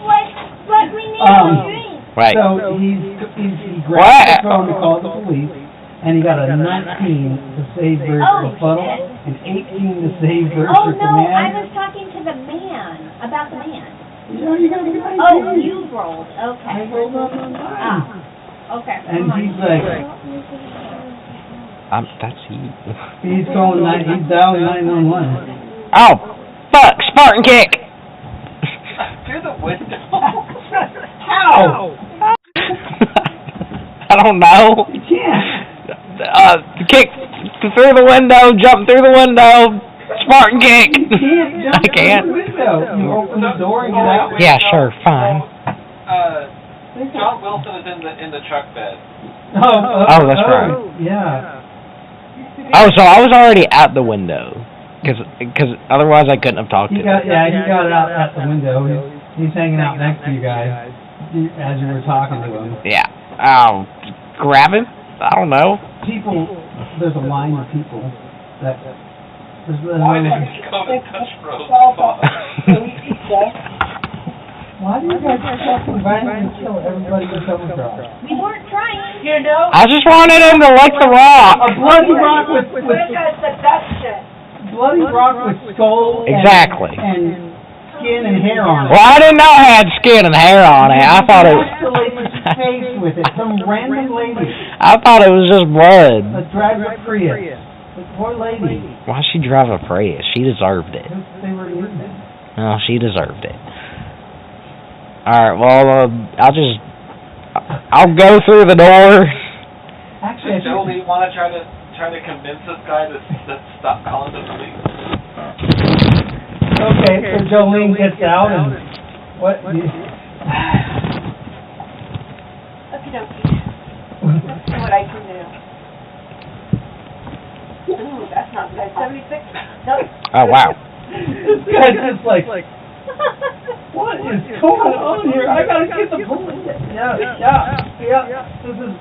What we need a drink. Right. So he grabs the phone to call the police, and he got a 19 to save versus Befuddle, and 18 to save versus Oh, no, Command. I was talking to the man, about the man. Yeah, you got a good idea. Oh, you rolled, okay. I rolled on the line. Okay. And he's like, That's you. he's calling he's dialing 911. Oh, fuck, Spartan kick. Through the window. How? I don't know. You can't. Kick through the window, jump through the window, Spartan kick. You can't jump I can't. through the window. You open the door and get out. Yeah, sure, fine. John Wilson is in the truck bed. Oh, that's right. Yeah. Oh, so I was already at the window, because otherwise I couldn't have talked to He him. got it out at the window. He's hanging out next to you guys as you were talking to him. Yeah. Grab him? I don't know. People, there's a line of people that. Why did you come and touch Rose? Why do you guys fucking violently kill everybody you come across? We weren't trying. You know? I just wanted him to lick the rock. A bloody rock with seduction. bloody rock with skull Exactly. and skin and hair on it. Well, I didn't know it had skin and hair on it. I thought it was... face with it. Some random lady. I thought it was just blood. A driver Prius. The poor lady. Why'd she drive a Prius? She deserved it. They were using it. No, she deserved it. Alright, well, I'll go through the door. Actually, Joe, do you want to try to convince this guy to stop calling the police? okay, so Jolene gets out and what? Okie dokie. Let's see what I can do. Ooh, that's not good. 76? Nope. Oh, wow. This guy's just like, what is going on here? I gotta get the police. Yeah. This is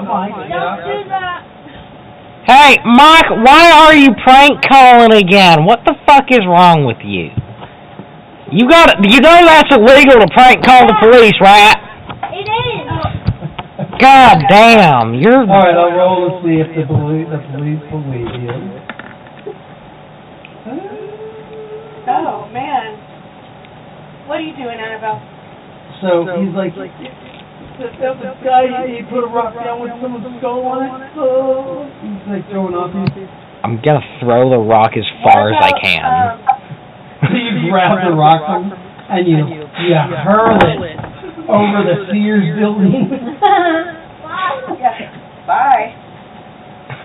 Mike. Don't do that. Hey, Mike, why are you prank calling again? What the fuck is wrong with you? You know that's illegal to prank call the police, right? It is. God damn, you're... Alright, I'll roll to see if the police believe you. Oh man. What are you doing, Annabelle? So he's like, the guy, he put a rock down with someone's skull on it. Oh. He's like throwing off. I'm gonna throw the rock as far as I can. So you grab the rock and you hurl it over the Sears building. Bye. Yeah. Bye.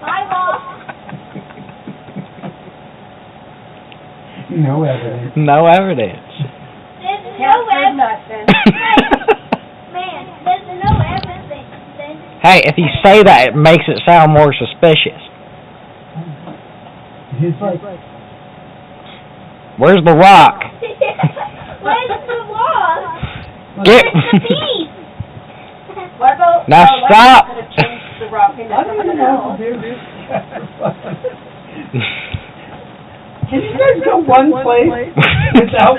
Bye, Bob. No evidence. No evidence. There's Can't no prove evidence. nothing. Man, there's no evidence. Hey, if you say that, it makes it sound more suspicious. He's like, where's the rock? Where's the wall? Get. Where's the beef? What about Now stop. Could have changed the rock into I don't something even know else. what to do. Can you guys go one place without?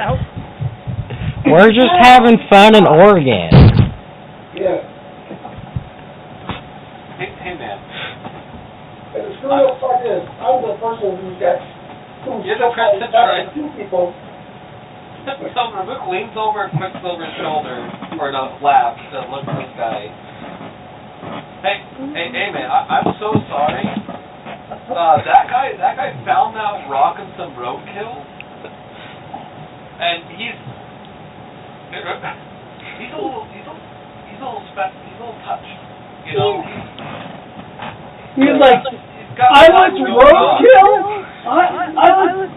We're just having fun in Oregon. Yeah. Hey man. And the screw up part is, I'm the person who got You're the person, right? two people. So Rook leans over Quicksilver's shoulder, or not, laughs, and looks at this guy. Hey man, I'm so sorry. That guy found that rock in some roadkill, and he's a little touched, you know. He's like, I was roadkill. I was.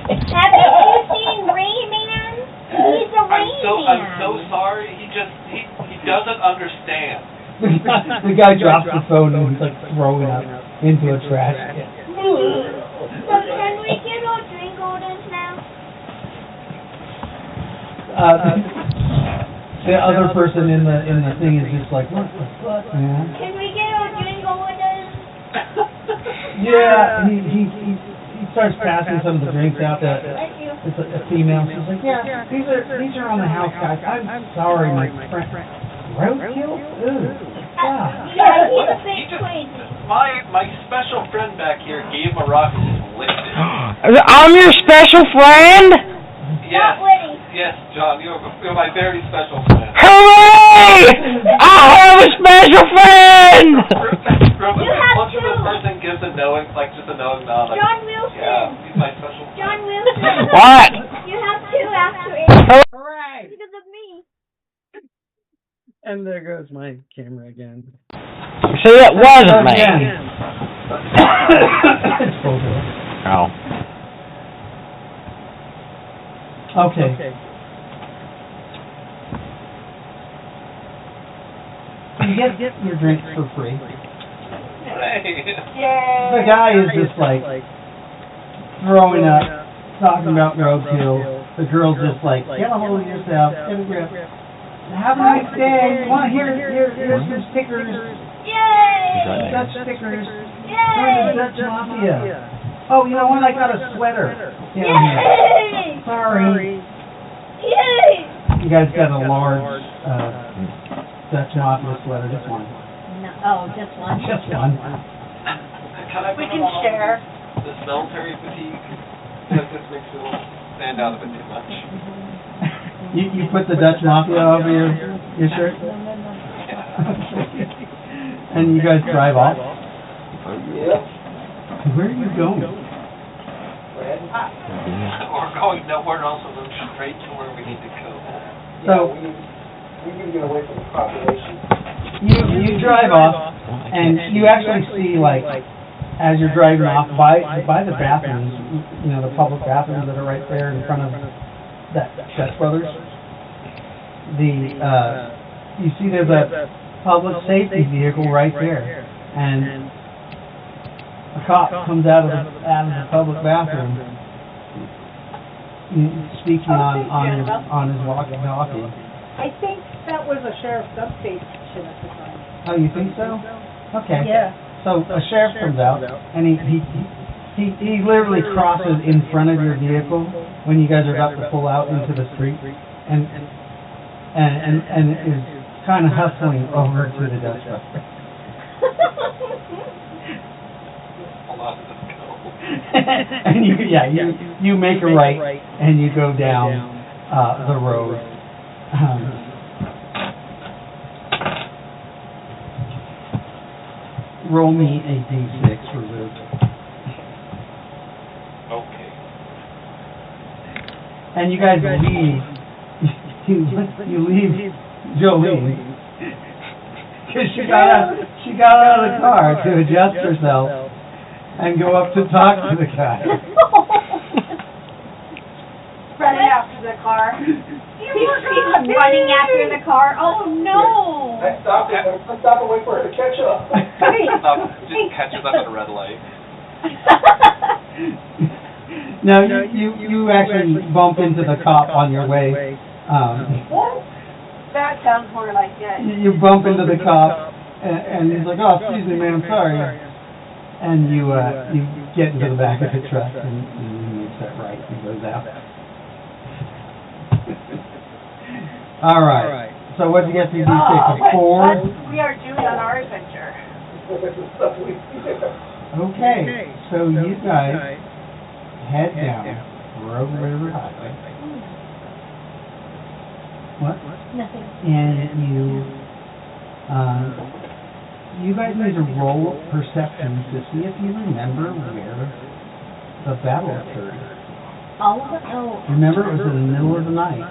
Haven't you seen Rain Man? He's a Rain Man. I'm so sorry. He doesn't understand. The guy drops the phone and he's like throwing it into a trash can. So can we get our drink orders now? The other person in the thing is just like, what the fuck, man? Can we get our drink orders? Yeah, he starts passing some of the drinks out to Thank you. it's a female. She's like, yeah, these are on the house, guys. I'm sorry, my friend. Roadkill? Ooh, yeah. Yeah, he's a bit crazy. My special friend back here gave him a rock and just licked it. I'm your special friend? Yes, Not Woody. yes, John, you're my very special friend. Hooray! I have a special friend! You have Once two. the person gives a knowing, like just a knowing nod, like, John Wilson. yeah, he's my special friend. John Wilson. What? You have two after it. Hooray! Because of me. And there goes my camera again. See, it wasn't me. Oh. Okay. You get your drinks for free. Yay. The guy is just like throwing up, talking about roadkill. The girl's just like, get a hold of yourself, get a grip. Have a nice day. Here's some stickers. Yay! Dutch stickers. Yay! From the Dutch Mafia. Oh, you know what? I got a sweater down here. Yay! Sorry. Yay! You guys got a large Dutch Mafia sweater. Just one. No, oh, just one. Just one. Can I We put can on share. this military fatigue? Because this makes it stand out a bit too much. You put the Dutch Mafia over your shirt? And you guys drive off? Yep. Where are you going? We're going nowhere else, we're going straight to where we need to go. So we need to get away from the population. you drive off, and you actually see, like, as you're driving off by the bathrooms, you know, the public bathrooms that are right there in front of that Dutch Brothers. You see there's a public safety vehicle right there, and a cop comes out of the public bathroom, speaking on his walkie-talkie. I think that was a sheriff's substation at the time. Oh, you think so? Okay. Yeah. So a sheriff comes out, and he literally crosses in front of your vehicle when you guys are about to pull out into the street, and is kind of hustling over to the Dutch Brothers. And you make a right, and you go down the road. Roll me a d6 for this. Okay. And you guys leave. You leave Jolene. Because she got out of the car to adjust herself and go up to talk to the guy. Running after the car. She's running after the car. Oh no! Let's stop and wait for her to catch up. Just catches up at a red light. No, you actually bump into the cop on your way. That sounds more like it. You bump into the cop, and he's like, "Oh, excuse me, man, I'm sorry." And you get into the back of the truck, and he makes that right and goes out. All right. So what did you get to do? A 4? We are due on our adventure. Okay. So you guys head down Rogue River Highway. What? Nothing. And you guys need to roll perception to see if you remember where the battle occurred. All of it? Oh. Remember, it was in the middle of the night.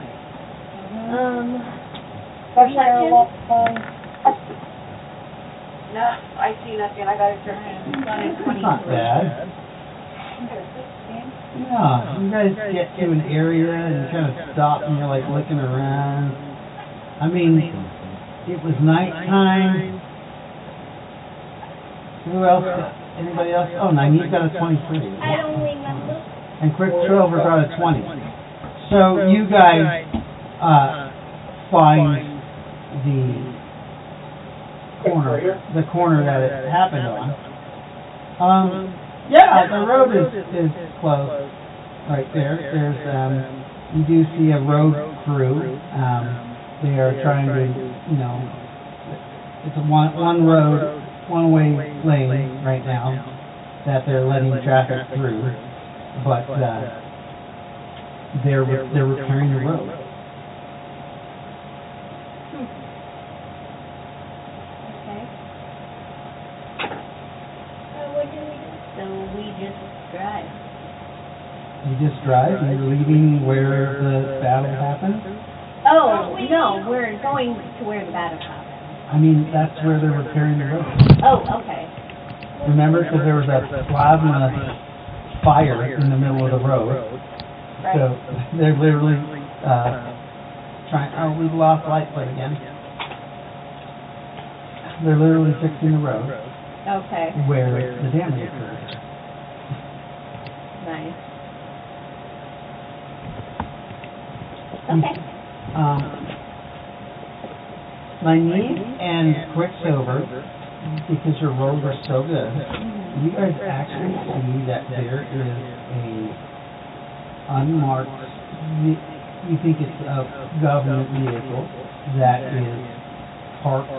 Perception? No, I see nothing. I got a 13. It's not bad. Yeah, you guys get to an area and you kind of stop and you're like looking around. I mean, it was nighttime. Who else? Anybody else? Oh, Nynaeve got a 23. I don't remember. And Quicksilver got a 20. So you guys find the corner that it happened on. Yeah, the road is closed right there. There's you do see a road crew. They are trying to, it's a one road, one-way lane right now that they're letting traffic through, but they're repairing the road. Okay. What do we do? So we just drive. You just drive, and you're leaving where the battle happened? Oh, no, we're going to where the battle happened. I mean, that's where they're repairing the road. Oh, okay. Remember, because there was a plasma fire in the middle of the road. Right. So they're literally trying, we've lost Lightfoot again. They're literally fixing the road. Okay. Where the damage occurred. Nice. Okay. Nynaeve and Quicksilver, because your rolls are so good, you guys actually see that there is a unmarked, you think it's a government vehicle that is parked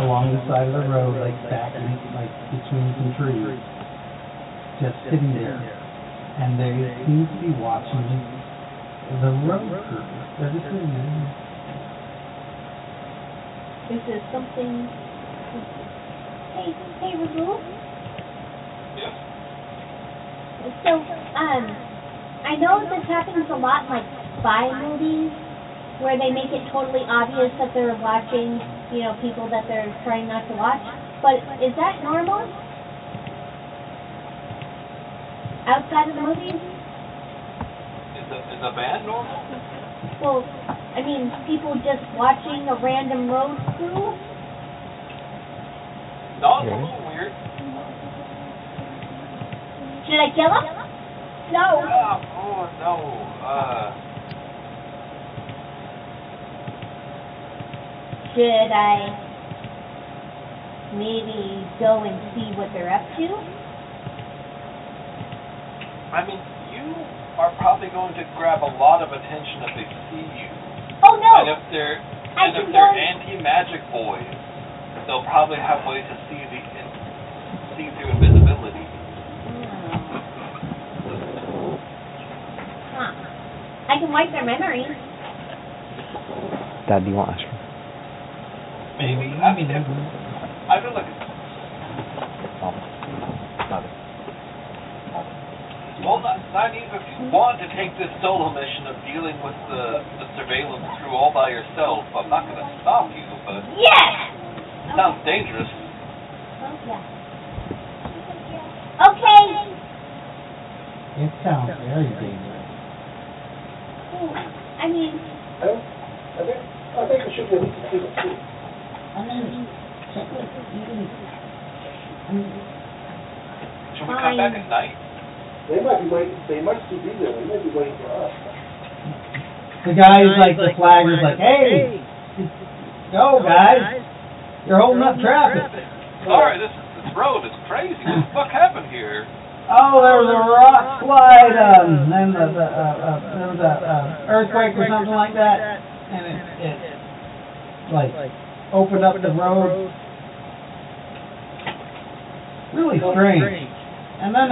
along the side of the road, like backing, like between some trees, just sitting there. And they seem to be watching the road crew. They're just sitting there. Is there something? Hey, Ragu? Yes. So, I know this happens a lot in like spy movies where they make it totally obvious that they're watching, people that they're trying not to watch. But is that normal? Outside of the movies? Is a band normal? Well, I mean, people just watching a random road crew? No, it's a little weird. Should I kill him? No. Oh, no. Should I maybe go and see what they're up to? I mean, you are probably going to grab a lot of attention if they see you. Oh no! And if they're anti-magic boys, they'll probably have ways to see through invisibility. I can wipe their memory. Dad, do you want ice cream? Maybe. I mean, I feel like. Well, I mean, if you want to take this solo mission of dealing with the surveillance crew all by yourself, I'm not going to stop you, but... Yes! It sounds dangerous. Oh, yeah. Okay. It sounds very dangerous. I mean... I think it should be at least a two. Should we come back at night? They might be waiting. They might still be there. They might be waiting for us. The guy's like, the flagger's like, hey, go guys, you're holding up traffic. Sorry, this road is crazy. What the fuck happened here? Oh, there was a rock slide, then there was a earthquake or something like that, and it like opened up the road. Really strange. And then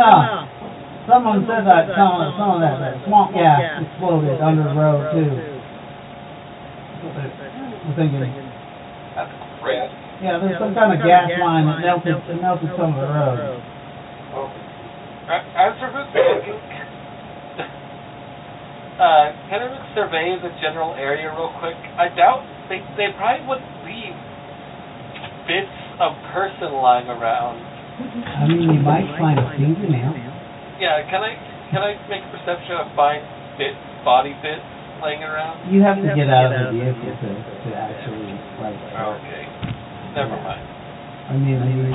someone said that some of that swamp gas exploded under the road too. I'm thinking. That's crazy. Yeah, there's some kind of gas line that melted some of the road. As for can I survey the general area real quick? I doubt they probably wouldn't leave bits of person lying around. I mean, you might find a fingernail. Yeah, can I make a perception of find body bits laying around? You have to get out of the vehicle to actually like. Okay, never mind. I mean, you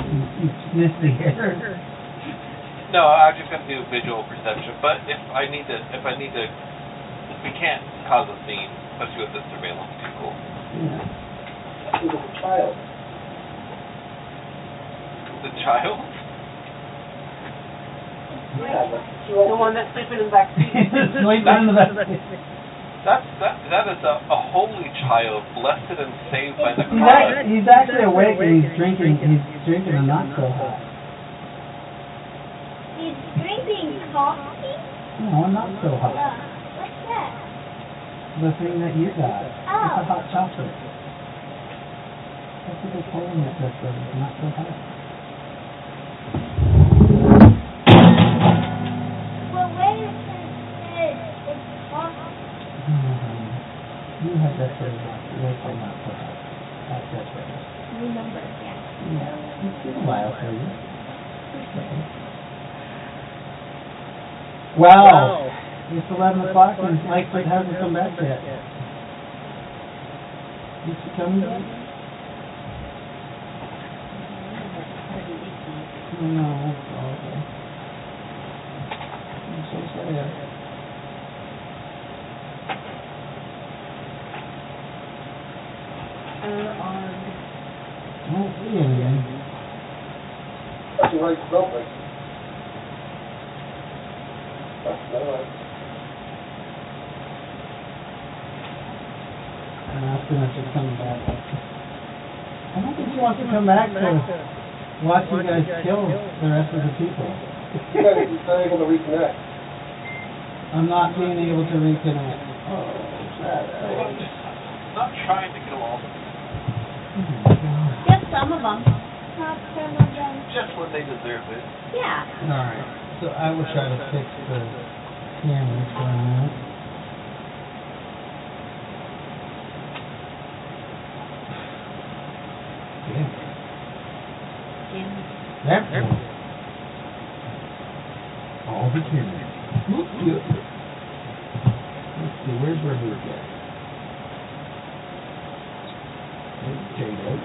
missed the air. No, I'm just gonna do visual perception. But if we can't cause a scene, especially with this surveillance people. Yeah. It was a child. The child? Yeah, The one that's sleeping in the back seat. Sleeping in the back seat. That is a holy child, blessed and saved by the cross. He's actually awake and he's drinking a not so hot. He's drinking coffee? No, not so hot. What's that? The thing that you got. Oh. It's a hot chocolate. That's what they told him that this was not so hot. Well, wait a minute. It's coffee. You had that sort of not so hot. That's right. Remember, yeah. Yeah, it's been a while for you. Okay. Wow. It's 11 o'clock and Lightfoot hasn't come back yet. Is he coming yet? No. Okay. I'm so sad. I don't see anything. That's the right building. That's nice. I'm asking if she's coming back. I don't think she wants to come back to watch you guys kill the rest of the people. He's not able to reconnect. I'm not being able to reconnect. Oh, sad. I'm not trying to kill all of them. Just some of them. Not some of them. Just when they deserve it. Yeah. Alright, so I will try to fix the cameras for a minute. Yeah. That's it. All the cameras. Look good. Let's see, where's Resurrect at? Cameras.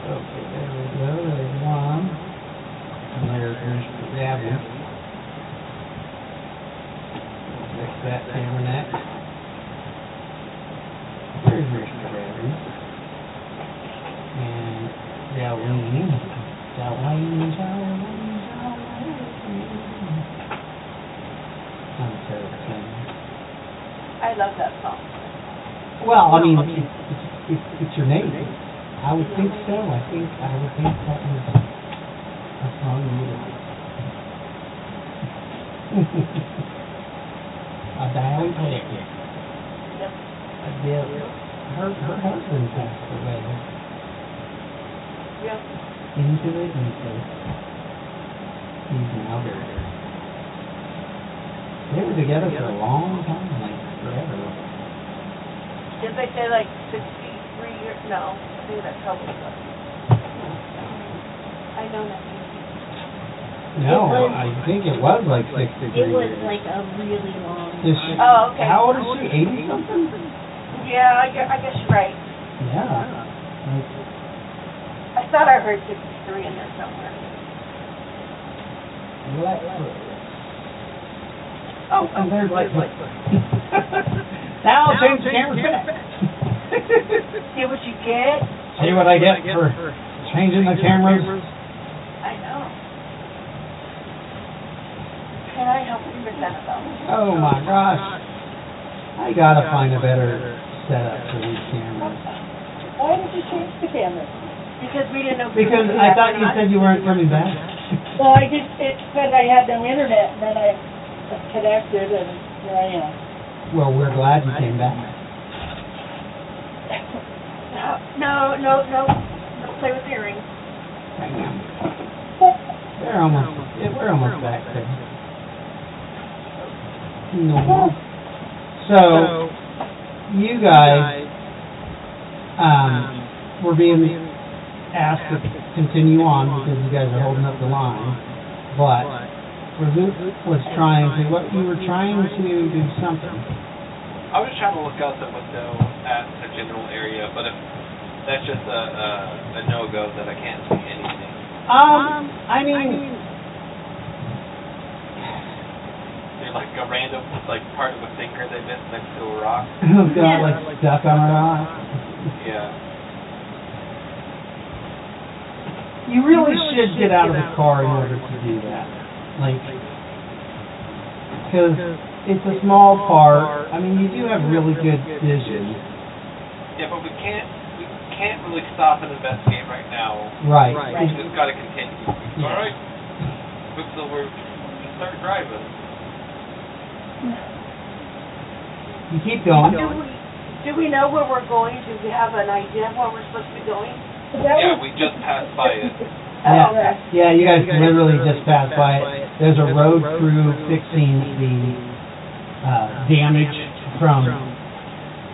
Okay, there we go. There's one. And there's Mr. Gavin. Fix that camera next. There's Mr. Gavin. And Jolene. I'm terrible singer. I love that song. Well, I mean, it's your name. I would think so. I would think that was a strong move. A down pick. Yeah. Her husband passed away. Yep. Into it, and so he's now there. They were together for a long time, like forever. Did they say like 63 years? No, I think that's probably stuff. I know nothing. No, I think it was like 63 It was years. like a really long Is she, Oh, okay. How old is she? 80 something? Yeah, I guess you're right. Yeah. Like, I thought I heard 63 in there somewhere. oh, and there's like. Now I'll change the camera back. See what you get? See what I get for changing the cameras? I know. Can I help you with that though? Oh my gosh. I gotta find a better setup for these cameras. Why did you change the camera? Because we didn't know. Because I thought you said you weren't coming back. Well, it said I had no internet, and then I connected, and here I am. Well, we're glad you came back. No. Don't play with earrings. We're almost back there. No. So, you guys were being asked to continue on because you guys are holding up the line, but Resurrect was trying to, you were trying to do something. I was trying to look out the window at the general area, but if that's just a no-go, then I can't see anything. I mean, There's like a random, like part of a finger they missed next to a rock. oh god, like stuck on a rock. Yeah. You really should get out of the car in order to do that. Like, because it's a small part. I mean, you do have really good vision. Yeah, but we can't really stop and investigate right now. Right. We just got to continue. Yeah. All right. Quicksilver, start driving. You keep going. Do we know where we're going? Do we have an idea of where we're supposed to be going? Yeah, we just passed by it. Yeah, you guys literally just passed by it. There's a road crew fixing the damage from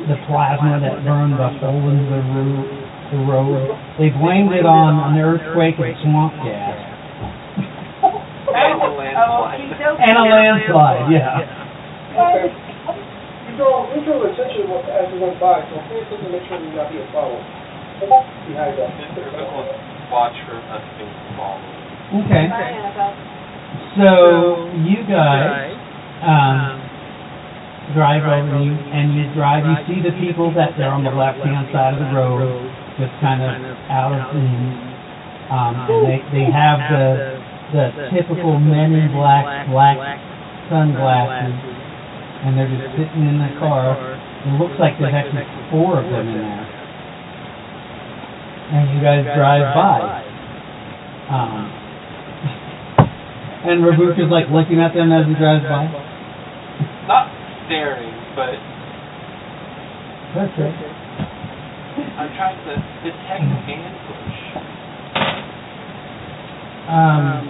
the plasma that burned the hole in the road. They blamed it on an earthquake and swamp gas. And a landslide. And a landslide, yeah. We drove attention as we went by, so pay attention to make sure we're not being followed. Behind us. Watch for us being followed. Okay. So you guys drive over and you drive. You see the people that they're on the left-hand side of the road, just kind of out of the. They have the typical Men in Black sunglasses, and they're just sitting in the car. It looks like there's actually 4 of them in there. And you guys drive by. And Resurrect is like looking at them as he drives by. Not staring, but Okay. I'm trying to detect ambush. I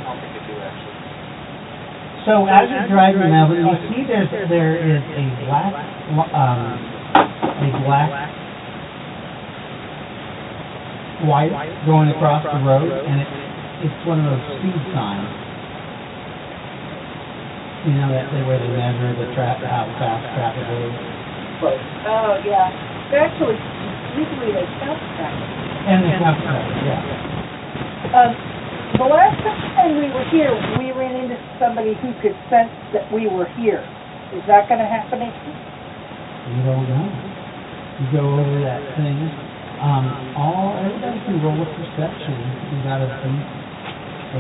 don't think I do actually. So as you're driving now, you see there is a black white going across the road, and it's one of those speed signs. You know that where they measure the how fast traffic goes. Oh, yeah. They're actually, usually they count traffic. And the stop traffic, yeah. The last time we were here, we ran into somebody who could sense that we were here. Is that going to happen again? You don't know. You go over that thing. Everybody can roll a perception. You gotta beat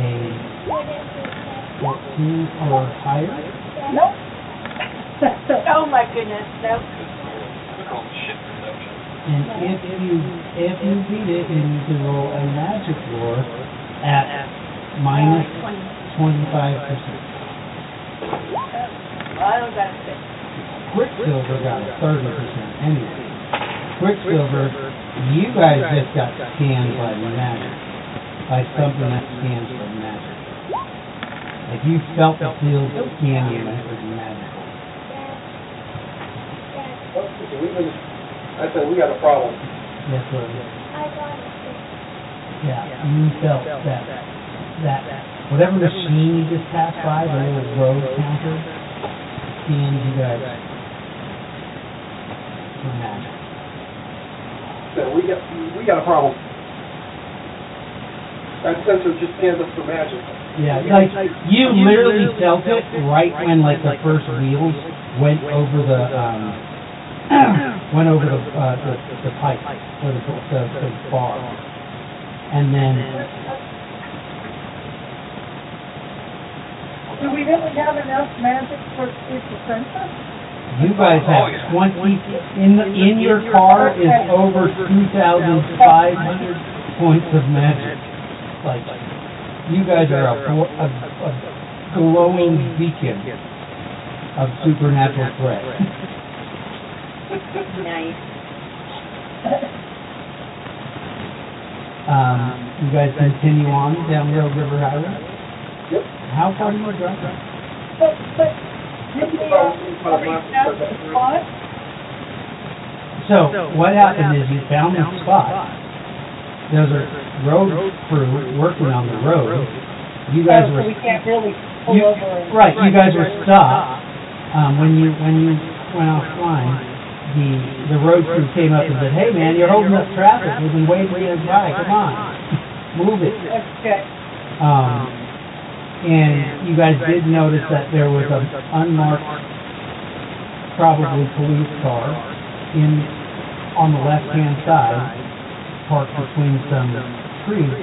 a 14 or higher. Nope. Oh my goodness, no. roll shit perception. And if you beat it, you need to roll a magic lore at minus 25%. I don't got a 6. Quicksilver got a 30% anyway. Quicksilver, you guys just got scanned by magic. By something that scans for magic. Like you felt the field scan you and it was magical. I said we got a problem. Yes, sir. I got it. Yeah, you felt that whatever machine you just passed by, the little road counter, scanned you guys for magic. So we got a problem. That sensor just scans us for magic. Yeah, like you literally felt it right when like the first wheels went over the pipe or the bar, and then. Do we really have enough magic for it to sense us? You guys have 20 in your car is over 2,500 points of magic. Like you guys are a glowing beacon of supernatural threat. Nice. You guys continue on down Rail River Highway. Yep. How far do you drive? But did we reach out to the spot? So what happened is you found the spot. There's a road crew working on the road. You guys were. So we can't really pull over. Right. You guys were stopped. When you went offline, the road crew came up and said, "Hey man, you're holding up traffic. We've been waiting for you to by. Come on, move it." Okay. And you guys did notice that there was an unmarked, probably police car on the left-hand side, parked between some trees.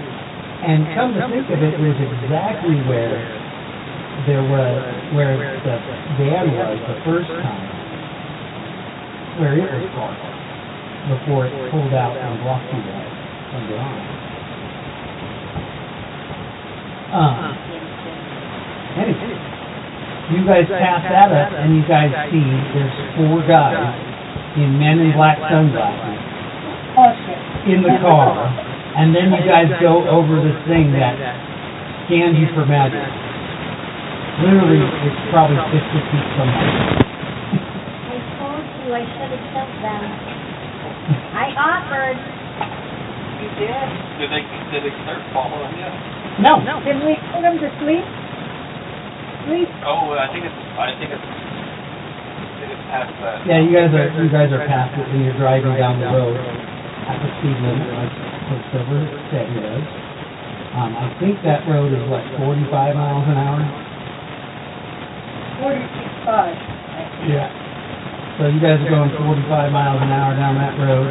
And come to think of it, it was exactly where the van was the first time, where it was parked, before it pulled out and blocked you guys from behind. Anyway, you guys pass that up, and you guys see there's 4 guys in men in black sunglasses in the car, and then you guys go over this thing that scans you for magic. Literally, it's probably 50 feet from you. I told you I should have killed them. I offered. You did. Did they start following you? No. Can we put them to sleep? Sleep? Oh, I think it's past that. Yeah, you guys are past it when you're driving down the road at the speed limit, like Quicksilver said it is. I think that road is 45 miles an hour. 45. Yeah. So you guys are going 45 miles an hour down that road,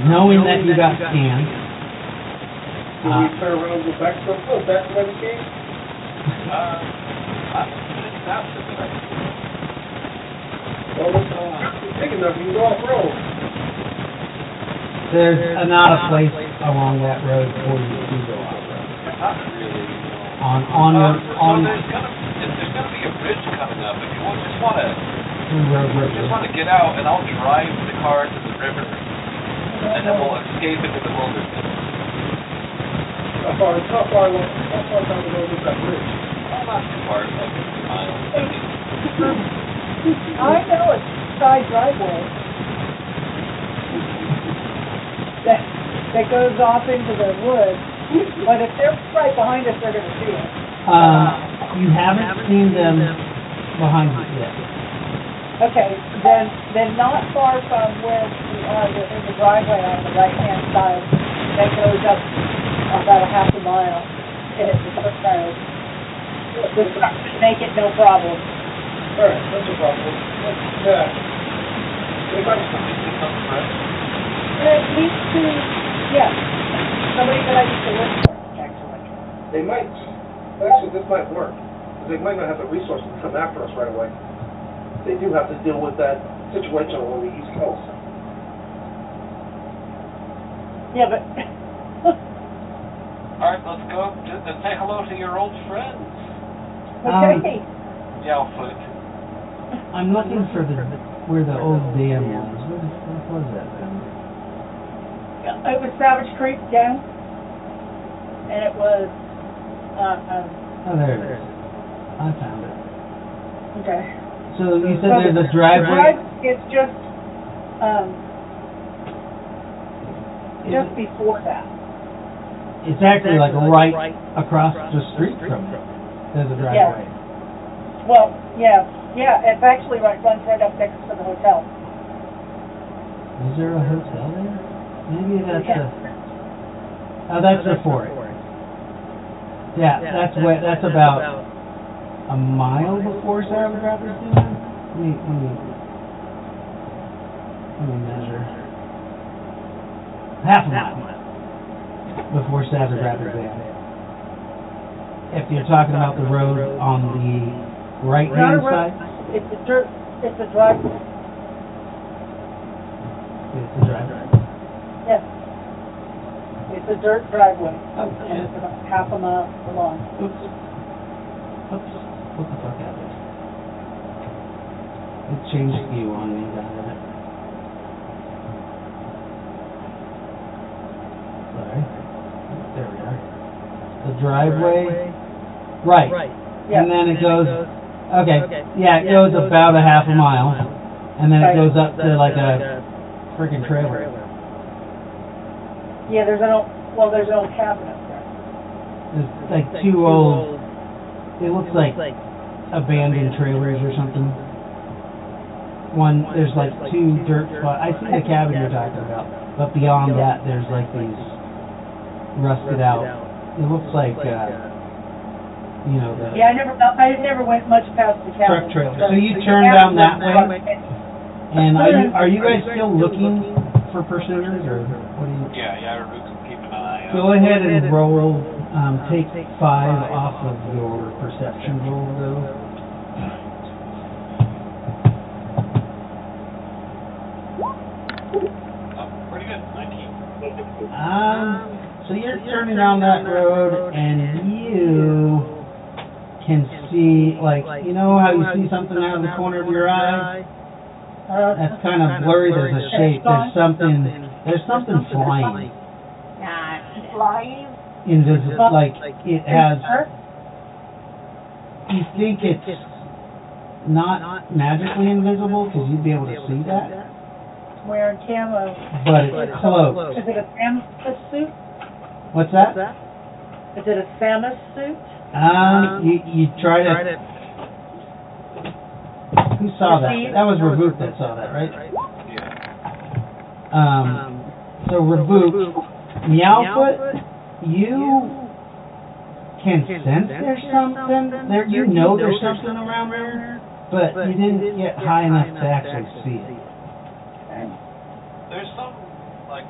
knowing that you got scanned. Did we turn around and go back to the game? Well, it's big enough, you can go off-road. There's not a place along that road for you to go off-road. Not really. There's gonna be a bridge coming up. If you just want to get out, and I'll drive the car to the river, and then we'll escape into the wilderness. How far down the road is that bridge? Not too far, like 50 miles. I know it's side driveway. That goes off into the woods. But if they're right behind us, they're going to see us. You haven't seen them behind you yet. Okay, then not far from where we are, there's a driveway on the right-hand side that goes up about a half a mile, and it's a quick road. The truck should make it no problem. Alright, that's a problem. It needs to, yeah, somebody that I used to work for, actually. They might, actually this might work. They might not have the resources to come after us right away. They do have to deal with that situation on the East Coast. Yeah, but Alright, let's go and say hello to your old friends. okay. Yowfoot. I'm looking for where the old dam was. What was that then? It was Savage Creek Dam, and it was. Oh, there it is. I found it. Okay. So you said there's a driveway? It's just before that. It's actually like right across the street from it. There's a driveway. Yeah. Well, yeah, it's actually runs right up next to the hotel. Is there a hotel there? Maybe that's that's before it. Yeah, that's about a mile before Savage Rapids Dam. Let me measure. Half a mile before Savage Rapids Dam. If you're talking about the road on the right-hand side. It's a driveway. It's a driveway. Yes. It's a dirt driveway. Oh, and it's about half a mile long. Oops. What the fuck happened? It changed view on me, doesn't it? Sorry. There we are. The driveway. Right. Yeah. And then it goes. Okay. Yeah, it goes about a half a mile, and then it goes up to like a freaking trailer. Yeah, there's an old cabin up there. There's like two old. It looks like abandoned trailers or something. There's like two dirt spots. I see the cabin you're talking about, but beyond that, there's like these rusted out. It looks like, Yeah, I never went much past the cabin. Truck trailer. So you turn down that way, and are you guys still looking for pursuers, or what do you? Yeah, we're keeping an eye out. Go ahead and roll. Take 5 off of your perception roll, though. Pretty good, 19. So you're turning down that road, and you can see, like, you know how you see something out of the corner of your eye? That's kind of blurry. There's a shape. There's something flying. Flying? Invisible, like it has. You think it's not magically invisible because you'd be able to see that? Wearing camo. But it's close. Is it a Samus suit? What's that? Is it a Samus suit? You try to. Who saw that? That was Reboot that saw that, right? Yeah. So Reboot, Meowfoot, you can sense there's something there. You know there's something around there, but you didn't get high enough to actually see it. There's some like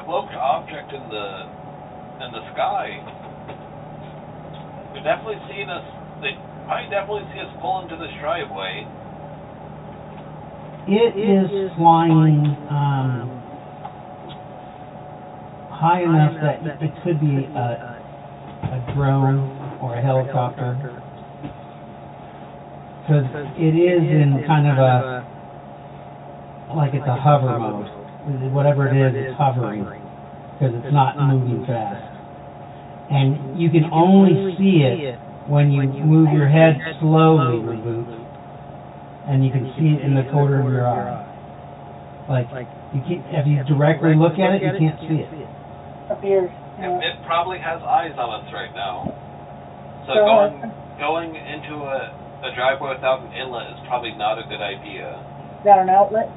cloaked object in the sky. They're definitely seeing us. They might definitely see us pull into this driveway. It is flying high enough that it could be a drone or a helicopter, because it is in kind of it's a hover mode. Whatever it is, it's hovering because it's not moving fast, and you can only see it when you move your head slowly, Reboot, and you can see it in the corner of your eye. Like if you directly look at it, you can't see it. Appears. It probably has eyes on us right now. So going into a driveway without an inlet is probably not a good idea. Is that an outlet?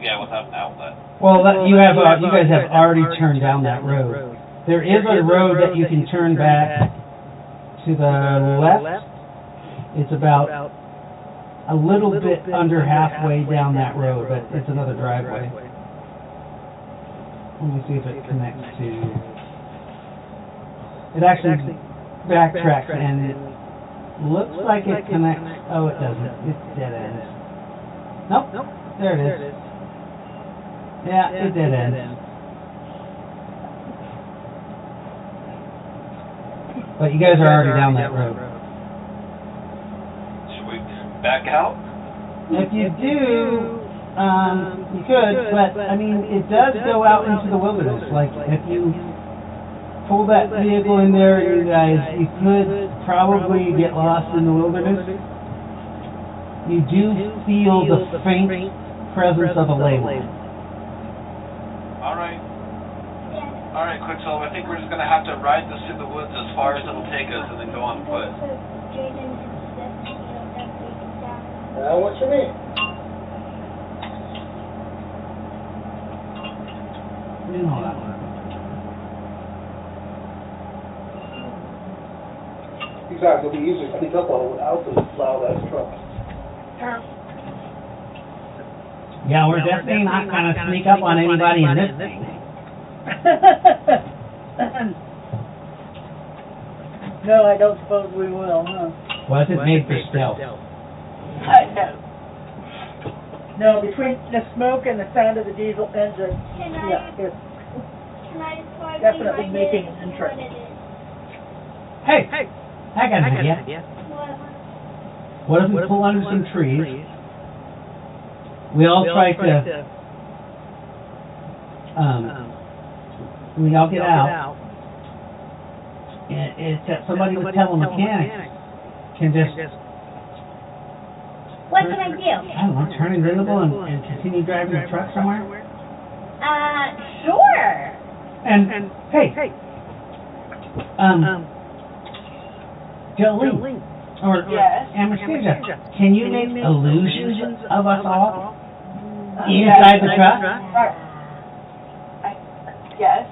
Yeah, without an outlet. Well, you guys have already turned down that road. There is a road that you can turn back to the left. It's about a little bit under halfway down that road, but it's another driveway. Let me see if it connects to. It actually backtracks and it looks like it connects. Oh, it doesn't. It's dead end. Nope. There it is. Yeah, it did end. But you guys are already down that road. Should we back out? If you do, you could, but I mean, it does go out into the wilderness. Like, if you pull that vehicle in there, you guys, you could probably get lost in the wilderness. You do feel the faint presence of a ley line. Alright, Quicksilver, I think we're just gonna have to ride this through the woods as far as it'll take us and then go on foot. What you mean? You know that one. Besides, it'll be easier to sneak up on it without the loud ass truck. Yeah, we're definitely not gonna sneak up on anybody in this thing. No, I don't suppose we will, huh? Was it made for stealth? No. No, between the smoke and the sound of the diesel engine, yeah, it's definitely making an entrance. Hey, I got an idea. What if we pull under some trees? We all try to, we all get out. And it's that somebody with telemechanics can just, What can I do? I don't know, turn invisible and continue driving the truck somewhere? Sure. And hey, Jolene, or Yes. Anastasia, can you make illusions of us all inside the truck? Yes.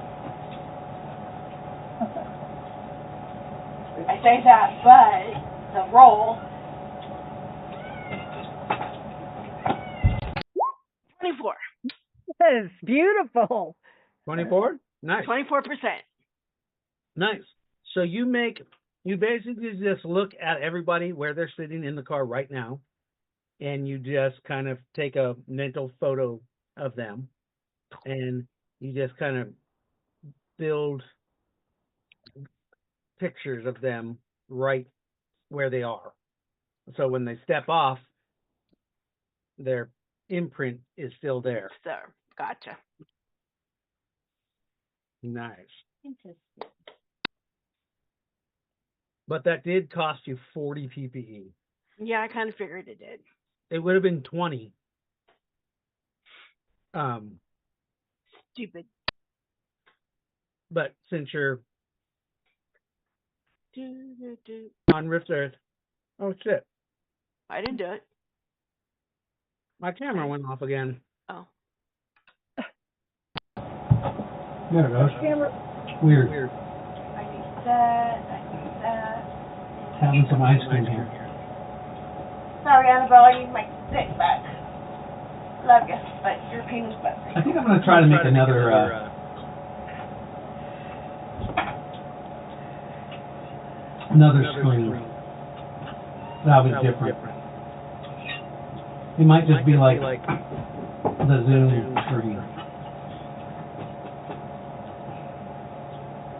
I say that, but the roll. 24. That is beautiful. 24? Nice. 24%. Nice. So you basically just look at everybody where they're sitting in the car right now, and you just kind of take a mental photo of them, and you just kind of build pictures of them right where they are. So when they step off, their imprint is still there. So, gotcha. Nice. Interesting. But that did cost you 40 PPE. Yeah, I kind of figured it did. It would have been 20. Stupid. But since you're on Rift Earth, oh shit, I didn't do it. my camera went off again. Oh. There it goes. Weird. I need that. Having some ice cream here. Sorry, Annabelle, I need my stick back. Love you, but your pain is better. I think I'm going to try to make another, another screen. That'll be different. It might just be like the Zoom screen.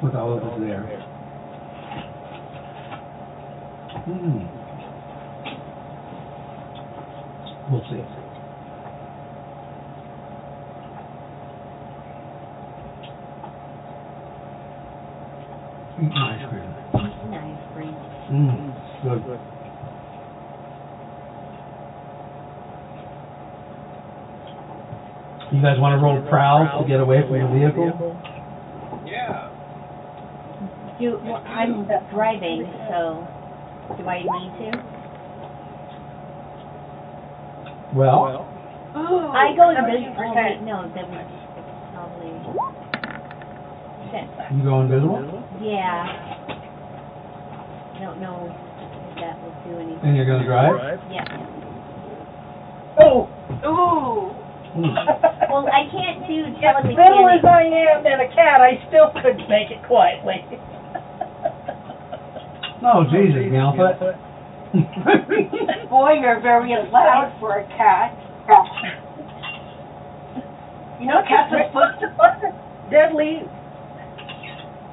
With all of us there. We'll see. Eat my ice cream. Nice, free. Good. You guys want to roll prowls to get away from the vehicle? Yeah. I'm driving, so do I need to? Well, I go invisible. Oh, wait, no, that was probably. you go invisible? Yeah. I don't know if that will do anything. And you're going to drive? Yeah. Oh! Ooh! Well, I can't do As little as telemechanics. I am and a cat, I still couldn't make it quietly. Oh, Jesus, Galfoot. Boy, you're very loud for a cat. You know, cats are supposed to, Deadly.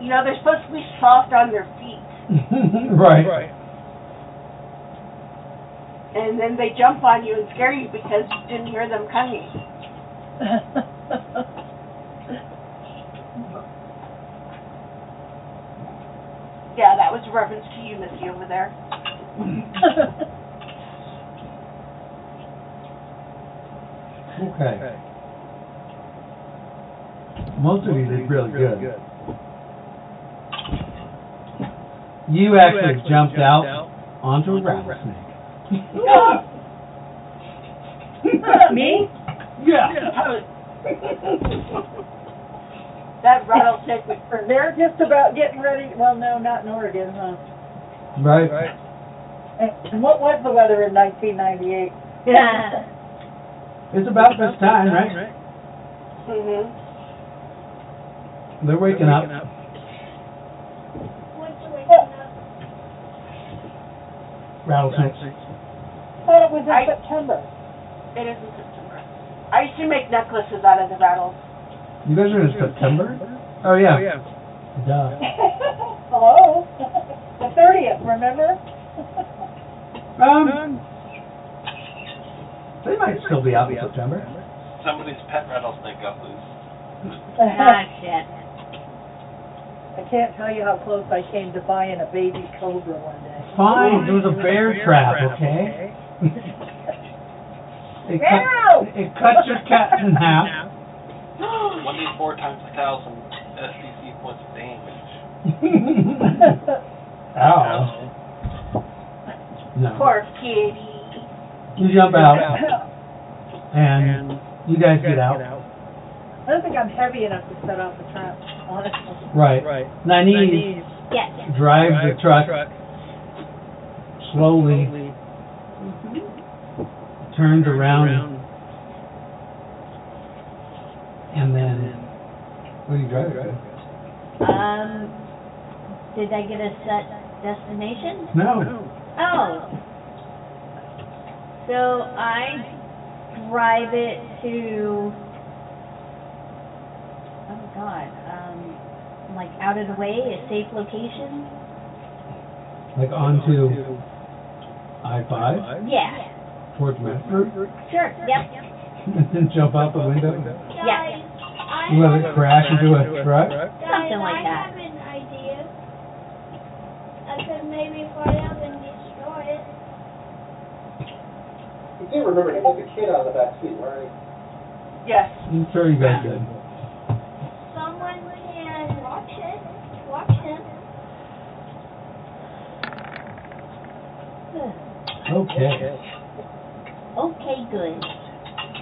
you know, they're supposed to be soft on their feet. Right. And then they jump on you and scare you because you didn't hear them coming. Yeah, that was a reference to you, Missy, over there. Okay. Most of you did really good. You actually jumped out onto a rattlesnake. Me? Yeah. That rattlesnake was They're just about getting ready. Well, no, not in Oregon, huh? Right. And what was the weather in 1998? It's about this time, right? Mhm. They're waking up. What's waking up? Rattlesnakes. I thought it was in September. It is in September. I used to make necklaces out of the rattles. You guys are in September? Oh, yeah. Duh. Hello? The 30th, remember? They might still be out in September. Somebody's pet rattlesnake got loose. Ah, shit. I can't tell you how close I came to buying a baby cobra one day. Fine, it was a bear trap, okay? It cuts your cat in half. 24 times 1,000 SDC points of damage. Ow. No. Poor kitty. You jump out, and you guys get out. I don't think I'm heavy enough to set off the trap, honestly. Right. Nanese Yes. drives the truck slowly, turns around, and then what do you drive it to? Did I get a set destination? No. Oh. So I drive it to, oh God, like out of the way, a safe location? Like onto I-5 Yeah. towards Medford, Sure, yep. and then jump out the window, Yes. let it crash into a truck. Something like I that. have an idea. I could maybe fly up and destroy it. You do remember to put the kid on the back seat, right? Yes. I'm sure you guys did. Someone can watch it. Watch him. Okay. Okay, good.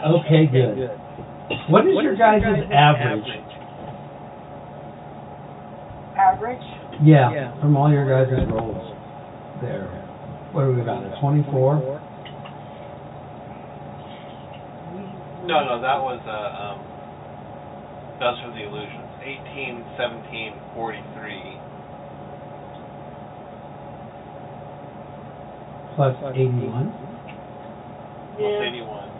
Okay, good. What is your guys' average? Average? Yeah, from all your guys' rolls there. What do we got? A 24? No, that was for the illusions. 18, 17, 43. Plus 81? Plus 81.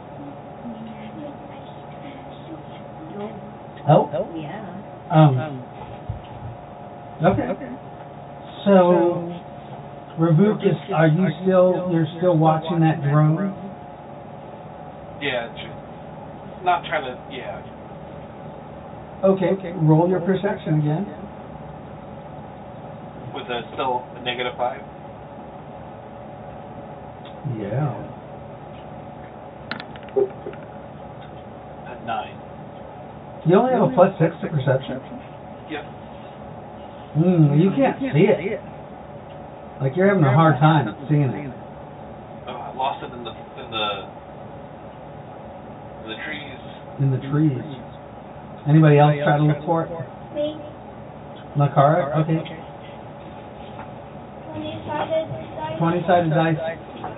Oh? Yeah. Okay. So, Ravuk, you're still watching that drone? Yeah, not trying to, yeah. Okay, roll your perception again. With still a -5? Yeah. A 9. You only have a +6 to perception? Yep. You can't see it. Like you're having a hard time seeing it. I lost it in the trees. In the trees. Anybody else try to look for it? Me. Nakara? Okay. 20-sided dice. 20-sided dice,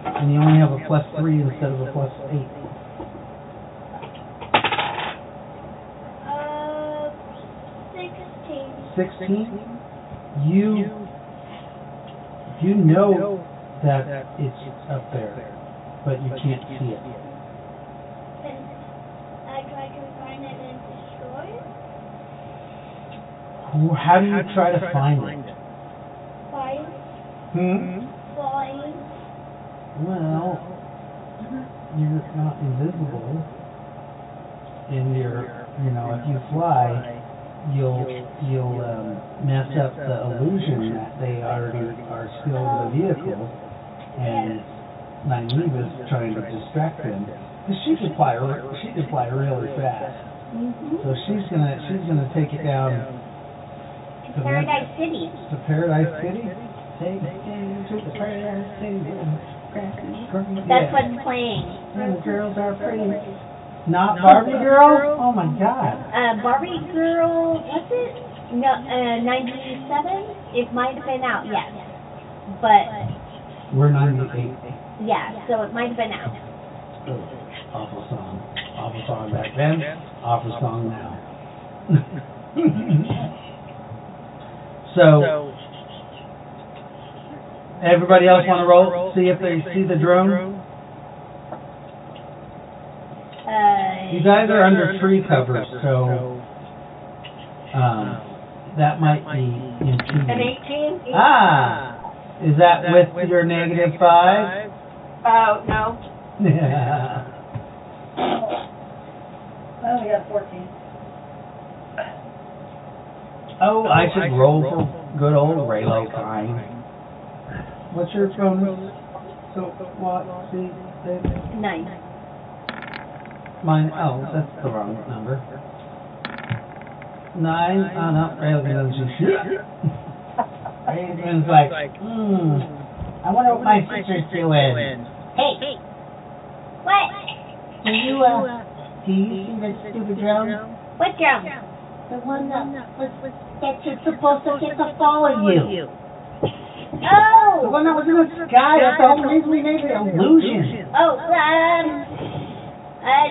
and you only have a +3 instead of a +8. 16. 16? You know that it's up there, but you can't see it. How do you try to find it? Flying. Flying. Well, you're not invisible, and if you fly, you'll mess up the illusion that they already are still in the vehicle, and Nynaeve is trying to distract them. Because she can fly really fast, so she's gonna take it down to Paradise City. To Paradise City. Take it to the Paradise City. That's what's playing. And the girls are pretty. Not Barbie Girl? Oh my God. Barbie Girl, what's it? No, 97? It might have been out, yes. But, We're 98. yeah, so it might have been out. Oh, awful song. Awful song back then. Awful song now. So, everybody else want to roll? See if they see the drone? You guys are under tree cover, so that might be impeding. An 18? Ah! Is that with your -5? Oh, no. Yeah. I only got 14. Oh, I should roll for good old Raylo kind. What's your bonus? So, what? See, 9. mine. Oh, that's the wrong number. 9. Oh no, Raylo doesn't do shit. Raylo's like, I wonder what my sister's doing. Hey! What? Do you see that stupid drone? What drum? The one that you're supposed to get to follow you. Oh! The one that was in the sky. That's the whole reason we made the illusion. Oh,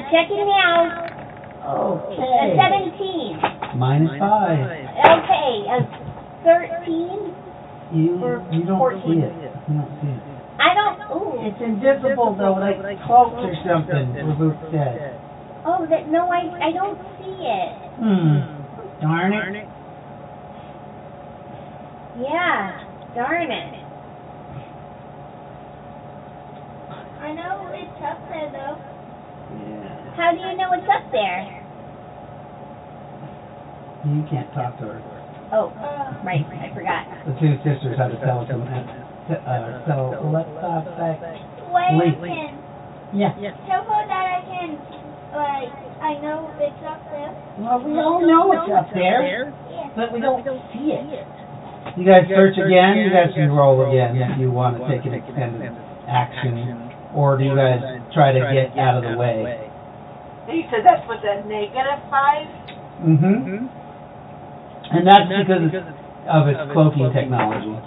checking now. Okay. 17. -5. Okay, 13. You don't 14. see it. You don't see it. I don't. Ooh. It's invisible though, like cloaked or something. Reboot said. Oh, no, I don't see it. Darn it. Yeah, darn it. I know it's up there though. Yeah. How do you know it's up there? You can't talk to her. Oh, right, I forgot. The two sisters had to tell them Wait, Wait. Yeah. tell her that I can, I know it's up there. Well, we all know it's up there, Yeah. but we don't see it. You guys search again. You guys can roll again if you want to take an extended action, or do you guys try to get out of the way? You said that's with a -5? Mm-hmm. And that's because of its cloaking technology.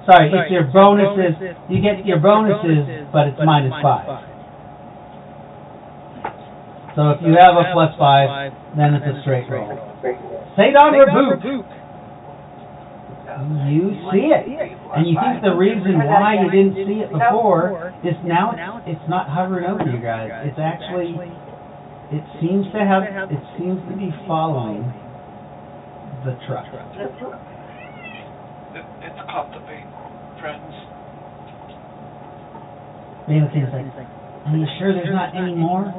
Sorry, it's your bonuses. You get your bonuses, but it's -5. So if you have a +5, then it's a straight roll. Sadon reboot. You see it, and you think the reason why you didn't see it before is now it's not hovering over you guys. It's actually it seems to be following the truck. It's captivating, friends. Bailiff's like, are you sure there's not any more?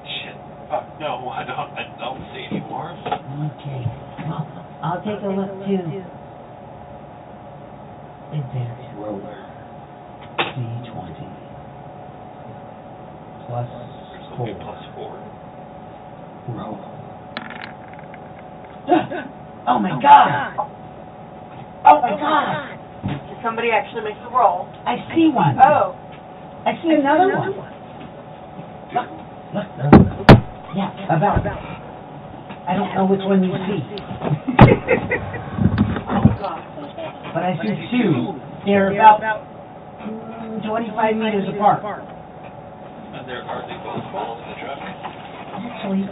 Shit. No, I don't see any more. Okay. Well, I'll take a look too. Advanced roller. D20. +4. +4. Roll. Oh my God! Oh my God! Did somebody actually make the roll? I see one. Oh. I see another one. Look. Yeah, about. I don't know which one you see. But I see two. They're about 25 meters apart. Are they both following the truck? Actually,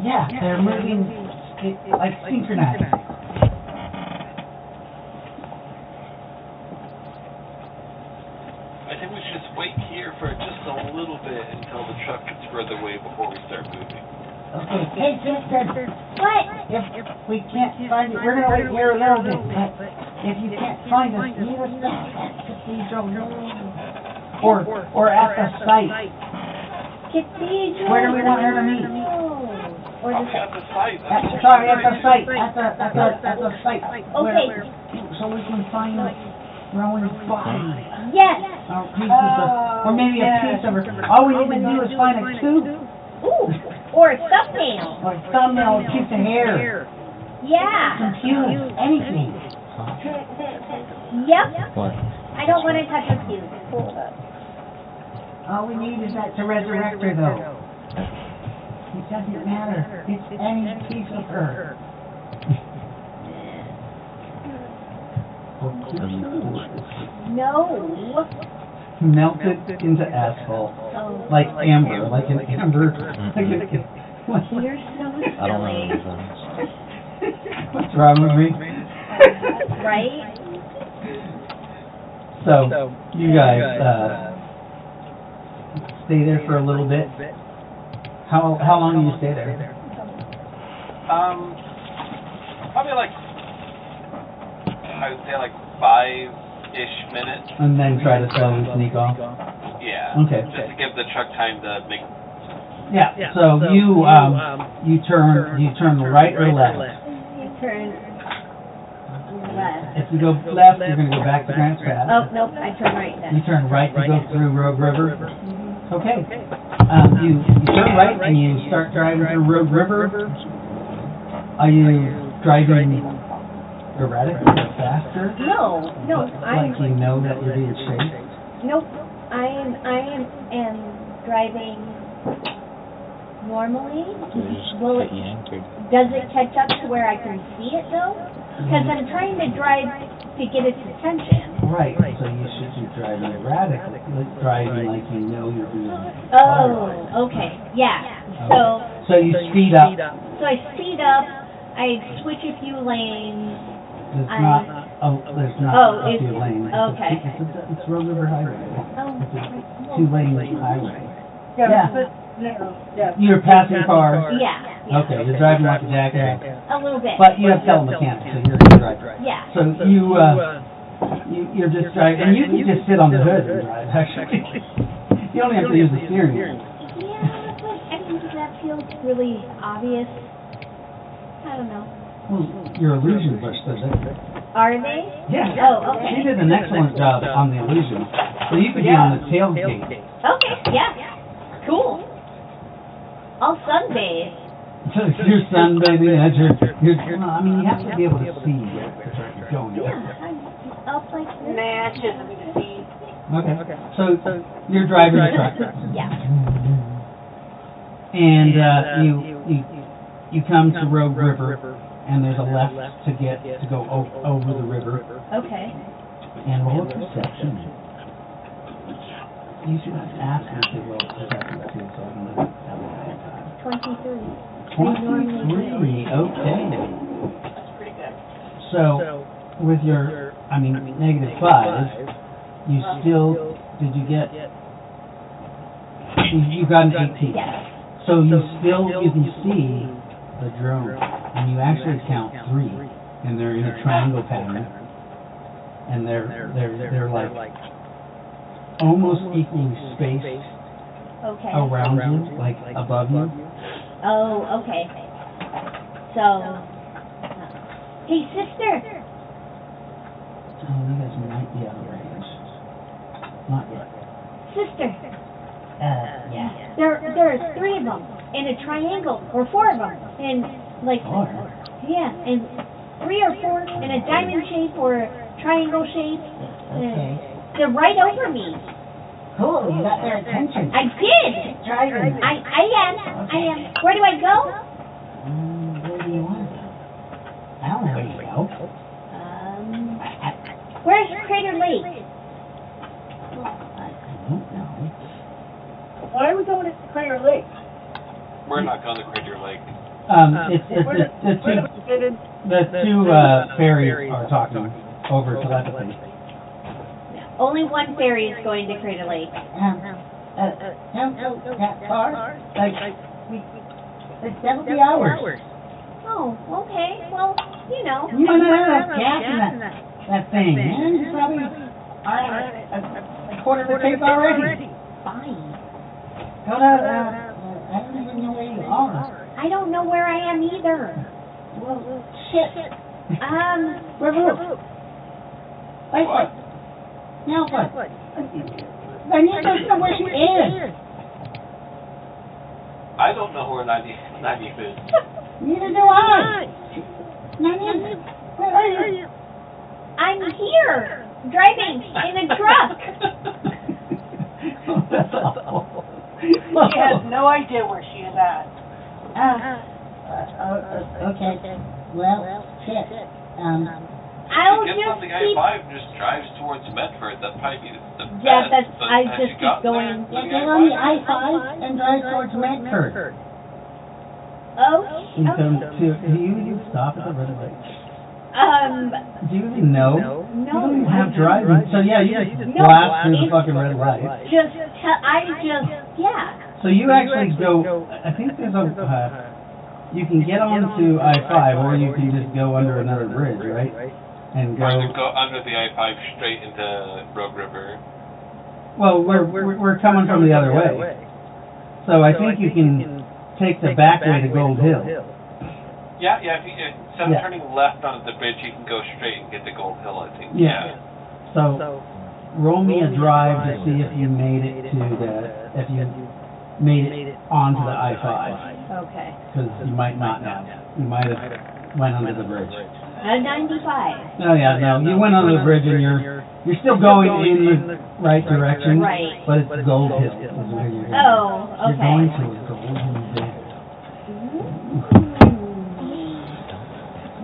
yeah, they're moving like synchronized. I think we should just wait here for just a little bit until the truck gets further away before we start moving. Okay, hey sister, What? if we can't find it, we're gonna wait here a little bit, but if you can't find us, meet us at Cathedral or at the site. Cathedral. Where do we want her to meet? Or the At the site. Sorry, at the site. At the site. Okay. So we can find Rowan's body. Yes. Or pieces of, or maybe a piece of her. All we need to do is find a tube. Ooh. Or a thumbnail. Or a thumbnail, a piece of hair. Yeah. Some fuse, anything. Yep. I don't want to touch her fuse. All we need is that to resurrect her, though. It doesn't matter. It's any piece of her. No. Melted into asphalt. Oh. Like amber, like an amber. You're so I don't know silly. anything. What's wrong with me? Right? So, you guys, stay there for a little bit. How long do you stay there? Probably like, I would say like 5-ish minutes. And then try to slowly sneak off? Yeah. Okay. Just to give the truck time to make. Yeah. So you turn right or left? You turn left. If you go left, you're going to go back to Grant's Path. Oh, nope, I turn right then. You turn right to go through Rogue River. Okay. You turn right and you start driving through Rogue River. Are you driving erratically or faster? No, Like you know that you're being chased? Nope. I am driving normally. Will it, does it catch up to where I can see it though? Because I'm trying to drive to get its attention. Right. So you should be driving erratically, like driving like you know you're being followed. Oh, okay. Yeah. Okay. So you speed up. So I speed up. I switch a few lanes. There's not a few lanes. Okay. It's Rogue River Highway. Oh, It's a 2-lane highway. Yeah. You're passing cars. Yeah. Okay, you're driving like a jackass. A little bit. But you have telemechanics, so you're a good driver. Yeah. So you're just driving, and you can just sit on the hood and drive, actually. You only have to use the steering wheel. Yeah, but I think that feels really obvious. I don't know. Well, your illusions are still there. Are they? Yeah. Oh, okay. She did an excellent job on the illusions. So you could be on the tailgate. Okay, yeah. Cool. I'll sunbathe. Your sunbathing, that's well, I mean, you have to be able to see where you're going. Yeah, I'll like this. Nah, it's just me to see. Okay. So you're driving the truck. Yeah. And you come to Rogue River, and there's a left to go over the river. Okay. And roll a perception. You should ask me to roll perception too, so I can have a bad time. 23. 23. Okay. That's pretty good. So with your, -5, you still did you get? You got an 18. Yes. So you can see the drone, and you actually count 3, and they're in a triangle pattern, and they're like almost equally spaced Okay. around you, like above you. Oh, okay. So, hey, sister. Oh, you guys might be out of range. Not yet. Sister. Yeah. There's 3 of them in a triangle, or 4 of them, and like. 4? Yeah, and 3 or 4 in a diamond shape or a triangle shape. Okay. They're right over me. Cool, you got their attention. I did. Driving. I am. Where do I go? Where do you want to go? I don't know where you go. Where's Crater Lake? I don't know. Why are we going to Crater Lake? We're not going to Crater Lake. The two ferries are talking over telepathy. Only one ferry is going to Crater Lake. Don't go that far. Like, That'll be ours. Oh, okay. Well, you know. You might not have enough gas in that thing, man. You probably are a quarter of the tank already. Fine. I don't even know where you are. I don't know where I am either. Well, shit. Where what? Now what? I need to know where she is. I don't know where 90 is. Neither do I. Nani, where are you? I'm here, driving in a truck. That's awful. She has no idea where she is at. Okay. Well, shit. I'll If you get just on the keep. I-5 and just drives towards Medford, that'd probably be the Yeah, best. that's. But I has just she keep gotten going. there? Yeah, get on the I-5 and drive towards Medford. Okay. Do you even stop at the red light? Do you even know? No. You don't even have driving. So yeah, you just No, blast through the fucking red light. Yeah. So you actually go. I think there's a. You can get onto I-5, or you can just go under another bridge, right? And Or either go under the I-5 straight into Rogue River. Well, we're coming from the other way. So I think you can take the back way to Gold Hill. Yeah. Instead of turning left onto the bridge, you can go straight and get to Gold Hill, I think. Yeah. So roll me a drive to see if you made it to if you made it onto the I-5. Okay. Because you might not have. You might have went under the bridge. 95. Oh yeah, no, you went under the bridge and you're still going in the right direction. Right. But it's Gold Hill is where you're going. Oh, You're okay. going to Gold Hill.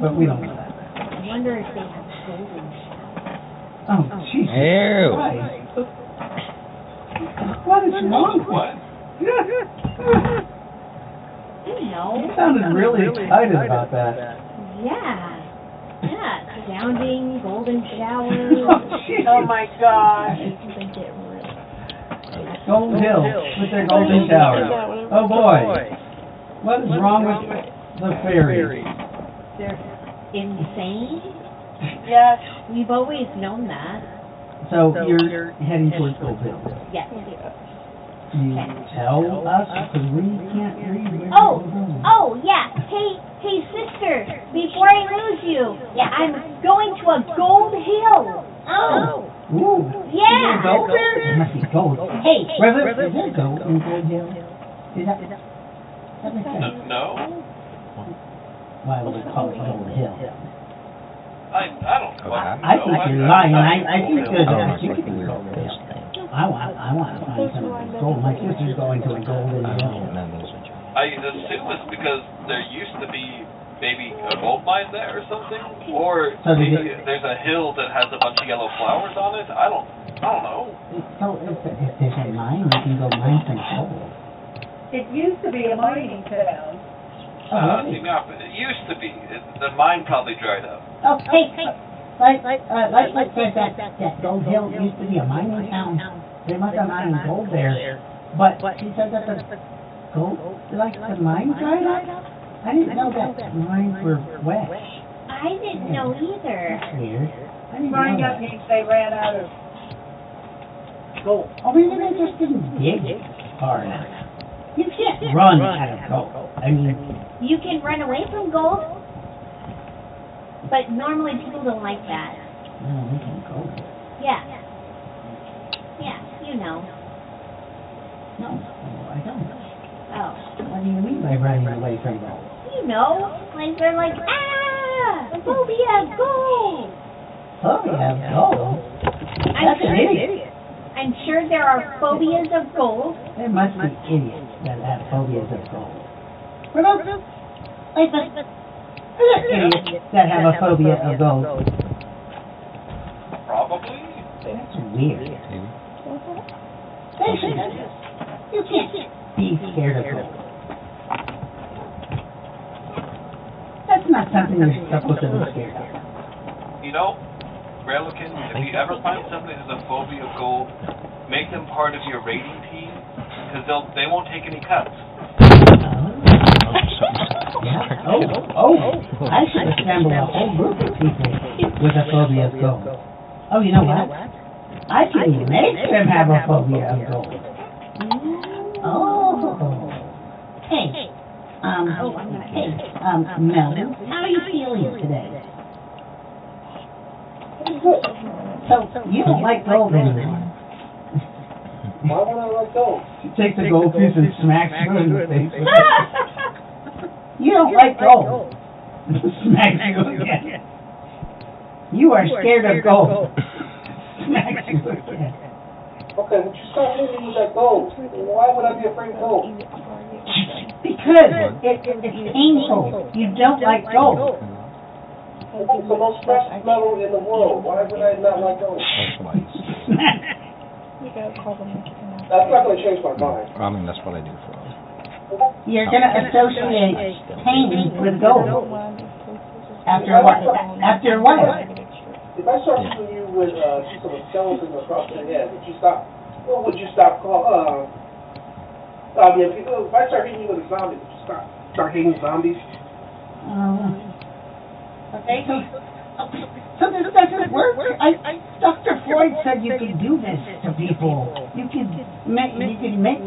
But we don't know that. I wonder if they have golden showers. Oh, Jesus Christ. What is wrong with No. You sounded really excited about that. Yeah. Sounding, golden showers. Oh my gosh. Gold Hill with their golden showers. Oh boy. What is wrong with the fairies? They're insane. Yes. We've always known that. So you're heading towards Gold Hill. Yes. You tell us because we can't read. Oh, yeah. Hey, sister, before I lose you, I'm going to a Gold Hill. Oh. Ooh. Yeah. Is there gold there? There must be gold. Hey, is there gold in Gold Hill? Is that makes sense. No. Why would they call it Gold Hill? I don't know. I think you're lying. I think there's a Gold Hill. I want to find some of this gold. My sister's going to a golden hill. I assume it's because there used to be maybe a gold mine there or something, or maybe there's a hill that has a bunch of yellow flowers on it. I don't know. So if there's a mine, we can go mine some gold. It used to be a mining town. It used to be. The mine probably dried up. Oh, hey. Like it says that Gold Hill used to be a mining town. They must have mined gold there. But she said that the gold, like the mine dried up? I didn't know that mines were wet. I didn't know either. That's weird. I didn't Mine know got that. means they ran out of gold. Oh, maybe they just didn't dig far enough. You can't run out of gold. I mean, You can run away from gold, but normally people don't like that. no, we can go. Yeah. Yeah, you know. No, I don't. Oh. What do you mean by running away from gold? You know, like they're like, phobia, gold. Oh, we have gold. That's an idiot. I'm sure there are phobias of gold. There must be idiots that have phobias of gold. What else? Wait, but are there idiots that have a phobia of gold? Probably. That's weird. You can't be scared of gold. That's not something you're supposed to be scared of. You know, Relican, if you ever find somebody who's a phobia of gold, make them part of your raiding team, because they won't take any cuts. Yeah. I should assemble a whole group of people with a phobia of gold. Oh, you know what? I can make them have a phobia of gold. Oh. Hey. Melvin, how are you feeling today? So, you don't like gold anymore. Why would I let go? She takes a gold piece and smacks you in the face with it. You don't like gold. Smacks you again. You are scared of gold. Smacks you again. Okay, would you stop hitting me with that gold? Why would I be afraid of gold? Because it's painful. You don't like gold. It's the most precious metal in the world. Why would I not like gold? That's not going to change my mind. I mean, that's what I do for them. You're going to associate pain with gold. After a while. If I start hitting you with some skeletons across the head, would you stop? Or would you stop if I start hitting you with a zombie, would you start hitting zombies? Okay. So this doesn't work. Dr. Freud said you could do this to people. You could make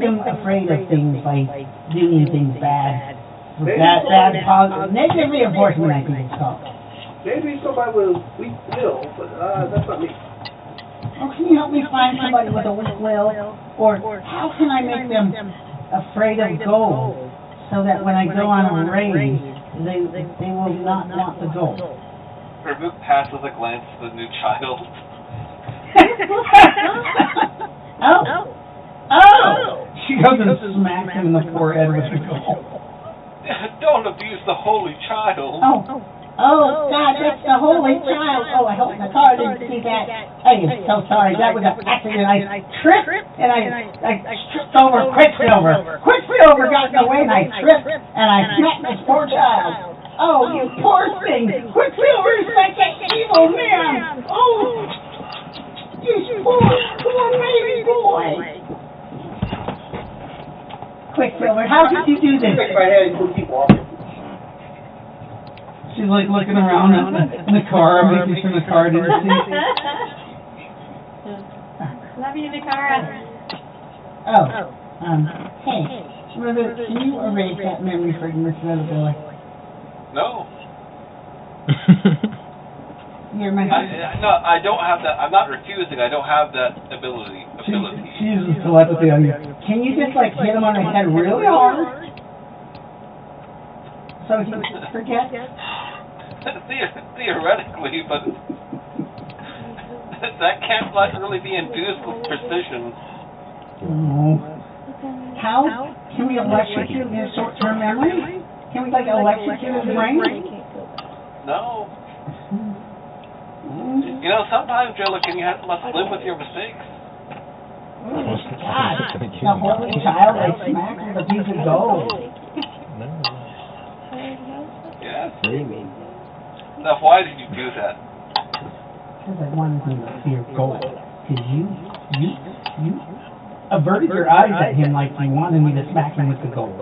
them afraid of things by doing things bad. Bad positive. Negative reinforcement, I think it's called. Maybe somebody with a weak will, but that's not me. Oh, can you help me find somebody with a weak will? Or how can I make them afraid of gold so that when I go on a raid, they will not want the gold? Reboot passes a glance to the new child. Oh! She goes and smacks him in the forehead with the gold. Don't abuse the holy child. Oh, God, that's the holy child. Oh, I hope the car didn't see that. I am so sorry. That was an accident. I tripped, and I tripped over Quicksilver. Quicksilver got in the way, and I tripped, and I smacked this poor child. Oh, you poor thing. Quicksilver is like an evil man. Oh, you poor baby boy. Quicksilver, how did you do this? Shake my head and keep walking. She's like looking around in the car, making sure the car didn't see. Love you, Nakara. Hey, River, can you erase that memory for Miss Littlebelly? No. You're my no, I don't have that. I'm not refusing. I don't have that ability. She uses telepathy on you. Can you just like hit him on the head really hard? So he forgets? Theoretically, but that can't really be induced with precision. How can we electrocute his short-term memory? Can we like electrocute his brain? No. You know, sometimes, Jellican, you must live with your mistakes. God, the holy child I smacked with a piece of gold. Yes. Now, why did you do that? Because I wanted him to fear gold. Because you averted your eyes at him like you wanted me to smack him with the gold.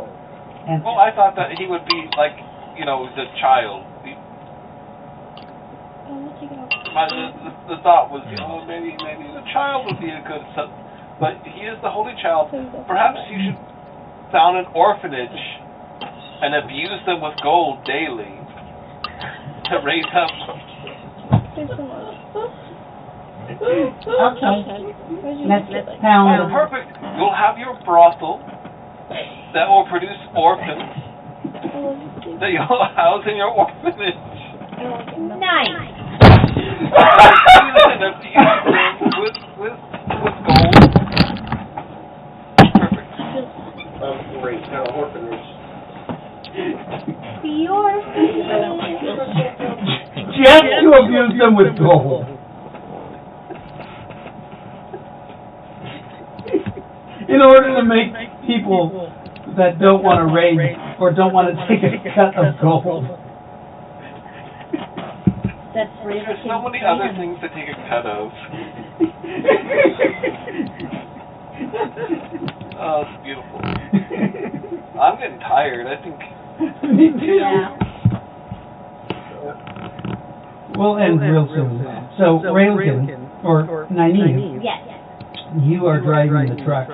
And well, I thought that he would be like, you know, the child. The thought was, you know, maybe the child would be a good son, but he is the holy child. Perhaps you should found an orphanage and abuse them with gold daily to raise up. Okay. Let's found perfect. You'll have your brothel that will produce orphans that you'll house in your orphanage. Nice. And abuse them with gold. Perfect. Great. Now, orphanage. Just to abuse them with gold. In order to make people that don't want to raid or don't want to take a cut of gold. That's really There's so many other things to take a cut of. Oh, it's beautiful. I'm getting tired. I think Me too. Yeah. We'll end real soon. So, Railkin, or Nynaeve, Yes. you are driving the truck.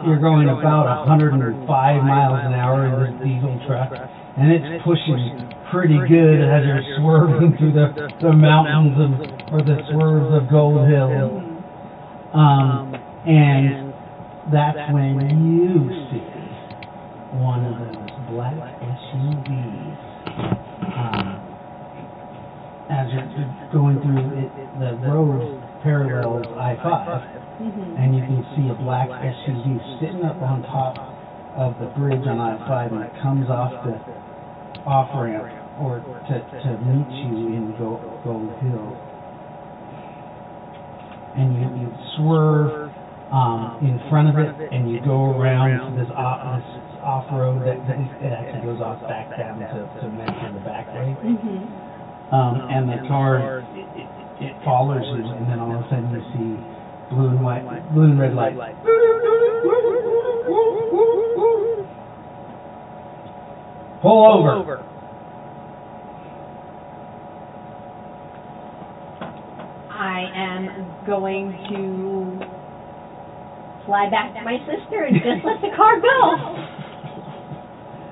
You're going about 105 miles an hour in this diesel truck, and it's pushing pretty good as you're swerving through the mountains or the swerves of Gold Hill. And that's when you see one of those black SUVs. As you're going through it, the road parallels I-5, and you can see a black SUV sitting up on top of the bridge on I-5, and it comes off the off-ramp or to meet you in Gold Hill. And you swerve in front of it, and you go around to this off-road that actually goes off back down to mention the back way. And the car, it follows you, and then all of a sudden you see blue and red lights. Pull over. I am going to fly back to my sister and just let the car go.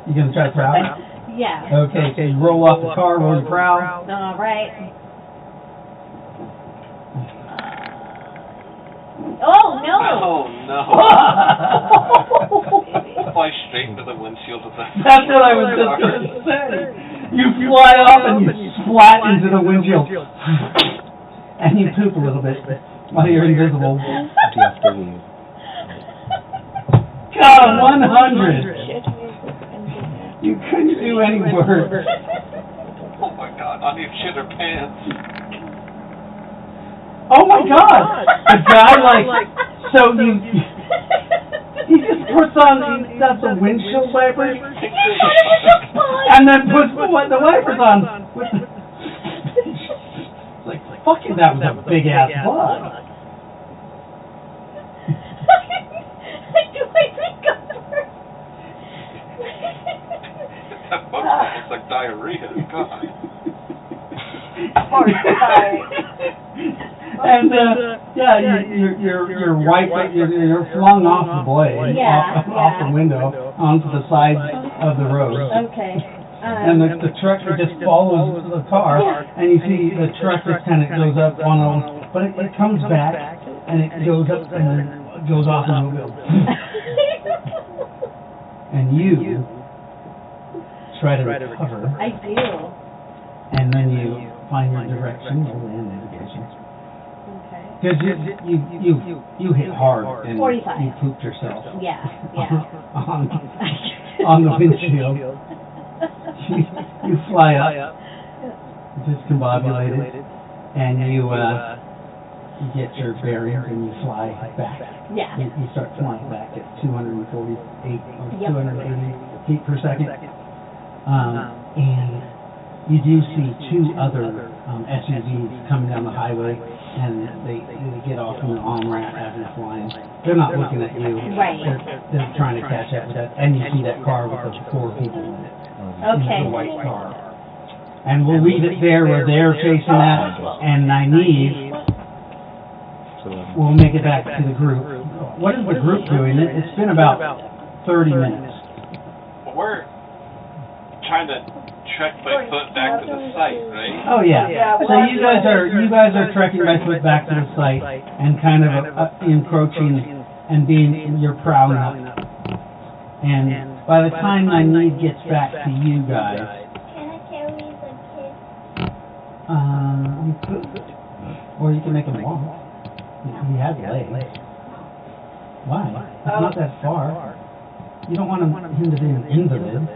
You gonna try to prowl? Yeah. Okay, so you roll off the car, roll the prowl. All right. Oh no! Oh no! Fly straight into the windshield of that. That's what I was just gonna say. You fly off and you splat into the windshield, and you poop a little bit while you're invisible. God, 100. You couldn't do any worse. Oh my God! I need shit or pants. Oh my God! The guy so he just puts on, he does the windshield wipers, and then puts the wipers on. Like, fucking, that was a big ass bug. Do I think I'm That bug looks like diarrhea. God. And you're wiped, you're flung off the blade, off the window, onto the side of the road. Okay. And the truck just follows the car, and you see the truck just kind of goes up on but it comes back, and it goes up and then goes off in the wheel. And you try to recover. I do. And then you find your direction, your land navigation. Okay. Because you hit hard and 45. you pooped yourself. Yeah. on the windshield. You fly up, discombobulated, and you get your bearings and you fly back. Yeah. You start flying back at 248 or 280 feet per second. And you do see two other SUVs coming down the highway, and they get off in the on-ramp as you're flying. They're not looking at you. Right. They're trying to catch up with that. And you see that car with the 4 people in it. Okay. The white car. And we'll leave it there where they're chasing that, and Nynaeve will make it back to the group. What is the group doing? It's been about 30 minutes. Well, we're trying to trek by foot back to the site, right? Oh yeah. So you guys are trekking by foot back to the site and kind of encroaching and you're prowling up. And by the time Nynaeve gets back to you guys, Can I carry the kid? you could, or you can make him walk. He has legs. Why? It's not that far. You don't want him to be an invalid.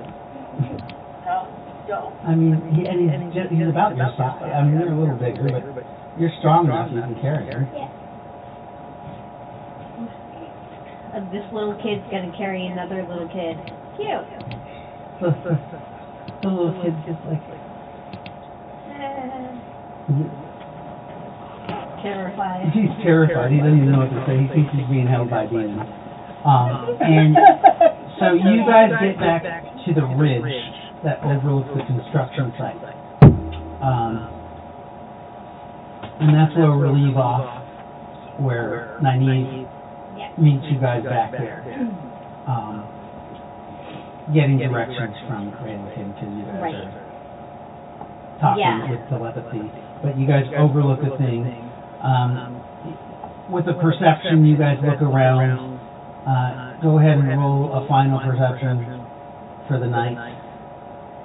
I mean, he's about your size. I mean, you're a little bigger, but you're strong enough you can carry him. This little kid's gonna carry another little kid. Cute. The little kid's just like... Terrified. He's terrified. He doesn't even know what to say. He thinks he's being held by demons. And so you guys get back to the ridge that overlooks the construction site. And that's where we'll leave off, where Nynaeve meets you guys back there. Getting directions from Cranston because you guys are talking with telepathy. But you guys overlook the thing. With the perception, you guys look around. Go ahead and roll a final perception for the night.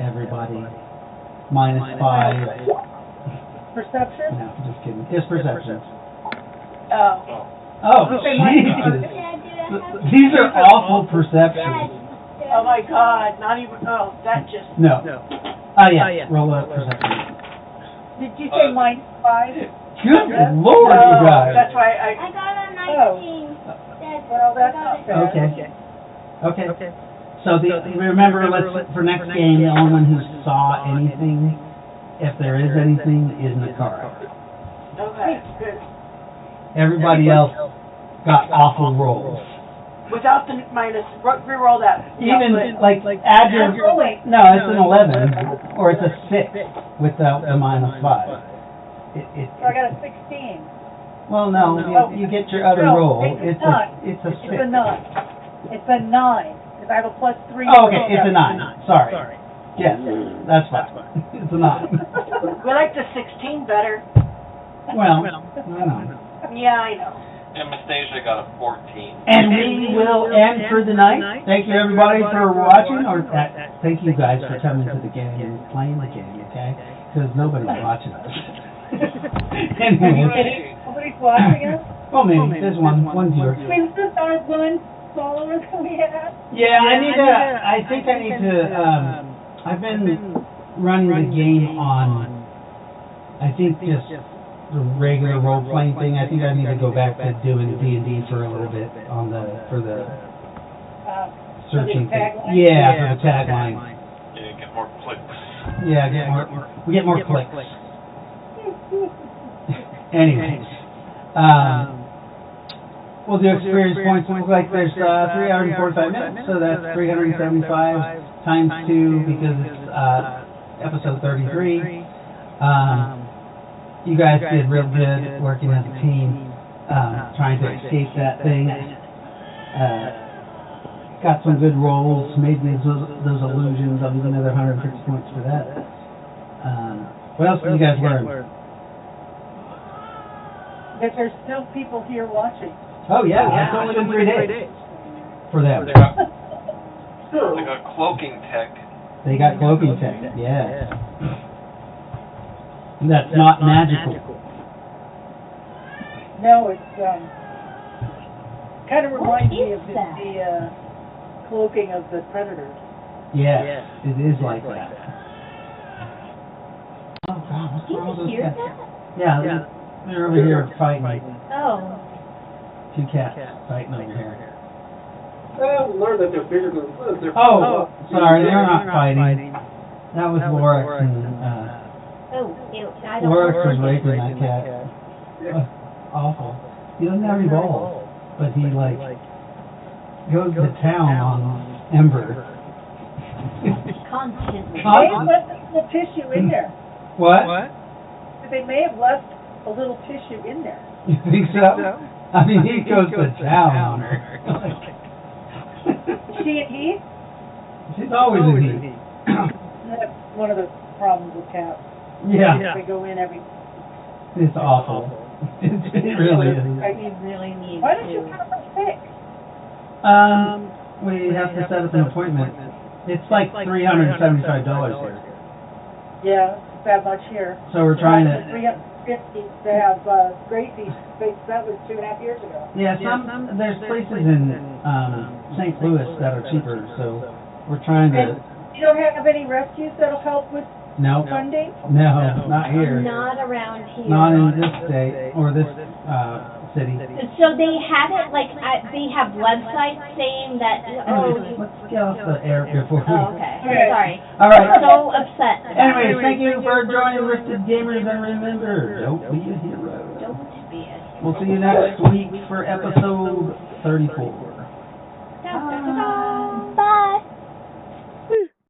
Everybody. -5. Perception? No, just kidding. It's perception. Oh. Oh, Jesus. These are awful perceptions. Oh my God! Not even. Oh, that just. No. Oh, yeah. Roll a perception. Did you say -5? Good Lord, you guys. That's why I got a 19. Well, that's not bad. Okay. So remember, for next game, the only one who saw anything, if there is anything, is Nakara. Okay, good. Everybody else got awful rolls. Without the minus, re-roll that. Even add your. No, it's an 11 or it's a 6 without the -5. So I got a 16. Well, no, you get your other roll. It's a 6. It's a 9. It's a 9 because I have a +3. Oh, okay, it's a 9. Sorry. Yes, that's fine. It's a 9. We like the 16 better. Well, I know. Yeah, I know. Anastasia got a 14. And we will end for the night. Thank you everybody for watching, or thank you guys for coming to the game and playing the game, okay? Because nobody's watching us. Anyway. Nobody's watching us? Well, maybe. There's one viewer. Wait, is this our one follower that we have? Yeah, I think I need to, I've been running the game on, I think just the regular role-playing thing. I think I need to go back to doing D&D for a little bit for the searching thing. Yeah, for the tagline. Yeah, get more clicks. Yeah, we get more clicks. Anyways, we'll do experience points. It looks like there's 345 minutes, so that's 375 times 2 because it's episode 33. You guys did real good working as a team, trying to escape that thing. Got some good rolls, made those illusions. I'll give you another 150 points for that. What else did you guys learn? That there's still people here watching. Oh yeah, it's only been 3 days for them. They got cloaking tech. They got cloaking tech, yeah. That's not magical. No, it's kind of reminds me of the cloaking of the predators. Yes, it is like that. Oh God, what's wrong with those cats? Yeah, they're over here fighting. Oh. 2 cats fighting over here. I've learned that they're bigger than they're. Oh, sorry, they're not fighting. That was Lorax and. Oh, ew, I don't Lorax was know. raping that cat. Awful. He doesn't have any balls, but he goes to town on Ember. Constantly. They may have left a little tissue in there. What? They may have left a little tissue in there. You think so? I mean, he goes to town on her. She and he? She's always a he. That's one of the problems with cats. Yeah. They go in every. It's awful. It really is. We really need Why don't you have her sick? We have to set up an appointment. It's like $375 here. Yeah, it's that much here. So we're trying to. 350 to have Gracie. That was 2.5 years ago. Yeah, there's places in St. Louis that are cheaper, so we're trying to. You don't have any rescues that'll help with funding? No, not here. Not around here. Not in this state or this city. So they have it they have websites saying that. Let's get off the air before we. Oh, okay. Sorry. All right. I'm so upset. Anyways, thank you for joining Listed Gamers, and remember, don't be a hero. Don't be a hero. We'll see you next week for episode 34.